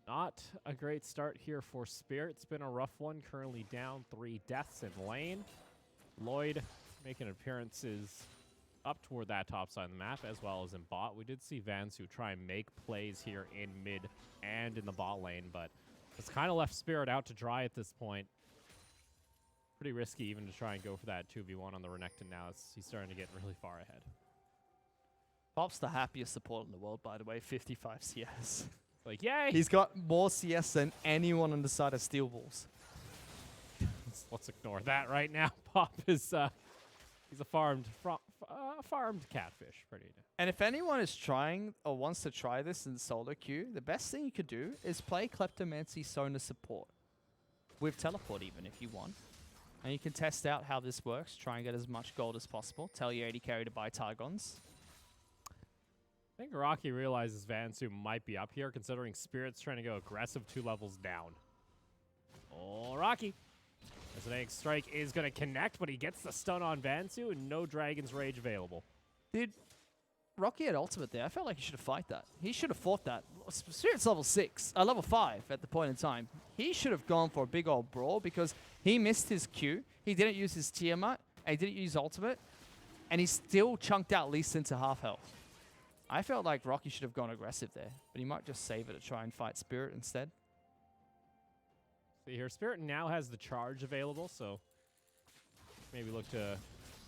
Not a great start here for Spirit. It's been a rough one. Currently down 3 deaths in lane. Lloyd making appearances up toward that top side of the map as well as in bot. We did see Vansu try and make plays here in mid and in the bot lane, but it's kind of left Spirit out to dry at this point. Pretty risky even to try and go for that 2v1 on the Renekton now. He's starting to get really far ahead. Pop's the happiest support in the world, by the way. 55 CS. Like, yay! He's got more CS than anyone on the side of Steel Wolves. Let's ignore that right now. Pop is he's a farmed catfish. Pretty. And if anyone is trying or wants to try this in solo queue, the best thing you could do is play Kleptomancy Sona support with teleport even if you want. And you can test out how this works. Try and get as much gold as possible. Tell your AD carry to buy Targons. I think Rocky realizes Vansu might be up here, considering Spirit's trying to go aggressive 2 levels down. Oh, Rocky. Resonating Strike is going to connect, but he gets the stun on Vansu, and no Dragon's Rage available. Dude, Rocky had ultimate there. I felt like he should have fought that. He should have fought that. Spirit's level 5 at the point in time. He should have gone for a big old brawl because he missed his Q. He didn't use his Tiamat. He didn't use ultimate. And he still chunked out Lee Sin to half health. I felt like Rocky should have gone aggressive there, but he might just save it to try and fight Spirit instead. See here, Spirit now has the charge available, so maybe look to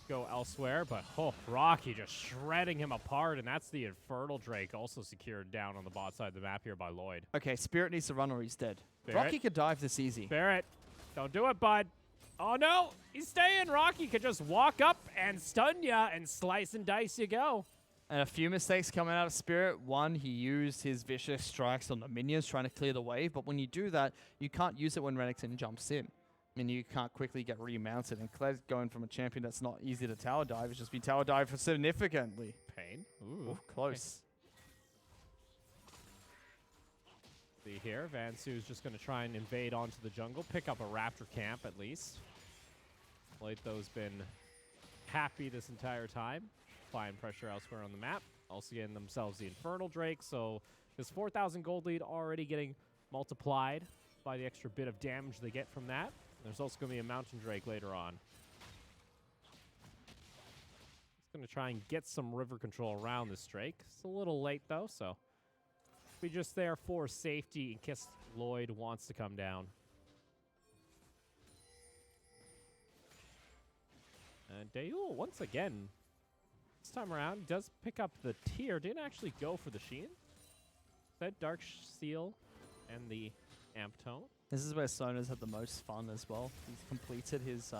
go elsewhere. But, oh, Rocky just shredding him apart, and that's the Infernal Drake also secured down on the bot side of the map here by Lloyd. Okay, Spirit needs to run or he's dead. Barrett. Rocky could dive this easy. Barrett, don't do it, bud. Oh, no, he's staying. Rocky could just walk up and stun ya and slice and dice you go. And a few mistakes coming out of Spirit. One, he used his vicious strikes on the minions trying to clear the wave. But when you do that, you can't use it when Renekton jumps in. I mean, you can't quickly get remounted. And Kled going from a champion that's not easy to tower dive has just been tower dive for significantly. Pain. Ooh. Ooh, close. See here, Vansu's just going to try and invade onto the jungle, pick up a Raptor camp at least. Lytho's been happy this entire time. Applying pressure elsewhere on the map. Also getting themselves the Infernal Drake, so this 4,000 gold lead already getting multiplied by the extra bit of damage they get from that. There's also going to be a Mountain Drake later on. It's going to try and get some river control around this Drake. It's a little late though, so be just there for safety in case Lloyd wants to come down. And Daewoo once again. This time around, does pick up the tier. Didn't actually go for the Sheen. That Dark Seal and the Amp Tone. This is where Sona's had the most fun as well. He's completed his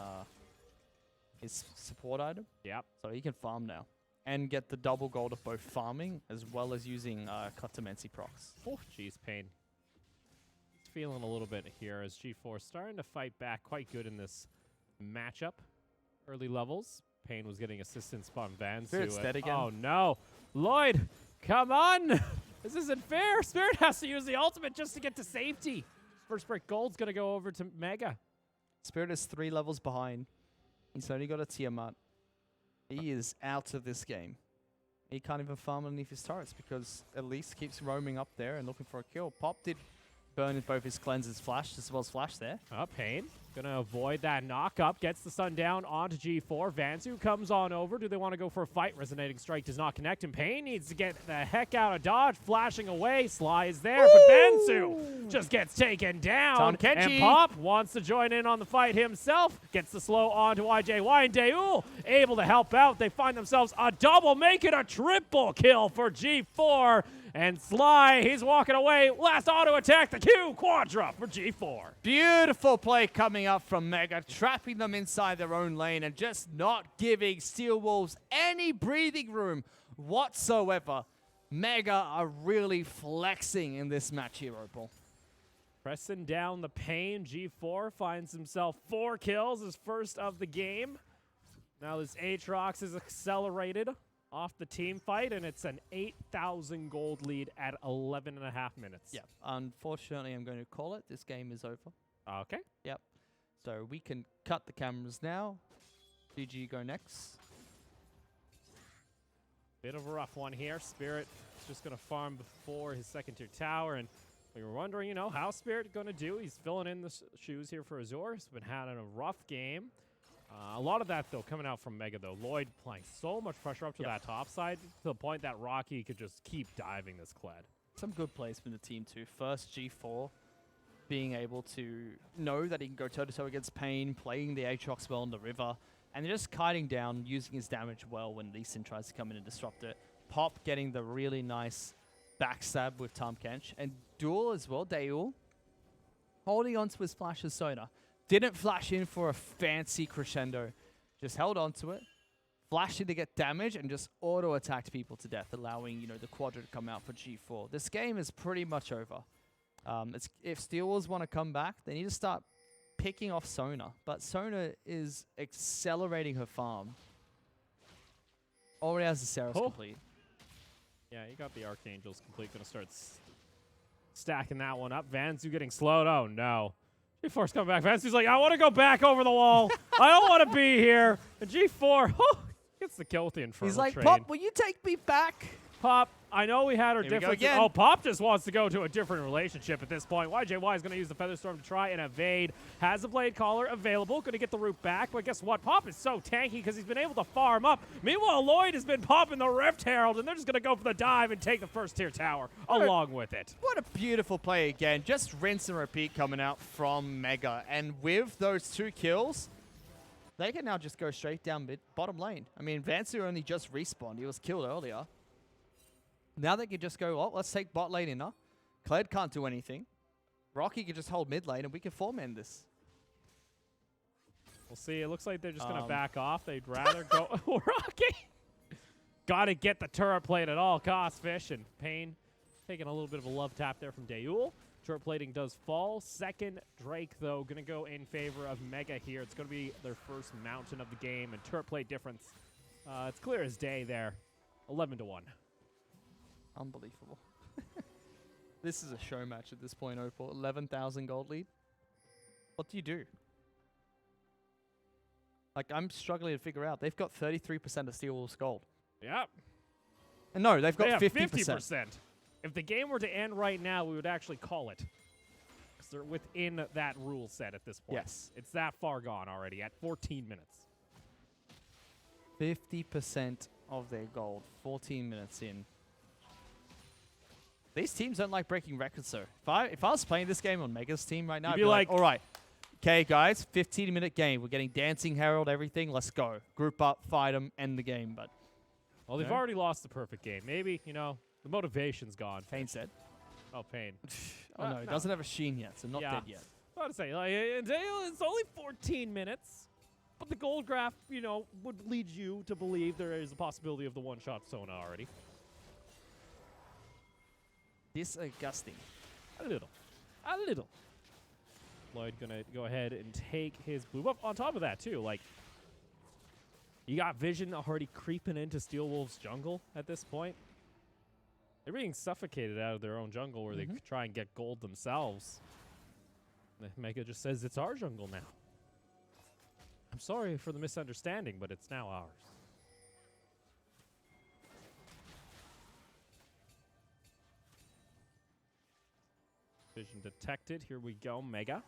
support item. Yep. So he can farm now. And get the double gold of both farming as well as using Kleptomancy procs. Oh, jeez, Pain. He's feeling a little bit here as G4 starting to fight back quite good in this matchup. Early levels. Pain was getting assistance from Vansu. Spirit's dead again. Oh, no. Lloyd, come on. This isn't fair. Spirit has to use the ultimate just to get to safety. First break gold's going to go over to Mega. Spirit is 3 levels behind. He's only got a Tiamat. He is out of this game. He can't even farm underneath his turrets because Elise keeps roaming up there and looking for a kill. Pop did burn both his cleanses flash as well as flash there. Pain gonna avoid that knock up, gets the stun down onto G4. Vansu comes on over. Do they want to go for a fight? Resonating Strike does not connect, and Pain needs to get the heck out of dodge. Flashing away, Sly is there, but Vansu just gets taken down. And Pop wants to join in on the fight himself. Gets the slow onto YJY, and Daewoo able to help out. They find themselves a double, make it a triple kill for G4. And Sly, he's walking away. Last auto attack, the Q Quadra for G4. Beautiful play coming up from Mega, trapping them inside their own lane and just not giving Steel Wolves any breathing room whatsoever. Mega are really flexing in this match here, Opal. Pressing down the Pain. G4 finds himself 4 kills, his first of the game. Now this Aatrox is accelerated. off the team fight, and it's an 8,000 gold lead at 11.5 minutes. Yeah. Unfortunately, I'm going to call it. This game is over. Okay. Yep. So we can cut the cameras now. GG, go next. Bit of a rough one here. Spirit is just going to farm before his second-tier tower, and we were wondering, you know, how's Spirit going to do? He's filling in the shoes here for Azure. He's been having a rough game. A lot of that, though, coming out from Mega, though. Lloyd applying so much pressure up to that top side to the point that Rocky could just keep diving this Kled. Some good plays from the team, too. First, G4 being able to know that he can go toe-to-toe against Pain, playing the Aatrox well in the river, and just kiting down, using his damage well when Lee Sin tries to come in and disrupt it. Pop getting the really nice backstab with Tahm Kench. And Duel as well, Daewoo, holding on to his flash as Sona. Didn't flash in for a fancy crescendo. Just held on to it, flashed in to get damage, and just auto-attacked people to death, allowing, you know, the Quadra to come out for G4. This game is pretty much over. If Steel Wolves want to come back, they need to start picking off Sona. But Sona is accelerating her farm. Already has the Seros complete. Yeah, you got the Archangels complete. Going to start stacking that one up. Vanzu getting slowed. Oh, no. G4's coming back. Vanzu's like, I want to go back over the wall. I don't want to be here. And G4 gets the kill with the Infernal He's like, Train. Pop, will you take me back? Pop, I know we had our difference. Oh, Pop just wants to go to a different relationship at this point. YJY is going to use the Featherstorm to try and evade. Has the Blade Caller available. Going to get the root back. But guess what? Pop is so tanky because he's been able to farm up. Meanwhile, Lloyd has been popping the Rift Herald, and they're just going to go for the dive and take the first tier tower along with it. What a beautiful play again. Just rinse and repeat coming out from Mega. And with those 2 kills, they can now just go straight down bottom lane. I mean, Vansu only just respawned. He was killed earlier. Now they can just go, oh, let's take bot lane inner. Kled can't do anything. Rocky can just hold mid lane, and we can 4-man this. We'll see. It looks like they're just going to back off. They'd rather go Rocky. Got to get the turret plate at all costs, Fish. And Pain taking a little bit of a love tap there from Daewoo. Turret plating does fall. Second Drake, though, going to go in favor of Mega here. It's going to be their first mountain of the game. And turret plate difference, it's clear as day there. 11-1. Unbelievable. This is a show match at this point, Opal. 11,000 gold lead. What do you do? Like, I'm struggling to figure out. They've got 33% of Steel Wolves gold. Yep. And no, they've got 50%. 50%. If the game were to end right now, we would actually call it. Because they're within that rule set at this point. Yes. It's that far gone already at 14 minutes. 50% of their gold, 14 minutes in. These teams don't like breaking records, though. If I was playing this game on Mega's team right now, I'd be like, all right, okay, guys, 15-minute game. We're getting Dancing Herald, everything. Let's go. Group up, fight them, end the game. But well, they've already lost the perfect game. Maybe, you know, the motivation's gone. Pain said. Oh, Pain. Oh, no, he doesn't have a Sheen yet, so not dead yet. I was to say, like, it's only 14 minutes, but the gold graph, you know, would lead you to believe there is a possibility of the one-shot Sona already. Disgusting. A little. Lloyd gonna go ahead and take his blue buff. On top of that, too, like, you got Vision already creeping into Steel Wolves' jungle at this point. They're being suffocated out of their own jungle where they could try and get gold themselves. And Mega just says, it's our jungle now. I'm sorry for the misunderstanding, but it's now ours. Vision detected. Here we go, Mega.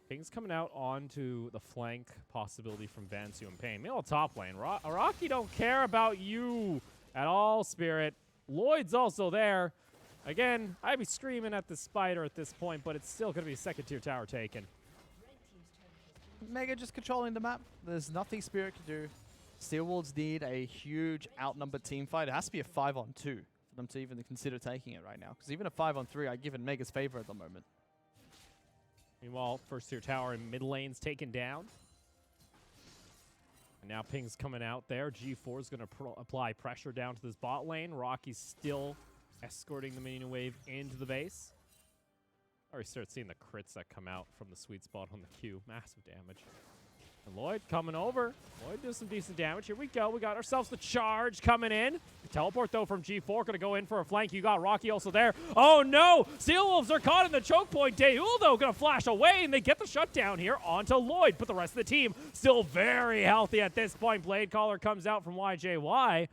Ping's coming out onto the flank possibility from Vansu and Pain. Meanwhile, top lane. Rocky don't care about you at all, Spirit. Lloyd's also there. Again, I'd be screaming at the spider at this point, but it's still going to be a second-tier tower taken. Mega just controlling the map. There's nothing Spirit can do. Steel Wolves need a huge outnumbered team fight. It has to be a 5-on-2 for them to even consider taking it right now. Because even a 5-on-3, I'd give in Mega's favor at the moment. Meanwhile, first-tier tower in mid lane's taken down. And now Ping's coming out there. G4 is going to apply pressure down to this bot lane. Rocky's still escorting the minion wave into the base. Already start seeing the crits that come out from the sweet spot on the Q. Massive damage. And Lloyd coming over. Lloyd does some decent damage. Here we go. We got ourselves the charge coming in. The teleport, though, from G4. Going to go in for a flank. You got Rocky also there. Oh, no. Steel Wolves are caught in the choke point. Daewoo, though, going to flash away, and they get the shutdown here onto Lloyd. But the rest of the team still very healthy at this point. Blade Caller comes out from YJY.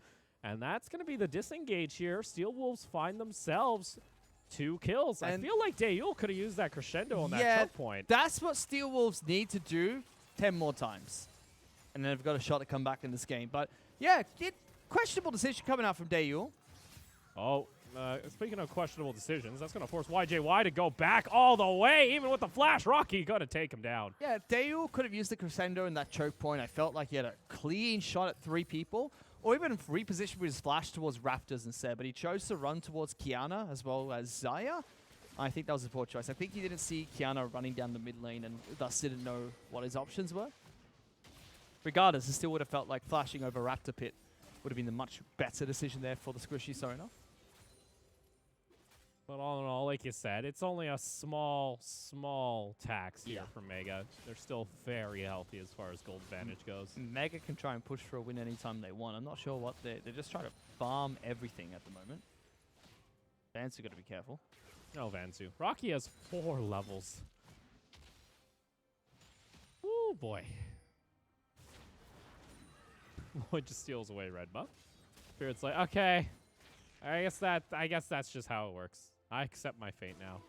And that's going to be the disengage here. Steel Wolves find themselves 2 kills. I feel like Daewoo could have used that crescendo on that choke point. That's what Steel Wolves need to do 10 more times. And then they've got a shot to come back in this game. But, yeah, questionable decision coming out from Daewoo. Oh, speaking of questionable decisions, that's going to force YJY to go back all the way. Even with the flash, Rocky got to take him down. Yeah, Daewoo could have used the crescendo in that choke point. I felt like he had a clean shot at 3 people. Or even reposition with his flash towards Raptors instead. But he chose to run towards Kiana as well as Zaya. I think that was a poor choice. I think he didn't see Kiana running down the mid lane and thus didn't know what his options were. Regardless, it still would have felt like flashing over Raptor Pit would have been the much better decision there for the Squishy Sona. But all in all, like you said, it's only a small tax here for Mega. They're still very healthy as far as gold advantage goes. Mega can try and push for a win anytime they want. I'm not sure what they're just trying to farm everything at the moment. Vansu got to be careful. No, Vansu. Rocky has 4 levels. Oh boy. Lloyd just steals away red buff. Spirit's like, okay. I guess that's just how it works. I accept my fate now.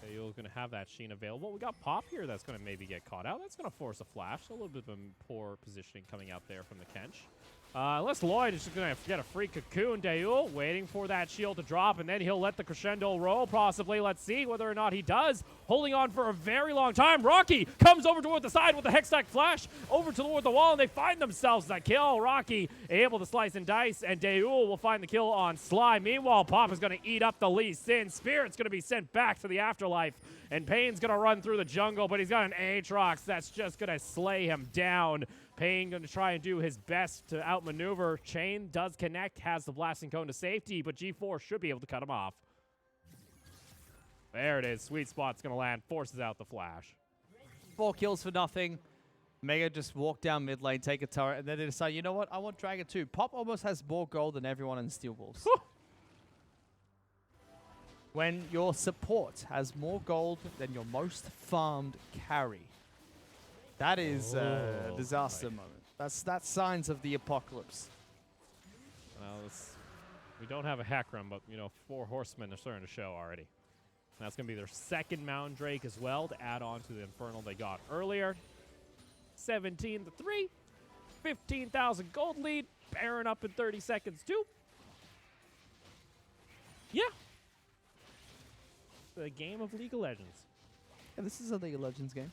Okay, you're going to have that Sheen available. We got Pop here that's going to maybe get caught out. That's going to force a flash. A little bit of a poor positioning coming out there from the Kench. Unless Lloyd is just going to get a free cocoon. Daewoo waiting for that shield to drop, and then he'll let the crescendo roll, possibly. Let's see whether or not he does. Holding on for a very long time. Rocky comes over toward the side with the Hextech flash over toward the wall, and they find themselves that kill. Rocky able to slice and dice, and Daewoo will find the kill on Sly. Meanwhile, Pop is going to eat up the Lee Sin. Spirit's going to be sent back to the afterlife, and Payne's going to run through the jungle, but he's got an Aatrox that's just going to slay him down. Payne going to try and do his best to outmaneuver. Chain does connect, has the blasting cone to safety, but G4 should be able to cut him off. There it is. Sweet spot's going to land, forces out the flash. 4 kills for nothing. Mega just walk down mid lane, take a turret, and then they decide, you know what, I want Dragon 2. Pop almost has more gold than everyone in Steel Wolves. When your support has more gold than your most farmed carry, that is a disaster moment. That's signs of the apocalypse. Well, we don't have a hack run, but, 4 horsemen are starting to show already. And that's going to be their second Mountain Drake as well to add on to the Infernal they got earlier. 17-3. 15,000 gold lead. Baron up in 30 seconds, too. Yeah. The game of League of Legends. Yeah, this is a League of Legends game.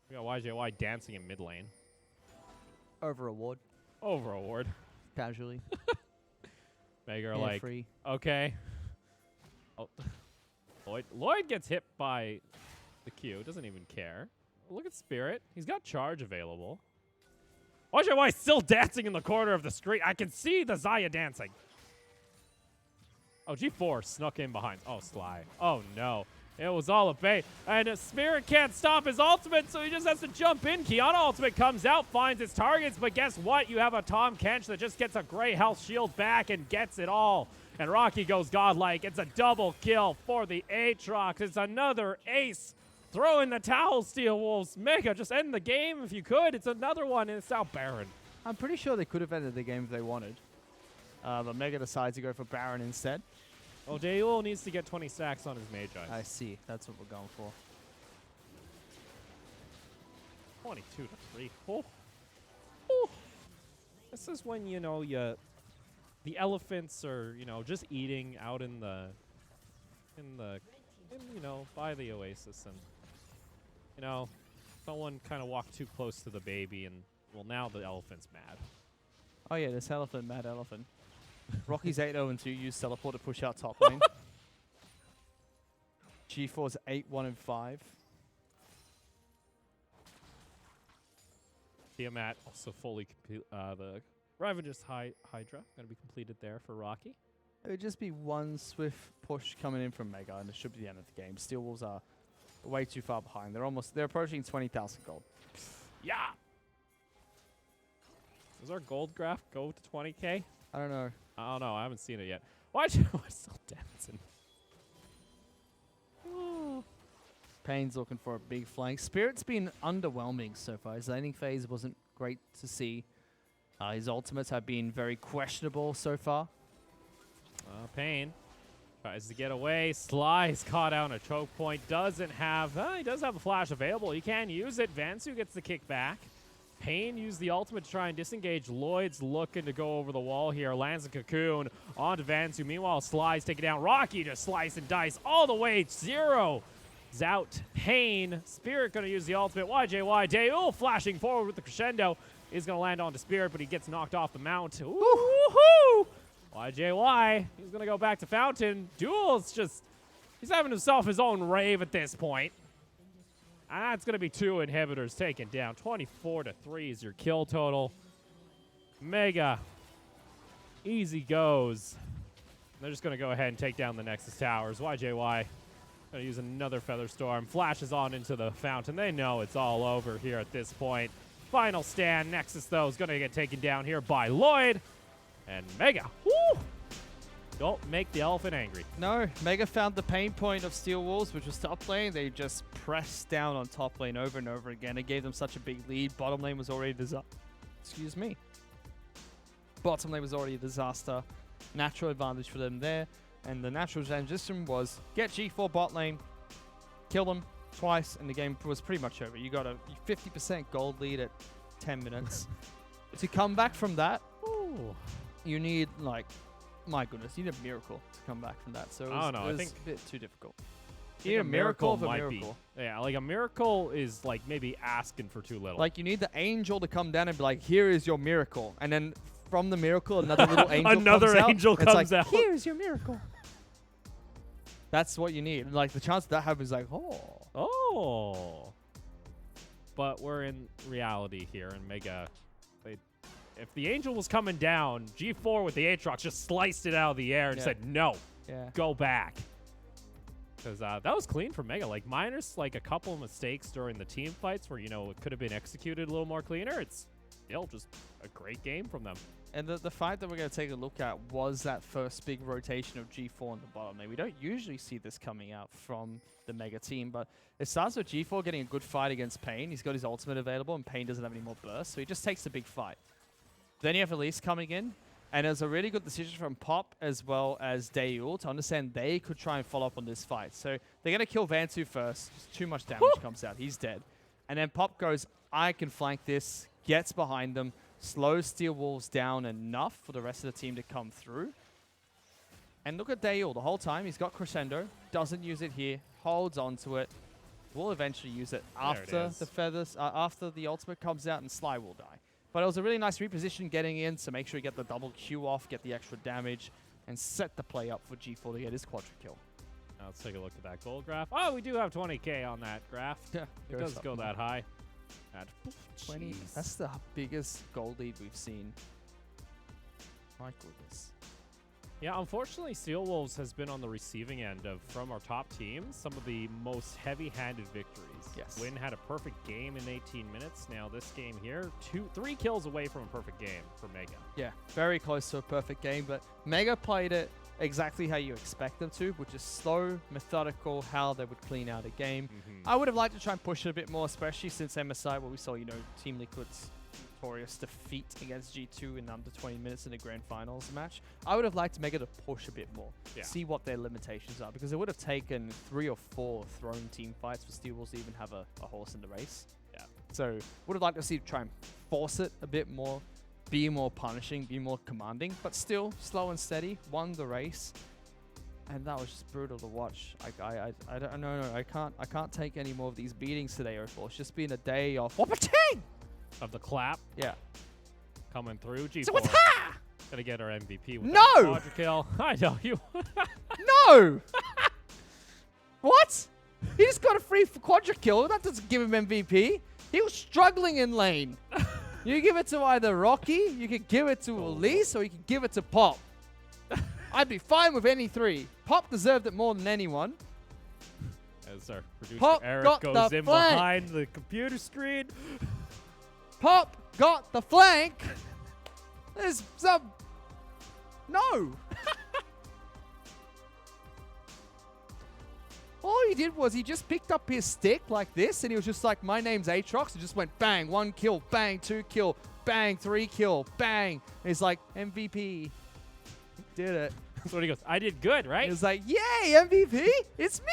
We got YJY dancing in mid lane. Over award. Over award. Casually. Mega are like, free. okay. Oh, Lloyd gets hit by the Q. Doesn't even care. Look at Spirit. He's got charge available. YJY still dancing in the corner of the screen. I can see the Zaya dancing. Oh, G4 snuck in behind. Oh, Sly. Oh, no. It was all a bait. And Spirit can't stop his ultimate, so he just has to jump in. Kiana ultimate comes out, finds its targets, but guess what? You have a Tom Kench that just gets a gray health shield back and gets it all. And Rocky goes godlike. It's a double kill for the Aatrox. It's another ace. Throw in the towel, Steel Wolves. Mega, just end the game if you could. It's another one, and it's out Baron. I'm pretty sure they could have ended the game if they wanted. But Mega decides to go for Baron instead. Well, Daewoo needs to get 20 stacks on his Magi. I see. That's what we're going for. 22-3. Oh. Oh. This is when, the elephants are, just eating out in by the oasis, and, someone kind of walked too close to the baby, and, well, now the elephant's mad. Oh, yeah, this elephant, mad elephant. Rocky's 8-0-2, use teleport to push out top lane. G4's 8-1-5. Tiamat also fully complete. The Ravager's Hydra going to be completed there for Rocky. It would just be one swift push coming in from Mega, and it should be the end of the game. Steel Wolves are way too far behind. They're approaching 20,000 gold. Yeah. Does our gold graph go to 20k? I don't know. I don't know. I haven't seen it yet. Why still dancing? Pain's looking for a big flank. Spirit's been underwhelming so far. His laning phase wasn't great to see. His ultimates have been very questionable so far. Pain tries to get away. Sly is caught out on a choke point. He does have a flash available. He can use it. Vansu gets the kick back. Pain used the ultimate to try and disengage. Lloyd's looking to go over the wall here. Lands a cocoon onto Vansu. Meanwhile, Sly's taking down Rocky to slice and dice all the way. 0 is out. Pain. Spirit going to use the ultimate. YJY. Daeul flashing forward with the crescendo. Is going to land onto Spirit, but he gets knocked off the mount. Woohoo! YJY. He's going to go back to Fountain. Duel's he's having himself his own rave at this point. And that's going to be 2 inhibitors taken down. 24-3 is your kill total. Mega. Easy goes. They're just going to go ahead and take down the Nexus Towers. YJY going to use another Feather Storm. Flashes on into the Fountain. They know it's all over here at this point. Final stand. Nexus, though, is going to get taken down here by Lloyd. And Mega. Woo! Don't make the elephant angry. No, Mega found the pain point of Steel Wolves, which was top lane. They just pressed down on top lane over and over again. It gave them such a big lead. Bottom lane was already Excuse me. Bottom lane was already a disaster. Natural advantage for them there. And the natural transition was get G4 bot lane, kill them twice, and the game was pretty much over. You got a 50% gold lead at 10 minutes. To come back from that, you need, like, my goodness, you need a miracle to come back from that. So it was, I think a bit too difficult. You need a miracle of a might miracle. be. Yeah, like a miracle is like maybe asking for too little. Like you need the angel to come down and be like, here is your miracle. And then from the miracle, another little angel comes out. Here's your miracle. That's what you need. Like the chance that happens, like, oh. But we're in reality here, and Mega. If the angel was coming down, G4 with the Aatrox just sliced it out of the air and said, no, go back. Because that was clean for Mega. Like, minus, like, a couple of mistakes during the team fights where, you know, it could have been executed a little more cleaner. It's still just a great game from them. And the fight that we're going to take a look at was that first big rotation of G4 in the bottom lane. We don't usually see this coming out from the Mega team, but it starts with G4 getting a good fight against Pain. He's got his ultimate available, and Pain doesn't have any more burst, so he just takes the big fight. Then you have Elise coming in, and it was a really good decision from Pop as well as Daeul to understand they could try and follow up on this fight. So they're going to kill Vansu first. Just too much damage comes out. He's dead. And then Pop goes, I can flank this, gets behind them, slows Steel Wolves down enough for the rest of the team to come through. And look at Daeul. The whole time he's got Crescendo, doesn't use it here, holds onto it. Will eventually use it after the feathers, after the ultimate comes out, and Sly will die. But it was a really nice reposition getting in, so make sure you get the double Q off, get the extra damage, and set the play up for G4 to get his quadra kill. Now let's take a look at that gold graph. Oh, we do have 20k on that graph. Yeah, it does go that high. At 20. That's the biggest gold lead we've seen. My goodness. Yeah, unfortunately, Steel Wolves has been on the receiving end of, from our top teams, some of the most heavy-handed victories. Yes. Wynn had a perfect game in 18 minutes. Now this game here, 3 kills away from a perfect game for Mega. Yeah, very close to a perfect game, but Mega played it exactly how you expect them to, which is slow, methodical, how they would clean out a game. I would have liked to try and push it a bit more, especially since MSI, where we saw, you know, Team Liquid's notorious defeat against G2 in under 20 minutes in the grand finals match. I would have liked Mega to push a bit more, see what their limitations are, because it would have taken 3 or 4 thrown team fights for Steel Wolves to even have a horse in the race. Yeah. So would have liked to see try and force it a bit more, be more punishing, be more commanding, but still slow and steady, won the race. And that was just brutal to watch. I don't know. I can't take any more of these beatings today, O4. It's just been a day of of the clap. Yeah. Coming through. G4. So what's Gonna get our MVP with that quadra kill. I know you. No! What? He just got a free quadra kill. That doesn't give him MVP. He was struggling in lane. You give it to either Rocky, you could give it to Elise, or you could give it to Pop. I'd be fine with any 3. Pop deserved it more than anyone. As our producer Pop Eric got goes the in flank. behind the computer screen. Pop got the flank. There's some... No. All he did was he just picked up his stick like this, and he was just like, my name's Aatrox, and just went bang, 1 kill, bang, 2 kill, bang, 3 kill, bang. And he's like, MVP. He did it. So he goes, I did good, right? He was like, yay, MVP, it's me.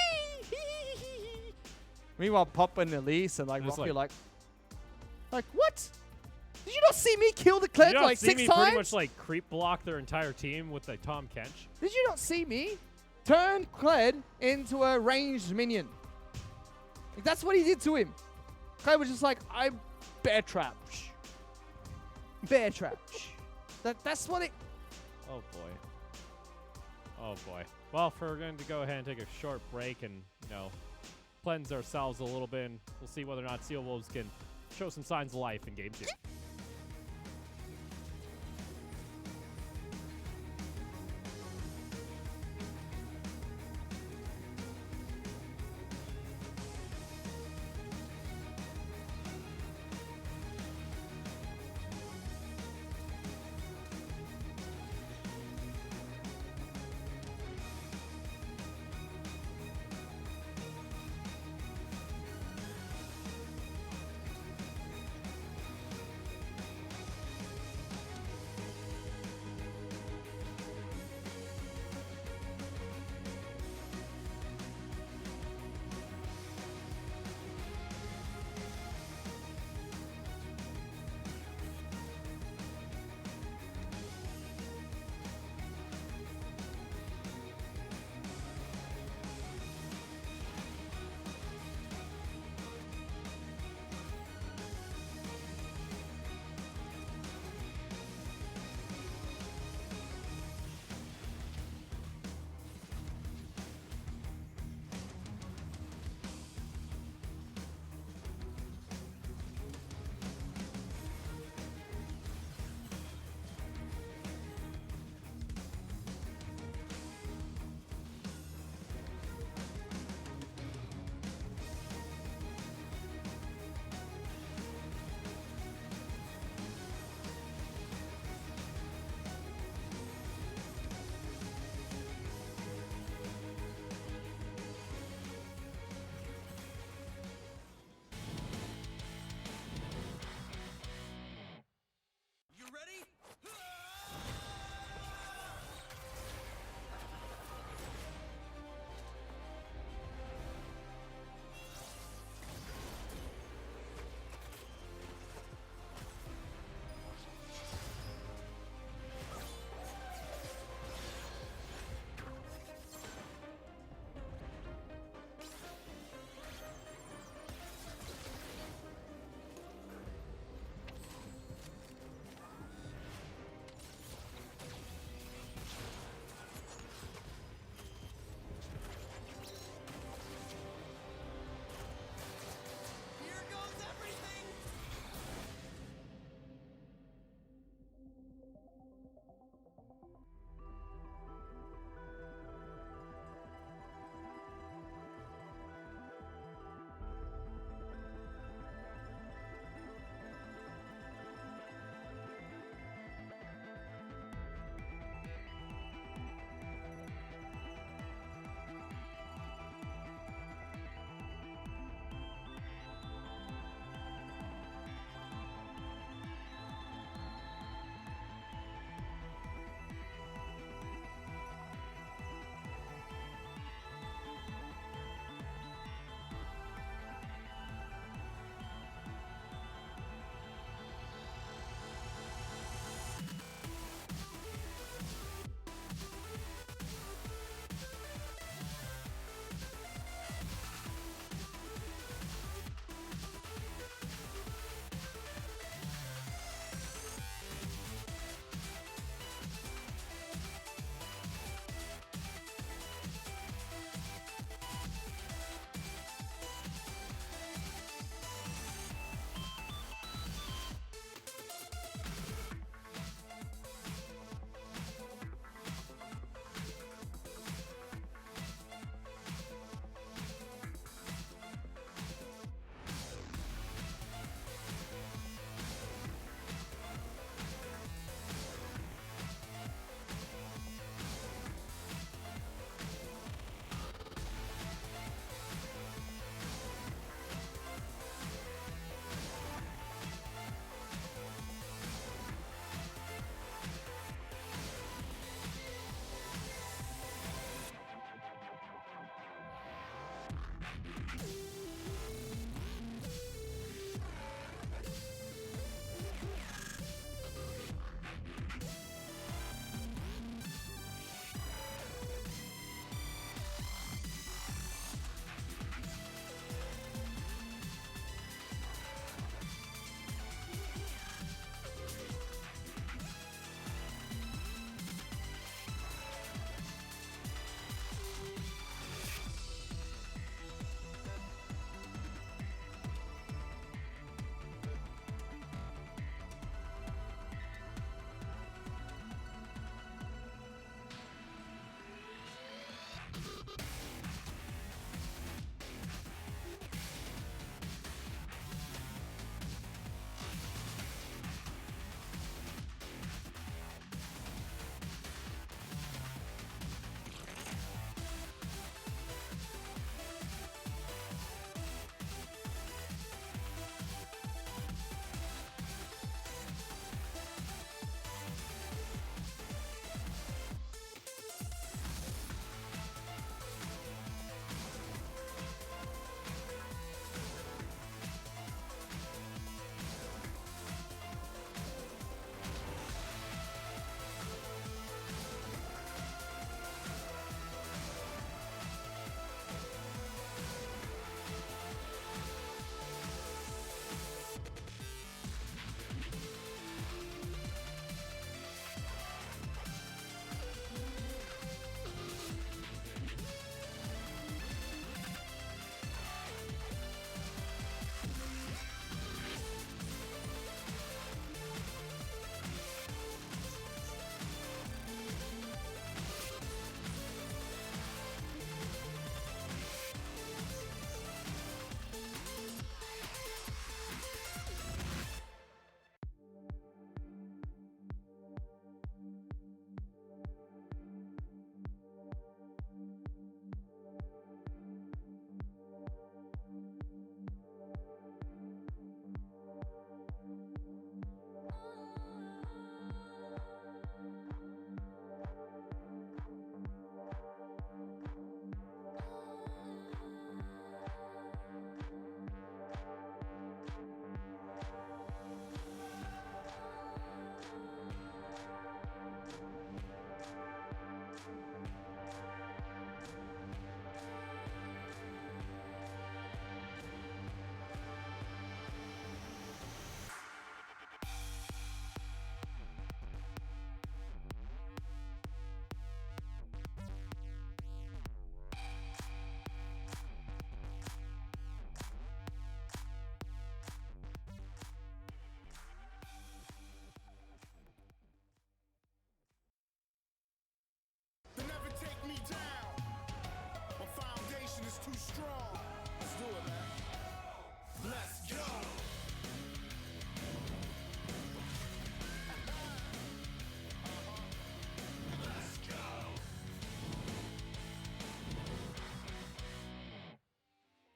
Meanwhile, Pop and Elise and like Just Rocky are like- like, what? Did you not see me kill the Kled you don't like see 6 me times? pretty much like creep block their entire team with the Tom Kench. Did you not see me turn Kled into a ranged minion? Like, that's what he did to him. Kled was just like, I bear trap. Bear trap. That's what it... Oh boy. Oh boy. Well, if we're going to go ahead and take a short break and, you know, cleanse ourselves a little bit, and we'll see whether or not Steel Wolves can show some signs of life in Game 2.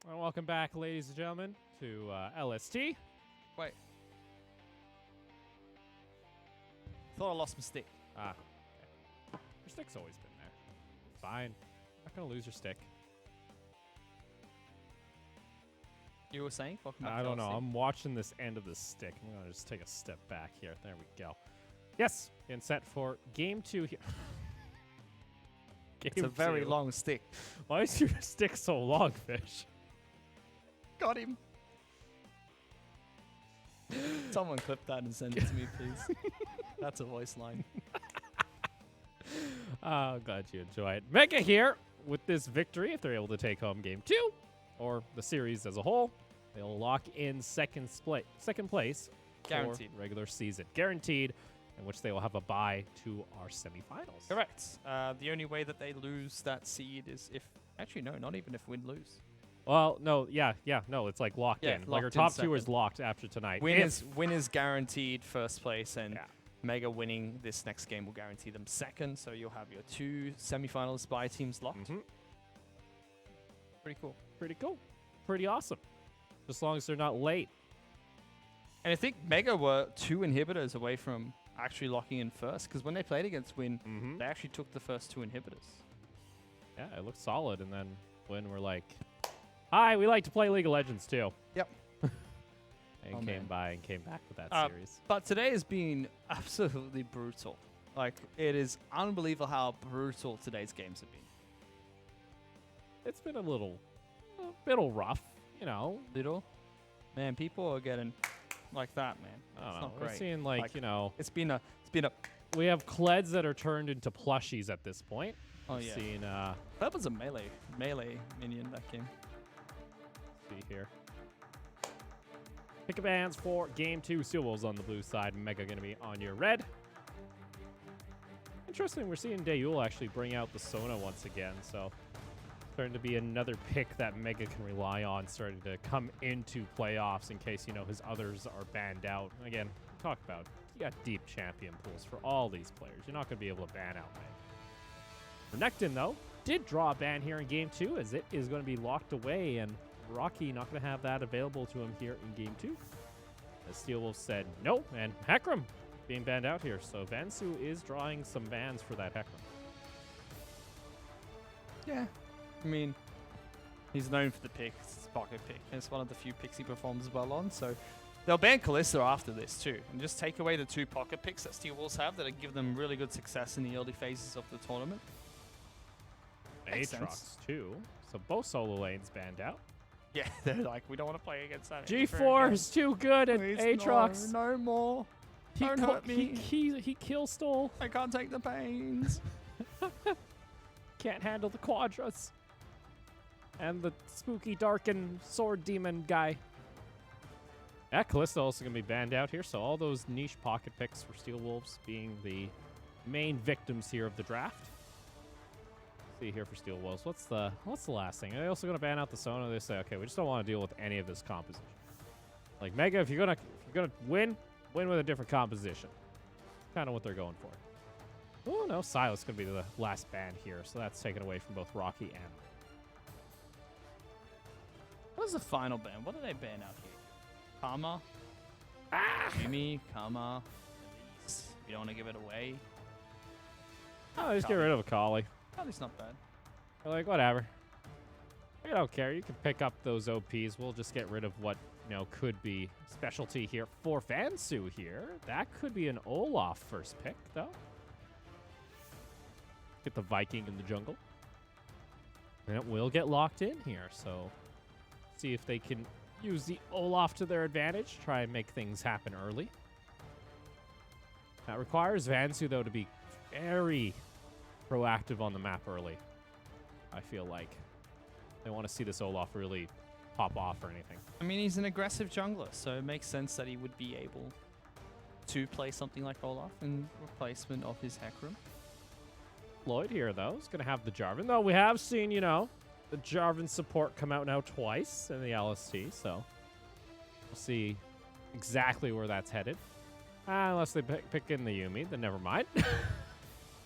And welcome back, ladies and gentlemen, to LST. Wait. Thought I lost my stick. Ah, okay. Your stick's always been there. Fine. Not gonna lose your stick. You were saying? Welcome back I to don't know. LST. I'm watching this end of the stick. I'm gonna just take a step back here. There we go. Yes, and set for game 2 here. It's a very long stick. Why is your stick so long, Fish? Got him. Someone clip that and send it to me, please. That's a voice line. Oh, glad you enjoy it. Mega here with this victory. If they're able to take home game 2 or the series as a whole, they'll lock in second place Guaranteed. for regular season. Guaranteed, in which they will have a bye to our semifinals. Correct. The only way that they lose that seed is if... Actually, no, not even if win-lose. Well, no, no, it's like locked Yeah, in. Like locked our in top 2 is second. locked after tonight. Win If- is guaranteed first place, and Yeah. Mega winning this next game will guarantee them second, so you'll have your 2 semifinals bye teams locked. Mhm. Pretty cool. Pretty cool. Pretty awesome. As long as they're not late. And I think Mega were 2 inhibitors away from actually locking in first, because when they played against Win, Mm-hmm. they actually took the first 2 inhibitors. Yeah, it looked solid. And then when we're like, Hi, we like to play League of Legends too. Yep. And Oh, came man. by and came back with that series. But today has been absolutely brutal. Like, it is unbelievable how brutal today's games have been. It's been a little rough, you know. Little. Man, people are getting like that, man. I don't It's know. not We're great. seeing like, you know, It's been a we have Kleds that are turned into plushies at this point. Oh, We're yeah. seeing That was a melee minion that came. see here. Pick a bands for game 2. Steel Wolves on the blue side. Mega going to be on your red. Interesting, we're seeing Dayul actually bring out the Sona once again, so starting to be another pick that Mega can rely on, starting to come into playoffs in case, you know, his others are banned out. Again, talk about, you got deep champion pools for all these players. You're not going to be able to ban out Mega. Renekton, though, did draw a ban here in game 2, as it is going to be locked away, and Rocky not going to have that available to him here in game 2. As Steel Wolf said no, and Hecarim being banned out here. So Vansu is drawing some bans for that Hecarim. Yeah. I mean, he's known for the pick. It's his pocket pick. It's one of the few picks he performs well on. So they'll ban Kalista after this too. And just take away the 2 pocket picks that Steel Wolves have that give them really good success in the early phases of the tournament. Makes Aatrox sense. too. So both solo lanes banned out. Yeah, they're like, we don't want to play against that. G4 is too good at Aatrox. No more. He Don't co- hurt me. He kill stole. I can't take the pains. Can't handle the quadras. And the spooky darkened sword demon guy. Yeah, Kalista also going to be banned out here. So all those niche pocket picks for Steel Wolves being the main victims here of the draft. See here for Steel Wolves. What's the last thing? They're also going to ban out the Sona. They say, okay, we just don't want to deal with any of this composition. Like Mega, if you're gonna win with a different composition. Kind of what they're going for. Oh no, Silas going to be the last ban here, so that's taken away from both Rocky and. What was the final ban? What did they ban out here? Karma? Yumi, Karma, Elise. You don't want to give it away. Oh, just get rid of Akali. At least not bad. They're like, whatever. I don't care. You can pick up those OPs. We'll just get rid of what, you know, could be specialty here for Vansu here. That could be an Olaf first pick, though. Get the Viking in the jungle. And it will get locked in here, so see if they can use the Olaf to their advantage. Try and make things happen early. That requires Vansu, though, to be very proactive on the map early. I feel like they want to see this Olaf really pop off or anything. I mean, he's an aggressive jungler, so it makes sense that he would be able to play something like Olaf in replacement of his Hecarim. Lloyd here, though, is going to have the Jarvan. Though we have seen, you know, the Jarvan support come out now twice in the LST, so we'll see exactly where that's headed. Unless they pick in the Yumi, then never mind.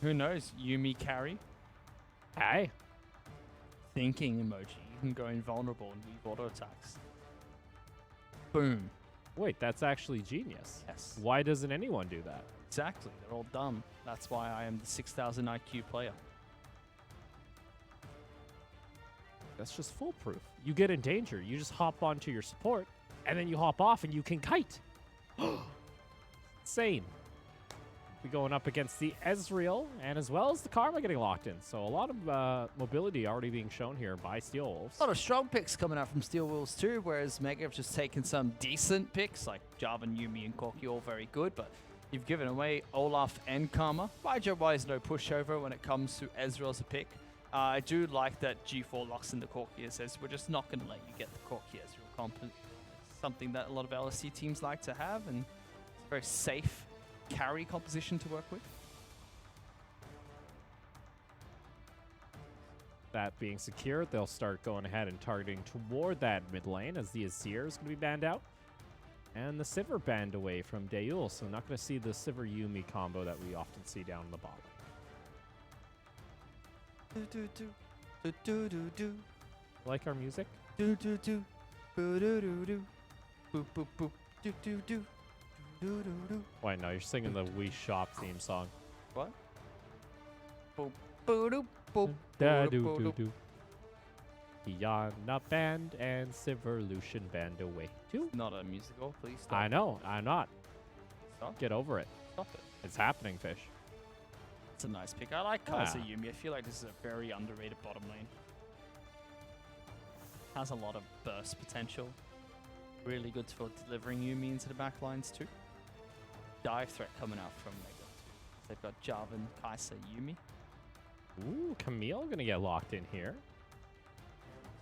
Who knows? Yumi carry. Hey. Thinking emoji. You can go invulnerable and weave auto attacks. Boom. Wait, that's actually genius. Yes. Why doesn't anyone do that? Exactly. They're all dumb. That's why I am the 6,000 IQ player. That's just foolproof. You get in danger, you just hop onto your support, and then you hop off and you can kite. Insane. We're going up against the Ezreal, and as well as the Karma getting locked in. So a lot of mobility already being shown here by Steel Wolves. A lot of strong picks coming out from Steel Wolves too, whereas Mega have just taken some decent picks, like Jarvan, Yumi, and Corki, all very good, but you've given away Olaf and Karma. Job-wise, no pushover when it comes to Ezreal as a pick. I do like that G4 locks in the Corki. It says we're just not going to let you get the Corki Ezreal comp. It's something that a lot of LST teams like to have, and it's a very safe carry composition to work with. That being secured, they'll start going ahead and targeting toward that mid lane as the Azir is going to be banned out. And the Sivir banned away from Dayul, so not going to see the Sivir Yumi combo that we often see down in the bottom. Like our music? Wait, no, you're singing the Wii Shop theme song. What? Boop, boop, boop, Da boop, do boop, do boop. do. Yana band and Silverlution band away too. Not a musical, please stop. I know, I'm not. Stop. Get over it. Stop it. It's happening, Fish. It's a nice pick. I like Kaiser Yumi. I feel like this is a very underrated bottom lane. Has a lot of burst potential. Really good for delivering Yumi into the back lines too. Dive threat coming out from Mega. They've got Jarvan, Kaiser, Yumi. Ooh, Camille gonna get locked in here.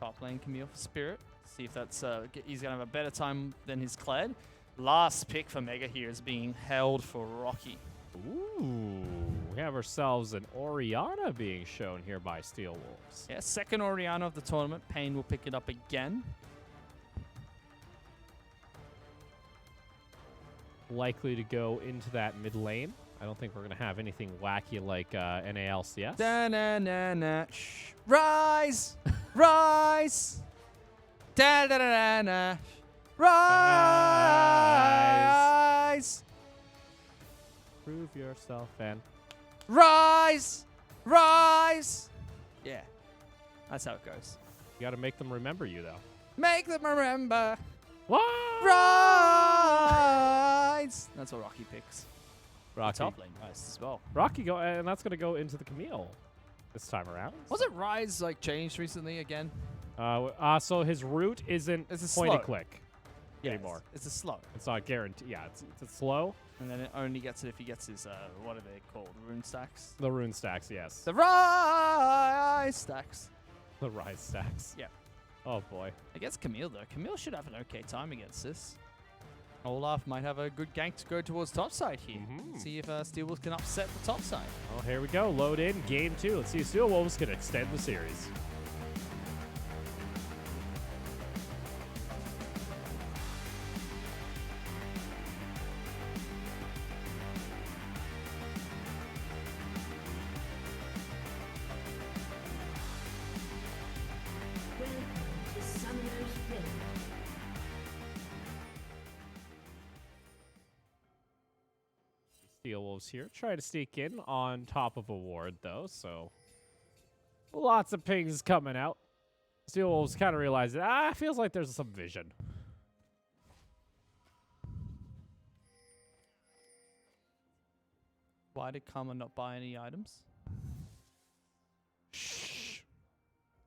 Top lane Camille for Spirit. See if that's he's gonna have a better time than his Kled. Last pick for Mega here is being held for Rocky. Ooh, we have ourselves an Orianna being shown here by Steel Wolves. Yeah, second Orianna of the tournament. Payne will pick it up again. Likely to go into that mid lane. I don't think we're going to have anything wacky like NALCS. Da-na-na-na. Shh. Rise! Rise! Da-da-da-da-na. Rise! Prove yourself and Rise! Rise! Yeah. That's how it goes. you got to make them remember you, though. Make them remember. What? Rise! That's what Rocky picks. Rocky. Top lane Rise as well. Rocky go, and that's going to go into the Camille this time around. Was it Rise like changed recently again? So his route isn't It's a point and slow. click anymore. It's a slow. It's not guaranteed. Yeah, it's slow. And then it only gets it if he gets his, what are they called? Rune stacks? The rune stacks, yes. The Rise stacks. The rise stacks. Yeah. Oh boy. Against Camille, though. Camille should have an okay time against this. Olaf might have a good gank to go towards top side here. See if Steel Wolves can upset the top side. Oh, here we go. Load in game 2. Let's see if Steel Wolves can extend the series. Steel Wolves here. Try to sneak in on top of a ward, though, so lots of pings coming out. Steel Wolves kind of realize that, feels like there's some vision. Why did Karma not buy any items? Shh.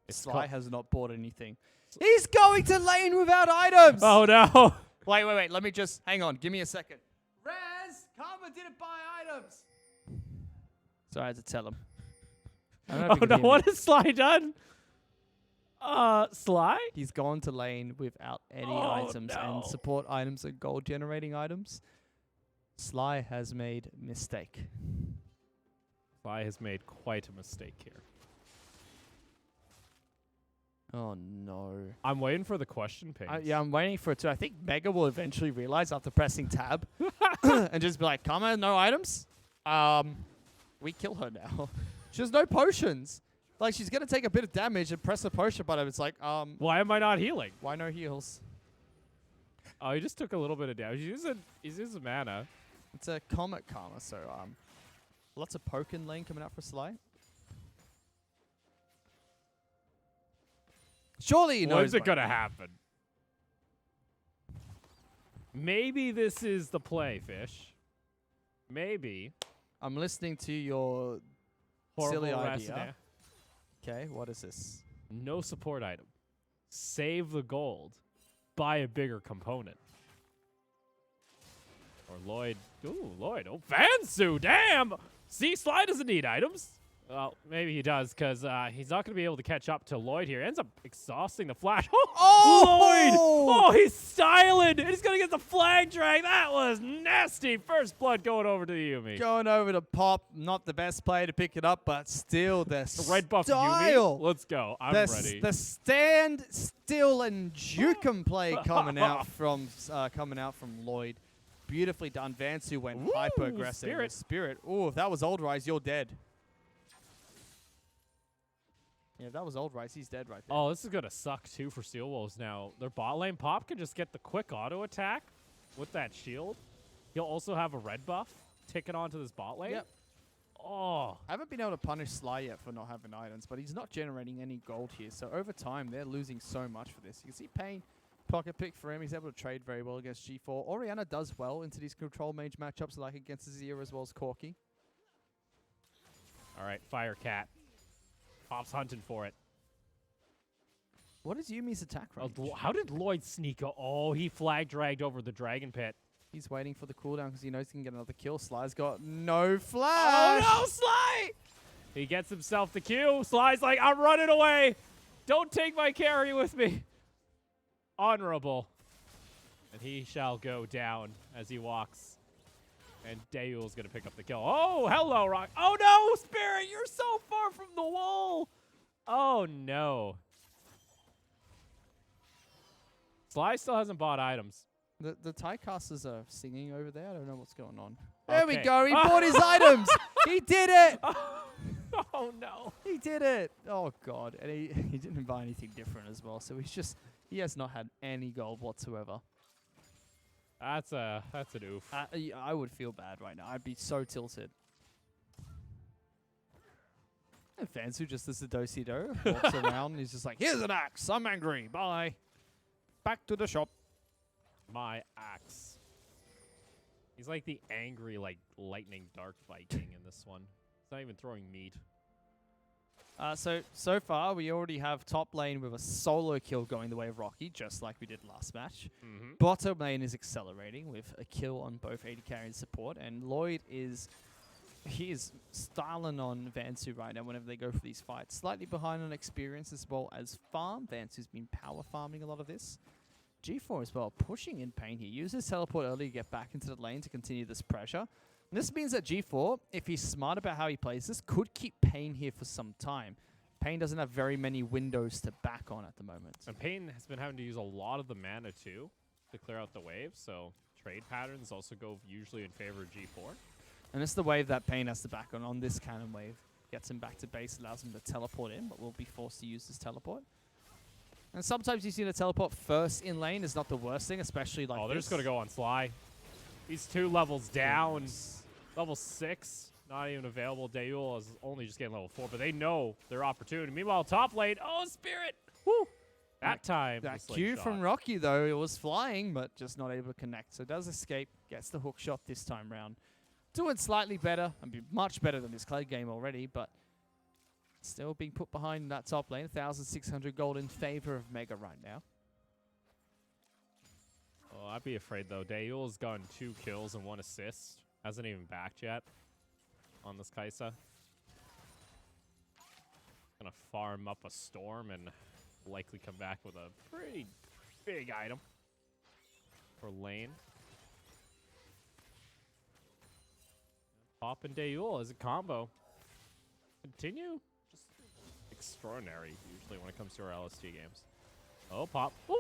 Sly has not bought anything. He's going to lane without items! Oh, no. Wait. Let me just... Hang on. Give me a second. Rez! Karma didn't buy items! Sorry, I had to tell him. I don't know if Oh, you can no. hear me. What has Sly done? Sly? He's gone to lane without any items and no. support items are gold generating items. Sly has made mistake. Sly has made quite a mistake here. Oh no. I'm waiting for the question pings. Yeah, I'm waiting for it too. I think Mega will eventually realize after pressing tab and just be like, Karma, no items? We kill her now. She has no potions. Like, she's going to take a bit of damage and press the potion button. It's like, Why am I not healing? why no heals? Oh, he just took a little bit of damage. He's using mana. It's a Comet Karma, so lots of poke in lane coming out for Sly. Surely he knows. When's it by gonna now. happen? Maybe this is the play, Fish. Maybe. I'm listening to your Horrible silly rationale. idea. Okay, what is this? No support item. Save the gold. Buy a bigger component. Or Lloyd. Ooh, Lloyd. Oh, Fansu. Damn. See, Sly doesn't need items. Well, maybe he does, because he's not going to be able to catch up to Lloyd here. Ends up exhausting the flash. Oh! Lloyd! Oh, he's styling. And he's going to get the flag drag. That was nasty. First blood going over to the Yumi. Going over to Pop, not the best player to pick it up, but still the Red buff style. Yumi. Let's go. I'm ready. The stand still and juke play coming out from Lloyd. Beautifully done. Vansu went Ooh, hyper aggressive. Spirit. Spirit. Ooh, if that was Old Rise, you're dead. Yeah, if that was Old Rice, he's dead right there. Oh, this is going to suck, too, for Steel Wolves now. Their bot lane Pop can just get the quick auto attack with that shield. He'll also have a red buff ticking onto this bot lane. Yep. Oh. Haven't been able to punish Sly yet for not having items, but he's not generating any gold here. So over time, they're losing so much for this. You can see Pain, pocket pick for him. He's able to trade very well against G4. Orianna does well into these control mage matchups, like against Azir as well as Corki. All right, Fire Cat. Pop's hunting for it. What is Yumi's attack range? How did Lloyd sneak? Oh, he flag dragged over the dragon pit. He's waiting for the cooldown because he knows he can get another kill. Sly's got no flash. Oh, no, Sly! He gets himself the Q. Sly's like, I'm running away. Don't take my carry with me. Honorable. And he shall go down as he walks. And Dayul's going to pick up the kill. Oh, hello, Rock. Oh, no, Spirit. You're so far from the wall. Oh, no. Sly still hasn't bought items. The Tycasters are singing over there. I don't know what's going on. There we Okay. go. He bought his items. He did it. Oh, no. He did it. Oh, God. And he didn't buy anything different as well. So he has not had any gold whatsoever. That's an oof. I would feel bad right now. I'd be so tilted. And Fansu just as a do-si-do walks around. And he's just like, here's an axe. I'm angry. Bye. Back to the shop. My axe. He's like the angry, like, lightning dark Viking in this one. He's not even throwing meat. So far, we already have top lane with a solo kill going the way of Rocky, just like we did last match. Mm-hmm. Bottom lane is accelerating with a kill on both AD carry and support, and Lloyd is styling on Vansu right now whenever they go for these fights. Slightly behind on experience as well as farm. Vansu's been power farming a lot of this. G4 as well, pushing in Pain here. Uses teleport early to get back into the lane to continue this pressure. And this means that G4, if he's smart about how he plays this, could keep Pain here for some time. Pain doesn't have very many windows to back on at the moment. And Pain has been having to use a lot of the mana, too, to clear out the wave. So trade patterns also go usually in favor of G4. And it's the wave that Pain has to back on this cannon wave. Gets him back to base, allows him to teleport in, but will be forced to use his teleport. And sometimes you see the teleport first in lane is not the worst thing, especially like they're just going to go on Sly. He's 2 levels down. Level 6, not even available. Dayul is only just getting level 4, but they know their opportunity. Meanwhile, top lane, oh, Spirit. Woo! That time. That Q from Rocky, though, it was flying, but just not able to connect. So does escape, gets the hook shot this time round. Doing slightly better. I mean, much better than this Clay game already, but still being put behind in that top lane. 1,600 gold in favor of Mega right now. Oh, I'd be afraid, though. Dayul's gotten 2 kills and 1 assist. Hasn't even backed yet on this Kaisa. Gonna farm up a Storm and likely come back with a pretty big item for lane. Pop and Dayul as a combo. Continue. Just extraordinary, usually, when it comes to our LST games. Oh, Pop. Woo!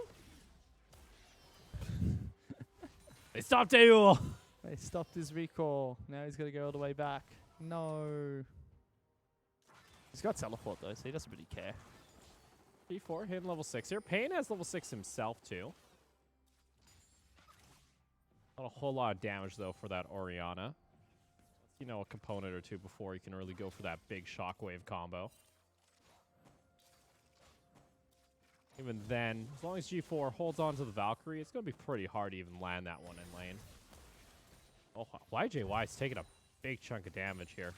They stopped Dayul! They stopped his recall. Now he's going to go all the way back. No. He's got teleport, though, so he doesn't really care. B4 hitting level 6 here. Pain has level 6 himself, too. Not a whole lot of damage, though, for that Orianna. You know, a component or two before you can really go for that big shockwave combo. Even then, as long as G4 holds on to the Valkyrie, it's going to be pretty hard to even land that one in lane. Oh, YJY's taking a big chunk of damage here.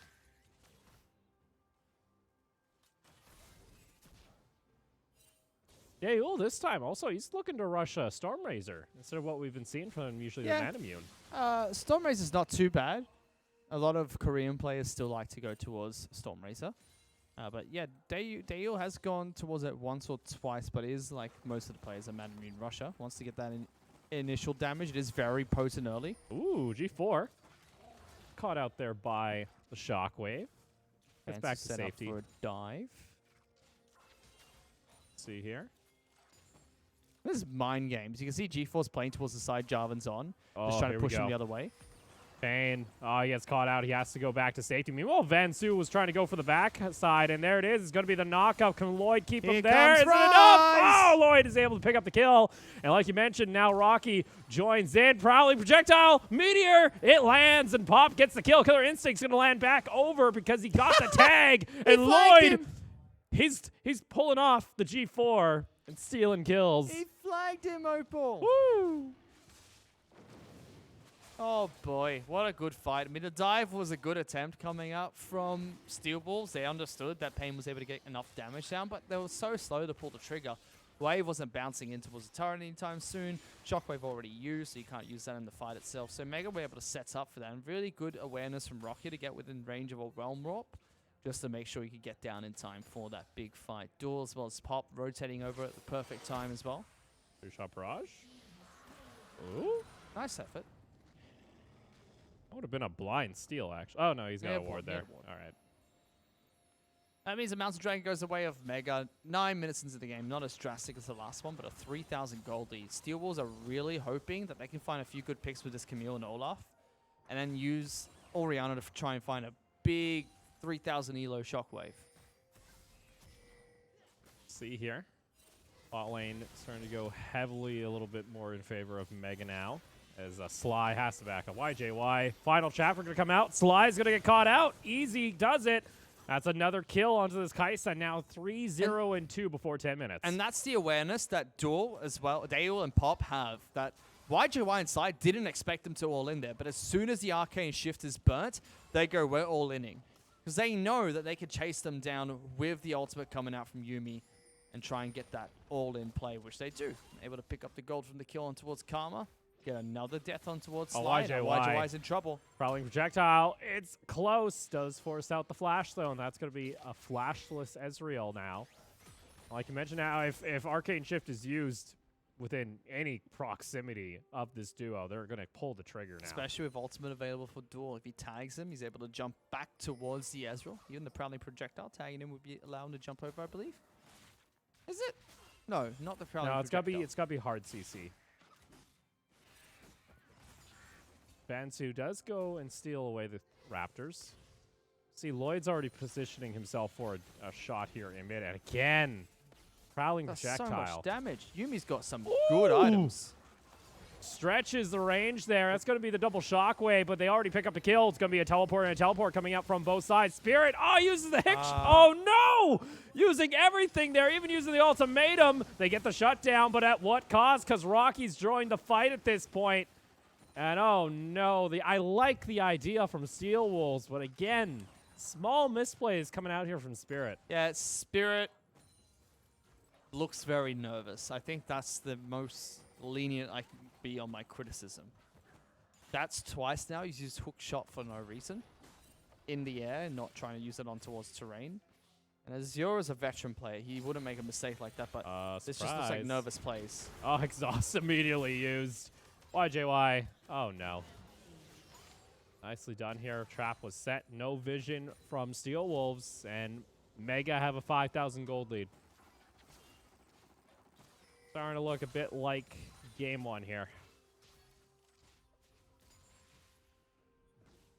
Yeah, well, this time also, he's looking to rush Stormrazor instead of what we've been seeing from him usually with Manamune. Stormrazor's not too bad. A lot of Korean players still like to go towards Stormrazor. But yeah, Dayul has gone towards it once or twice, but is like most of the players a Manamune rusher. Wants to get that initial damage. It is very potent early. Ooh, G4. Caught out there by the shockwave. Gets back to set safety. up for a dive. See here. This is mind games. You can see G4's playing towards the side Jarvan's on. Oh, just trying to here we push him go. the other way. Payne, he gets caught out. He has to go back to safety. Meanwhile, Van Su was trying to go for the back side, and there it is. It's going to be the knockout. Can Lloyd keep him there? Is it enough? Oh, Lloyd is able to pick up the kill. And like you mentioned, now Rocky joins in. Prowling projectile, meteor. It lands, and Pop gets the kill. Killer Instinct's going to land back over because he got the tag. And Lloyd, he's pulling off the G4 and stealing kills. He flagged him, Opal. Woo! Oh boy, what a good fight. I mean, the dive was a good attempt coming up from Steel Wolves. They understood that Payne was able to get enough damage down, but they were so slow to pull the trigger. Wave wasn't bouncing in towards the turret anytime soon. Shockwave already used, so you can't use that in the fight itself. So Mega were able to set up for that, and really good awareness from Rocky to get within range of a Realm Warp, just to make sure you could get down in time for that big fight. Duel as well as Pop rotating over at the perfect time as well. Two-shot barrage. Ooh. Nice effort. That would have been a blind steal, actually. Oh, no, he's got a ward there. All right. That means the Mountain Dragon goes the way of Mega. 9 minutes into the game, not as drastic as the last one, but a 3,000 gold lead. Steel Wolves are really hoping that they can find a few good picks with this Camille and Olaf, and then use Orianna to try and find a big 3,000 elo Shockwave. See here. Bot lane starting to go heavily a little bit more in favor of Mega now. As Sly has to back up. YJY. Final chapter going to come out. Sly's going to get caught out. Easy does it. That's another kill onto this Kaisa. Now 3-0-2 before 10 minutes. And that's the awareness that Duel as well, Dale and Pop have. That YJY and Sly didn't expect them to all in there. But as soon as the Arcane Shift is burnt, they go, we're all inning. Because they know that they could chase them down with the ultimate coming out from Yuumi and try and get that all-in play, which they do. Able to pick up the gold from the kill on towards Karma. Get another death on towards Sly. YJY's in trouble. Prowling projectile. It's close. Does force out the flash, though, and that's going to be a flashless Ezreal now. Like you mentioned now, if Arcane Shift is used within any proximity of this duo, they're going to pull the trigger now. Especially with ultimate available for Duel. If he tags him, he's able to jump back towards the Ezreal. Even the Prowling projectile tagging him would be allowing to jump over, I believe. Is it? No, not the Prowling projectile. No, it's got to be hard CC. Bansu does go and steal away the Raptors. See, Lloyd's already positioning himself for a shot here in mid. And again, Prowling projectile. So much damage. Yumi's got some good items. Stretches the range there. That's going to be the double shockwave, but they already pick up the kill. It's going to be a teleport and a teleport coming out from both sides. Spirit, uses the oh no! Using everything there, even using the ultimatum. They get the shutdown, but at what cost? Because Rocky's joined the fight at this point. And oh no, I like the idea from Steel Wolves, but again, small misplays coming out here from Spirit. Yeah, Spirit looks very nervous. I think that's the most lenient I can be on my criticism. That's twice now. He's used hook shot for no reason. In the air, not trying to use it on towards terrain. And Azure is a veteran player. He wouldn't make a mistake like that, but this just looks like nervous plays. Oh, exhaust immediately used. YJY. Oh, no. Nicely done here. Trap was set. No vision from Steel Wolves. And Mega have a 5,000 gold lead. Starting to look a bit like game one here.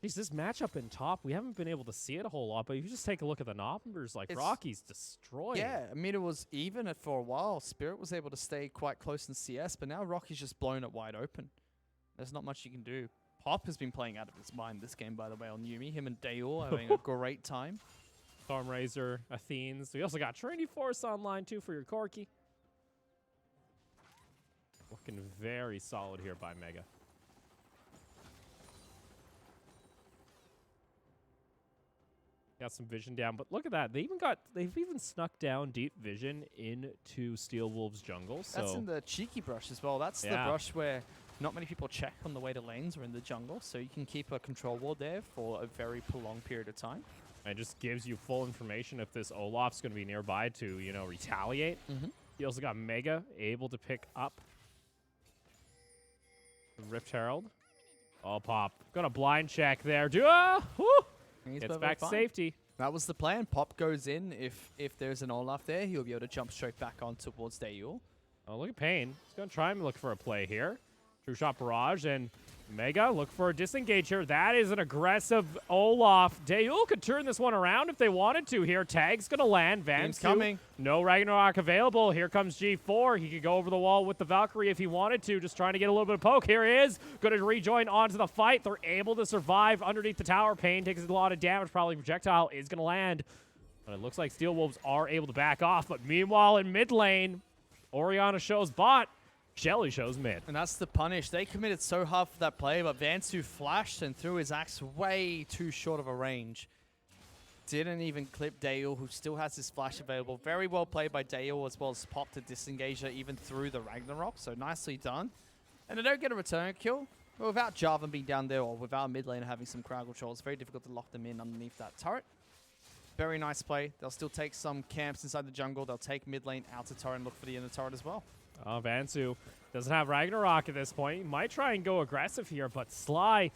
Geez, this matchup in top, we haven't been able to see it a whole lot, but if you just take a look at the numbers, like Rocky's destroying. Yeah, I mean, it was even for a while. Spirit was able to stay quite close in CS, but now Rocky's just blown it wide open. There's not much you can do. Pop has been playing out of his mind this game, by the way, on Yuumi. Him and Daewoo having a great time. Stormrazor, Athenes. We also got Trinity Force online, too, for your Corki. Looking very solid here by Mega. Got some vision down, but look at that. They've even snuck down deep vision into Steel Wolves jungle. So that's in the cheeky brush as well. That's the brush where not many people check on the way to lanes or in the jungle, so you can keep a control ward there for a very prolonged period of time. And it just gives you full information if this Olaf's going to be nearby to, retaliate. He also got Mega able to pick up the Rift Herald. Oh, Pop. Got a blind check there. Woo! Gets back to safety. That was the plan. Pop goes in. If there's an Olaf there, he'll be able to jump straight back on towards Daewoo. Oh, look at Payne. He's going to try and look for a play here. True shot barrage, and Mega, look for a disengage here. That is an aggressive Olaf. Daewoo could turn this one around if they wanted to here. Tag's going to land. Van's coming. No Ragnarok available. Here comes G4. He could go over the wall with the Valkyrie if he wanted to. Just trying to get a little bit of poke. Here he is. Going to rejoin onto the fight. They're able to survive underneath the tower. Pain takes a lot of damage. Probably projectile is going to land. But it looks like Steel Wolves are able to back off. But meanwhile, in mid lane, Orianna shows bot. Shelly shows mid. And that's the punish. They committed so hard for that play, but Vansu flashed and threw his axe way too short of a range. Didn't even clip Daewoo, who still has his flash available. Very well played by Daewoo, as well as Pop to disengage her even through the Ragnarok. So nicely done. And they don't get a return kill. But without Jarvan being down there or without mid lane having some crowd control, it's very difficult to lock them in underneath that turret. Very nice play. They'll still take some camps inside the jungle. They'll take mid lane out to turret and look for the inner turret as well. Vansu doesn't have Ragnarok at this point. He might try and go aggressive here, but Sly,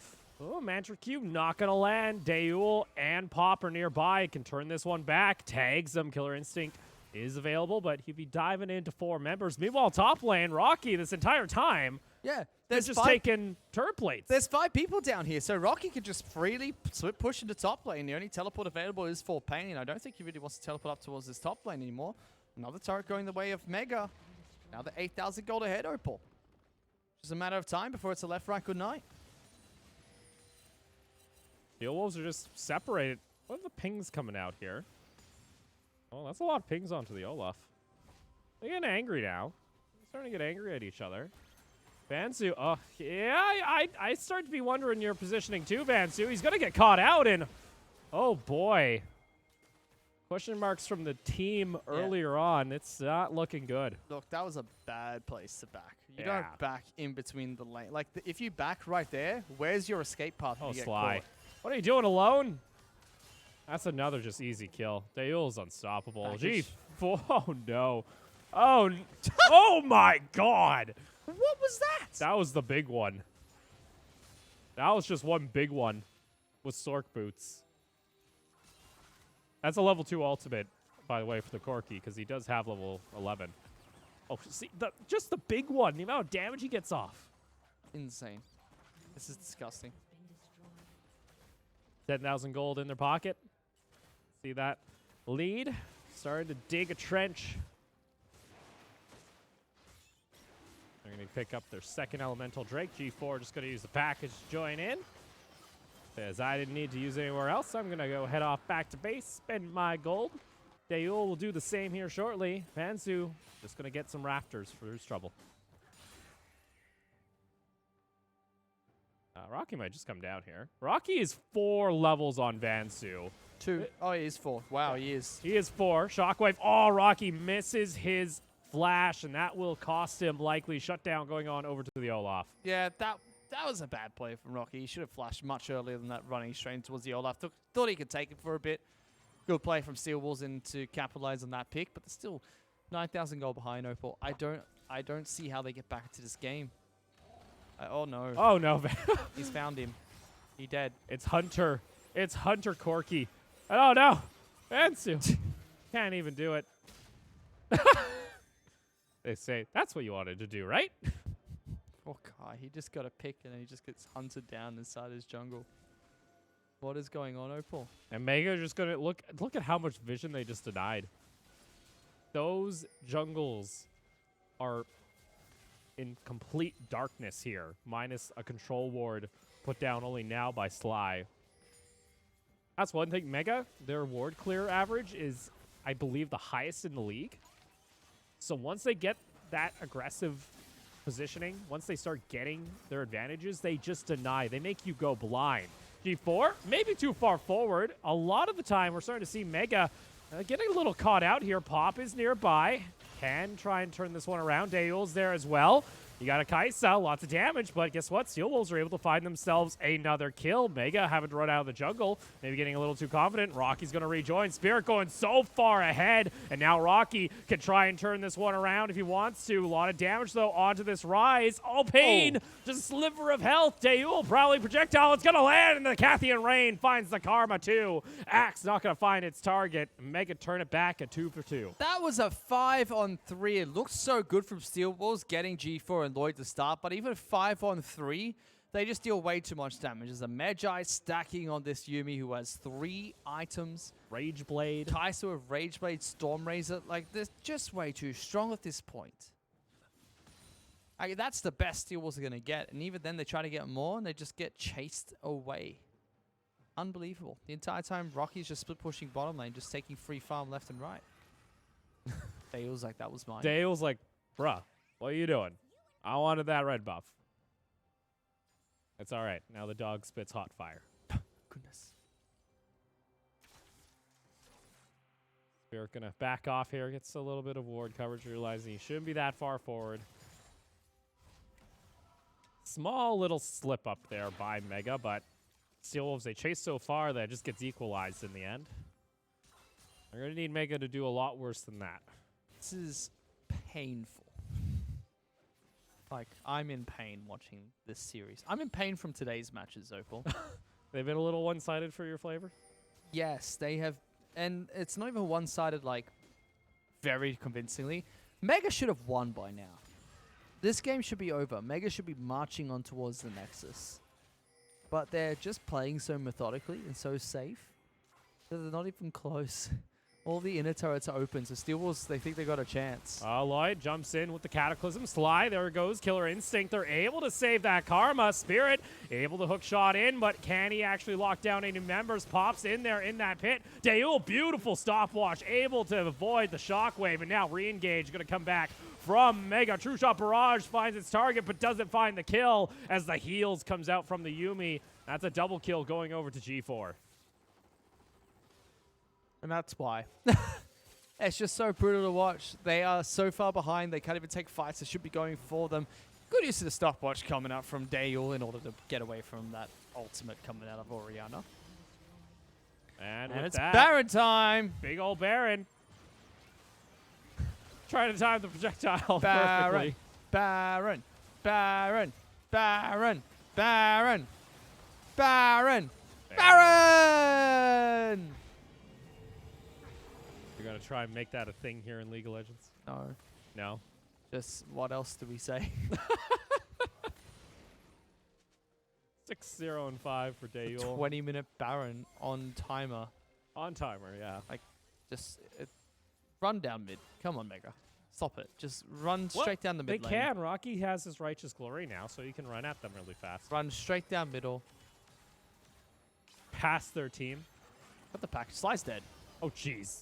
Mantra Q not going to land. Daewoo and Pop are nearby. Can turn this one back. Tags them. Killer Instinct is available, but he'd be diving into 4 members. Meanwhile, top lane, Rocky this entire time. Yeah, They're just taking turret plates. There's 5 people down here, so Rocky could just freely push into top lane. The only teleport available is for Pain. I don't think he really wants to teleport up towards this top lane anymore. Another turret going the way of Mega. Now the 8,000 gold ahead, Opal. Just a matter of time before it's a left-right good night. Steel Wolves are just separated. What are the pings coming out here? Oh, that's a lot of pings onto the Olaf. They're getting angry now. They're starting to get angry at each other. Vansu, yeah, I start to be wondering your positioning too, Vansu. He's going to get caught out, and oh boy. Question marks from the team earlier on. It's not looking good. Look, that was a bad place to back. You don't back in between the lane. Like, if you back right there, where's your escape path? Oh, if you get Sly. caught? What are you doing alone? That's another just easy kill. Daewoo's unstoppable. Gee, oh no. Oh, oh my God. What was that? That was the big one. That was just one big one with Sork boots. That's a level 2 ultimate, by the way, for the Corki, because he does have level 11. Oh, see, just the big one. The amount of damage he gets off. Insane. This is disgusting. 10,000 gold in their pocket. See that lead? Starting to dig a trench. They're going to pick up their second elemental Drake. G4 just going to use the package to join in. As I didn't need to use it anywhere else, I'm going to go head off back to base, spend my gold. Daewoo will do the same here shortly. Vansu just going to get some rafters for his trouble. Rocky might just come down here. Rocky is 4 levels on Vansu. 2. Oh, he is 4. Wow, he is. He is 4. Shockwave. Oh, Rocky misses his flash, and that will cost him likely shutdown going on over to the Olaf. Yeah, that was a bad play from Rocky. He should have flashed much earlier than that, running straight towards the Olaf. Thought he could take it for a bit. Good play from Steel Wolves in to capitalize on that pick, but there's still 9,000 gold behind Opal. I don't see how they get back to this game. Oh no. Oh no. He's found him. He dead. It's Hunter. It's Hunter Corki. Oh no. Vansu. Can't even do it. They say, that's what you wanted to do, right? Poor guy. He just got a pick and he just gets hunted down inside his jungle. What is going on, Opal? And Mega just gonna look at how much vision they just denied. Those jungles are in complete darkness here, minus a control ward put down only now by Sly. That's one thing. Mega, their ward clear average is, I believe, the highest in the league. So once they get that aggressive positioning, once they start getting their advantages, they just deny. They make you go blind. G4, maybe too far forward. A lot of the time, we're starting to see Mega getting a little caught out here. Pop is nearby. Can try and turn this one around. Daewoo's there as well. You got a Kaisa, lots of damage, but guess what? Steel Wolves are able to find themselves another kill. Mega having to run out of the jungle, maybe getting a little too confident. Rocky's going to rejoin. Spirit going so far ahead, and now Rocky can try and turn this one around if he wants to. A lot of damage, though, onto this rise. Oh, Pain! Just a sliver of health. Daewoo, probably projectile. It's going to land, and the Cathian Rain finds the Karma, too. Axe not going to find its target. Mega turn it back at 2 for 2. That was a 5-on-3. It looked so good from Steel Wolves getting G4 and Lloyd to start, but even 5-on-3 They just deal way too much damage. There's a Magi stacking on this Yuumi who has 3 items. Rage Blade. Kai'Sa with Rage Blade, Storm Razor. Like, they're just way too strong at this point. That's the best Steel Wolves are going to get. And even then, they try to get more, and they just get chased away. Unbelievable. The entire time, Rocky's just split pushing bottom lane, just taking free farm left and right. Dale's like, that was mine. Dale's like, bruh, what are you doing? I wanted that red buff. It's all right. Now the dog spits hot fire. Goodness. Spirit gonna back off here. Gets a little bit of ward coverage, realizing he shouldn't be that far forward. Small little slip up there by Mega, but Steel Wolves, they chase so far that it just gets equalized in the end. They're gonna need Mega to do a lot worse than that. This is painful. Like, I'm in pain watching this series. I'm in pain from today's matches, Opal. They've been a little one-sided for your flavor? Yes, they have. And it's not even one-sided, like, very convincingly. Mega should have won by now. This game should be over. Mega should be marching on towards the Nexus. But they're just playing so methodically and so safe that they're not even close. All the inner turrets are open, so Steel Wolves, they think they got a chance. Lloyd jumps in with the Cataclysm. Sly, there it goes. Killer Instinct. They're able to save that Karma. Spirit able to hook shot in, but can he actually lock down any members? Pops in there in that pit. Daewoo, beautiful stopwatch, able to avoid the shockwave, and now re-engage. Going to come back from Mega. True Shot Barrage finds its target, but doesn't find the kill as the heals comes out from the Yuumi. That's a double kill going over to G4. And that's why. It's just so brutal to watch. They are so far behind. They can't even take fights that should be going for them. Good use of the stopwatch coming out from Daewoo in order to get away from that ultimate coming out of Orianna. And it's that, Baron time. Big old Baron. Trying to time the projectile Baron, perfectly. Baron, Baron, Baron, Baron, Baron, Baron! You're going to try and make that a thing here in League of Legends? No. No? Just what else do we say? 6-0 and 5 for Daewoo. 20-minute Baron on timer. On timer, yeah. Just run down mid. Come on, Mega. Stop it. Just run straight down the mid lane. They can. Rocky has his Righteous Glory now, so he can run at them really fast. Run straight down middle. Past their team. Got the pack. Sly's dead. Oh, jeez.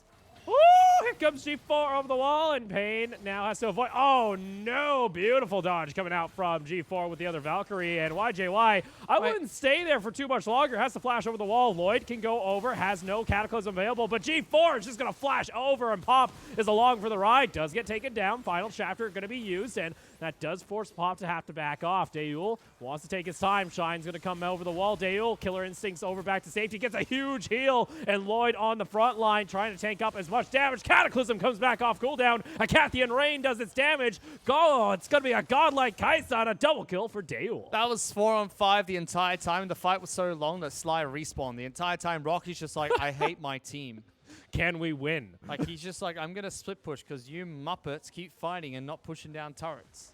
Woo! Here comes G4 over the wall, and Pain now has to avoid. Oh, no. Beautiful dodge coming out from G4 with the other Valkyrie. And YJY, I wouldn't stay there for too much longer. Has to flash over the wall. Lloyd can go over. Has no Cataclysm available. But G4 is just going to flash over, and Pop is along for the ride. Does get taken down. Final chapter going to be used, and that does force Pop to have to back off. Daewoo wants to take his time. Shine's going to come over the wall. Daewoo, Killer Instincts over back to safety. Gets a huge heal, and Lloyd on the front line trying to tank up as much damage. Cataclysm comes back off cooldown. A Cathian Rain does its damage. Go! It's going to be a godlike Kai'Sa and a double kill for Daewoo. That was 4-on-5 the entire time. The fight was so long that Sly respawned. The entire time, Rocky's just like, I hate my team. Can we win? Like, he's just like, I'm going to split push because you Muppets keep fighting and not pushing down turrets.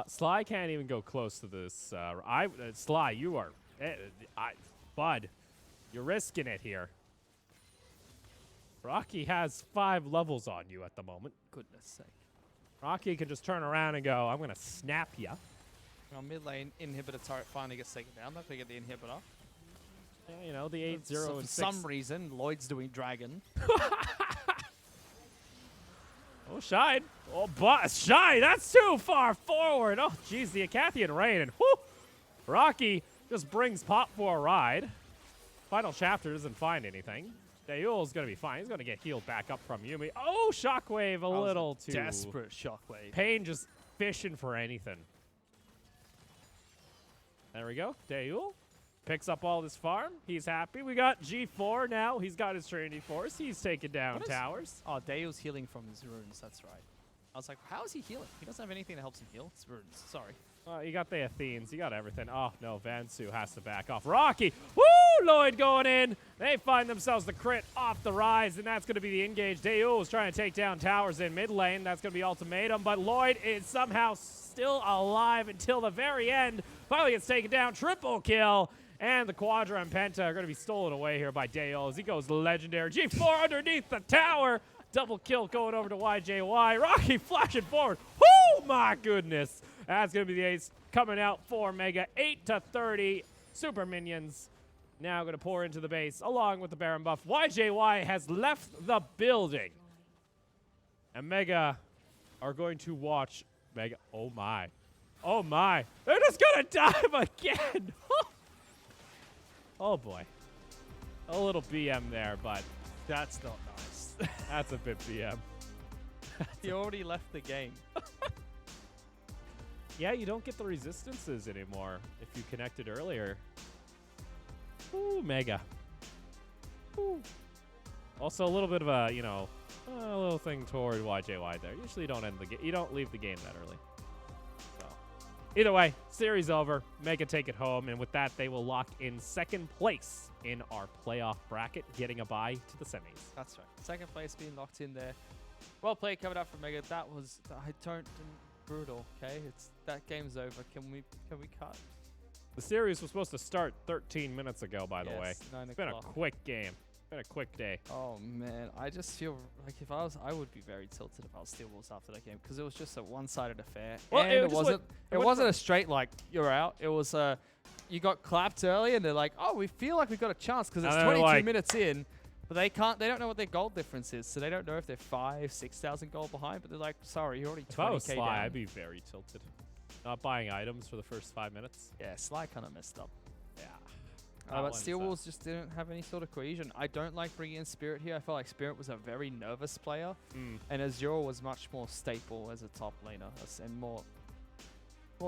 Sly can't even go close to this. Sly, you are... Bud, you're risking it here. Rocky has 5 levels on you at the moment. Goodness sake. Rocky can just turn around and go, I'm going to snap ya. Our mid lane inhibitor turret finally gets taken down. Not going to get the inhibitor. Yeah, you know, the 8-0 So and for 6. some reason, Lloyd's doing dragon. Oh, Shine. Oh, but Shine, that's too far forward. Oh, jeez, the Acathian Rain. And whoo, Rocky just brings Pop for a ride. Final chapter doesn't find anything. Daewoo's going to be fine. He's going to get healed back up from Yuumi. Oh, Shockwave a little too. Desperate Shockwave. Pain just fishing for anything. There we go. Daewoo picks up all this farm. He's happy. We got G4 now. He's got his Trinity Force. He's taking down towers. Oh, Daewoo's healing from his runes. That's right. I was like, how is he healing? He doesn't have anything that helps him heal. It's runes. Sorry. You got the Athenes. You got everything. Oh, no. Vansu has to back off. Rocky. Woo! Lloyd going in. They find themselves the crit off the rise, and that's going to be the engage. Daewoo is trying to take down towers in mid lane. That's going to be ultimatum, but Lloyd is somehow still alive until the very end. Finally gets taken down. Triple kill. And the Quadra and Penta are going to be stolen away here by Dale as he goes legendary. G4 underneath the tower. Double kill going over to YJY. Rocky flashing forward. Oh my goodness. That's going to be the ace coming out for Mega. 8-30. Super minions now going to pour into the base along with the Baron buff. YJY has left the building. And Mega are going to watch Mega. Oh my. Oh my. They're just going to dive again. Oh boy. A little BM there, but That's not nice. that's a bit BM. He already left the game. Yeah, you don't get the resistances anymore if you connected earlier. Ooh, Mega. Ooh. Also, a little bit of a, a little thing toward YJY there. Usually, you don't end the game. You don't leave the game that early. So, either way, series over. Mega take it home, and with that, they will lock in second place in our playoff bracket, getting a bye to the semis. That's right. Second place being locked in there. Well played coming up from Mega. That was brutal. Okay, that game's over. Can we cut? The series was supposed to start 13 minutes ago, by the way. 9 It's been a o'clock. quick game. Been a quick day. Oh man, I just feel like I would be very tilted if I was Steel Wolves after that game because it was just a one-sided affair. Well, and it it just wasn't. it It went wasn't a straight like you're out. It was you got clapped early and they're like, oh, we feel like we've got a chance because it's And they're 22 like- minutes in, but they don't know what their gold difference is, so they don't know if they're 6,000 gold behind. But they're like, sorry, you're already If I was 20k Sly, down. I'd be very tilted. Not buying items for the first 5 minutes. Yeah, Sly kind of messed up. Yeah. But Steel Wolves just didn't have any sort of cohesion. I don't like bringing in Spirit here. I felt like Spirit was a very nervous player, and Azure was much more staple as a top laner and more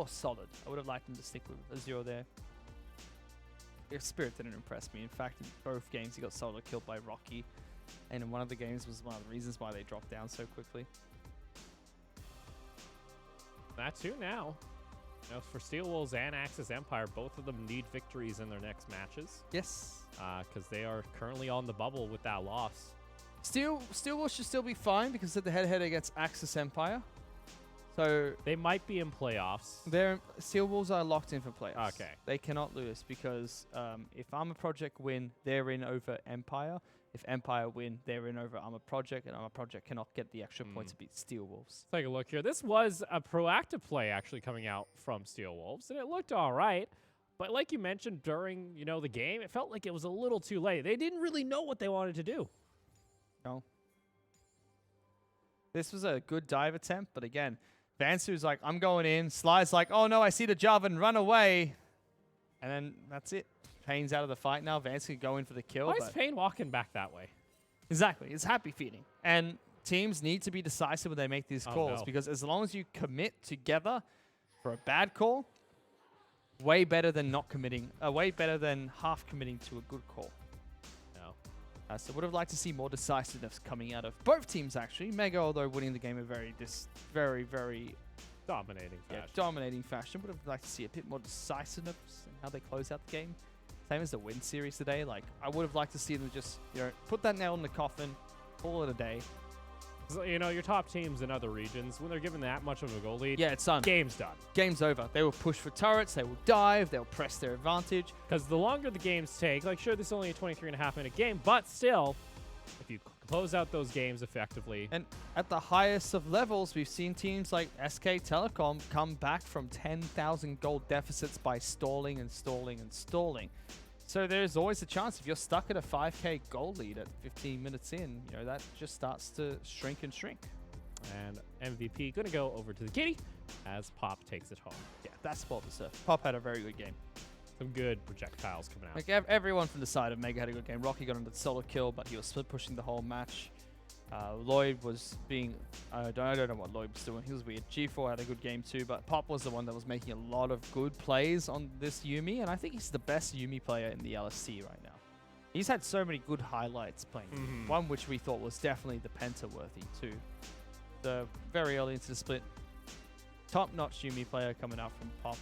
solid. I would have liked him to stick with Azure there. Spirit didn't impress me. In fact, in both games he got solo killed by Rocky, and in one of the games was one of the reasons why they dropped down so quickly. That's who now. For Steel Wolves and Axis Empire, both of them need victories in their next matches. Yes. Because they are currently on the bubble with that loss. Steel Wolves should still be fine because of the head-to-head against Axis Empire. So They might be in playoffs. Steel Wolves are locked in for playoffs. Okay. They cannot lose because if Armor Project win, they're in over Empire. If Empire win, they're in over Armor Project, and Armor Project cannot get the extra point to beat Steel Wolves. Let's take a look here. This was a proactive play actually coming out from Steel Wolves, and it looked all right. But like you mentioned during, the game, it felt like it was a little too late. They didn't really know what they wanted to do. No. This was a good dive attempt, but again, Vansu's like, I'm going in. Sly's like, oh no, I see the Jarvan, run away. And then that's it. Payne's out of the fight now. Vance can go in for the kill. Why is Payne walking back that way? Exactly. It's happy feeding. And teams need to be decisive when they make these calls no. because as long as you commit together for a bad call, way better than not committing, way better than half committing to a good call. No. So would have liked to see more decisiveness coming out of both teams actually. Mega, although winning the game in very Dominating fashion. dominating fashion, would have liked to see a bit more decisiveness in how they close out the game. Same as the win series today. Like I would have liked to see them just put that nail in the coffin, call it a day. So, your top teams in other regions, when they're given that much of a goal lead, Yeah, it's done. game's done. Game's over. They will push for turrets. They will dive. They'll press their advantage. Because the longer the games take, like sure, this is only a 23.5-minute game, but still, if you close out those games effectively. And at the highest of levels, we've seen teams like SK Telecom come back from 10,000 gold deficits by stalling and stalling and stalling. So there's always a chance if you're stuck at a 5k goal lead at 15 minutes in, that just starts to shrink and shrink. And MVP going to go over to the kitty as Pop takes it home. Yeah, that's well deserved. Pop had a very good game. Some good projectiles coming out. Like everyone from the side of Mega had a good game. Rocky got into the solo kill, but he was split pushing the whole match. Lloyd was being, I don't know what Lloyd was doing. He was weird. G4 had a good game too, but Pop was the one that was making a lot of good plays on this Yuumi, and I think he's the best Yuumi player in the LST right now. He's had so many good highlights playing. One which we thought was definitely the Penta worthy too. The very early into the split, top-notch Yuumi player coming out from Pop.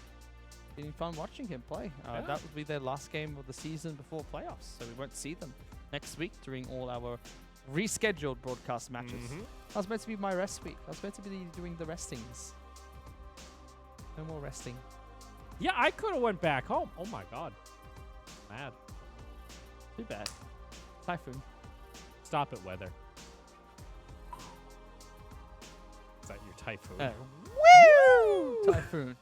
Been fun watching him play. Yeah. That would be their last game of the season before playoffs, so we won't see them next week during all our rescheduled broadcast matches. That was meant to be my rest week. I was meant to be doing the restings. No more resting. Yeah, I could have went back home. Oh my god. Mad. Too bad. Typhoon. Stop it, weather. Is that your typhoon? Woo! Typhoon.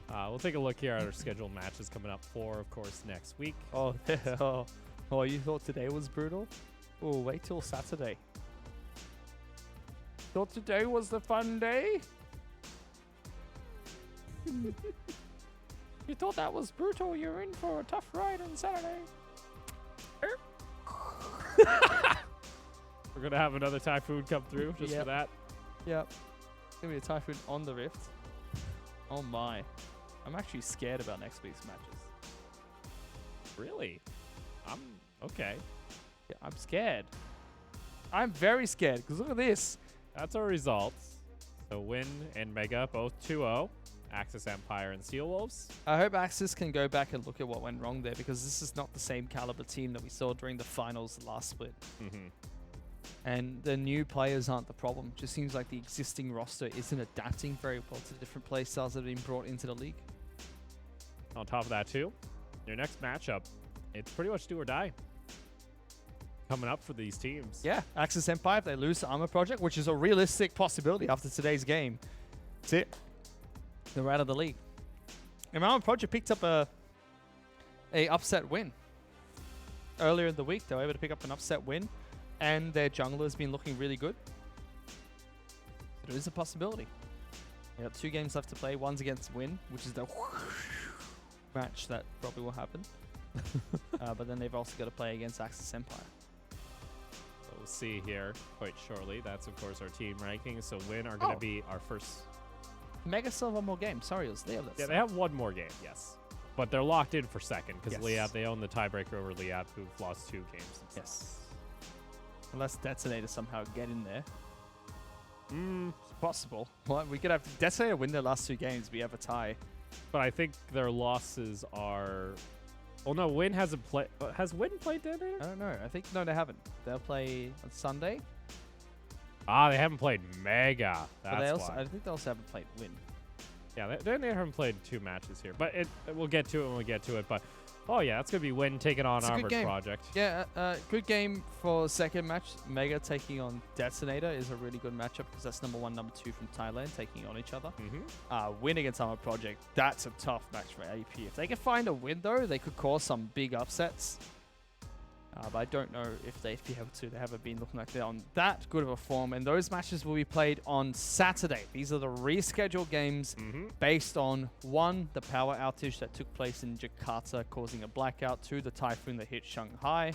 We'll take a look here at our scheduled matches coming up for, of course, next week. Oh, oh, you thought today was brutal? Oh, wait till Saturday. Thought today was the fun day? You thought that was brutal? You're in for a tough ride on Saturday. We're going to have another typhoon come through just for that. Yep. It's going to be a typhoon on the Rift. Oh my. I'm actually scared about next week's matches. Really? I'm okay. Yeah, I'm scared. I'm very scared because look at this. That's our results. So Win and Mega both 2-0. Axis Empire and Steel Wolves. I hope Axis can go back and look at what went wrong there because this is not the same caliber team that we saw during the finals last split. And the new players aren't the problem. Just seems like the existing roster isn't adapting very well to the different play styles that have been brought into the league. On top of that, too, your next matchup, it's pretty much do or die coming up for these teams. Yeah, Axis Empire, if they lose to Armor Project, which is a realistic possibility after today's game, that's it. They're out of the league. And Armor Project picked up a upset win. Earlier in the week, they were able to pick up an upset win, and their jungler's been looking really good. It is a possibility. They got 2 games left to play. One's against Win, which is the match that probably will happen. But then they've also got to play against Axis Empire. So we'll see here quite shortly. That's, of course, our team rankings. So Win are going to be our first. Mega still have one more game. Sorry, it was Liab. Yeah, they have one more game, yes. But they're locked in for second because Yes. Liab, they own the tiebreaker over Liab, who've lost 2 games. Yes. Unless Detonator somehow get in there. It's possible. Well, we could have Detonator win their last 2 games. We have a tie. But I think their losses are... Oh, no, Win hasn't played... Has Win played Detonator? I don't know. I think, no, they haven't. They'll play on Sunday. Ah, they haven't played Mega. But That's also, why. I think they also haven't played Win. Yeah, they haven't played 2 matches here. But we'll get to it when we get to it. But, oh, yeah, that's going to be Win taking on Armored Project. Yeah, good game for second match. Mega taking on Detonator is a really good matchup because that's number 1, number 2 from Thailand taking on each other. Win against Armored Project, that's a tough match for AP. If they can find a win, though, they could cause some big upsets. But I don't know if they'd be able to. They haven't been looking like they're on that good of a form. And those matches will be played on Saturday. These are the rescheduled games based on 1, the power outage that took place in Jakarta, causing a blackout, 2, the typhoon that hit Shanghai,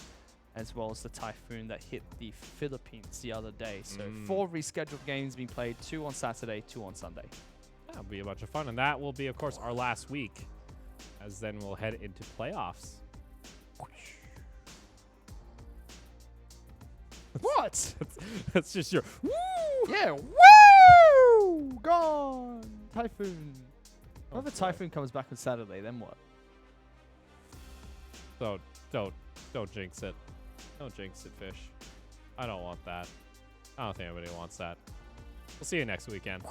as well as the typhoon that hit the Philippines the other day. So 4 rescheduled games being played, 2 on Saturday, 2 on Sunday. That'll be a bunch of fun. And that will be, of course, our last week, as then we'll head into playoffs. What? That's just your woo! Yeah, woo! Gone! Typhoon. What if the typhoon comes back on Saturday, then what? Don't jinx it. Don't jinx it, Fish. I don't want that. I don't think anybody wants that. We'll see you next weekend.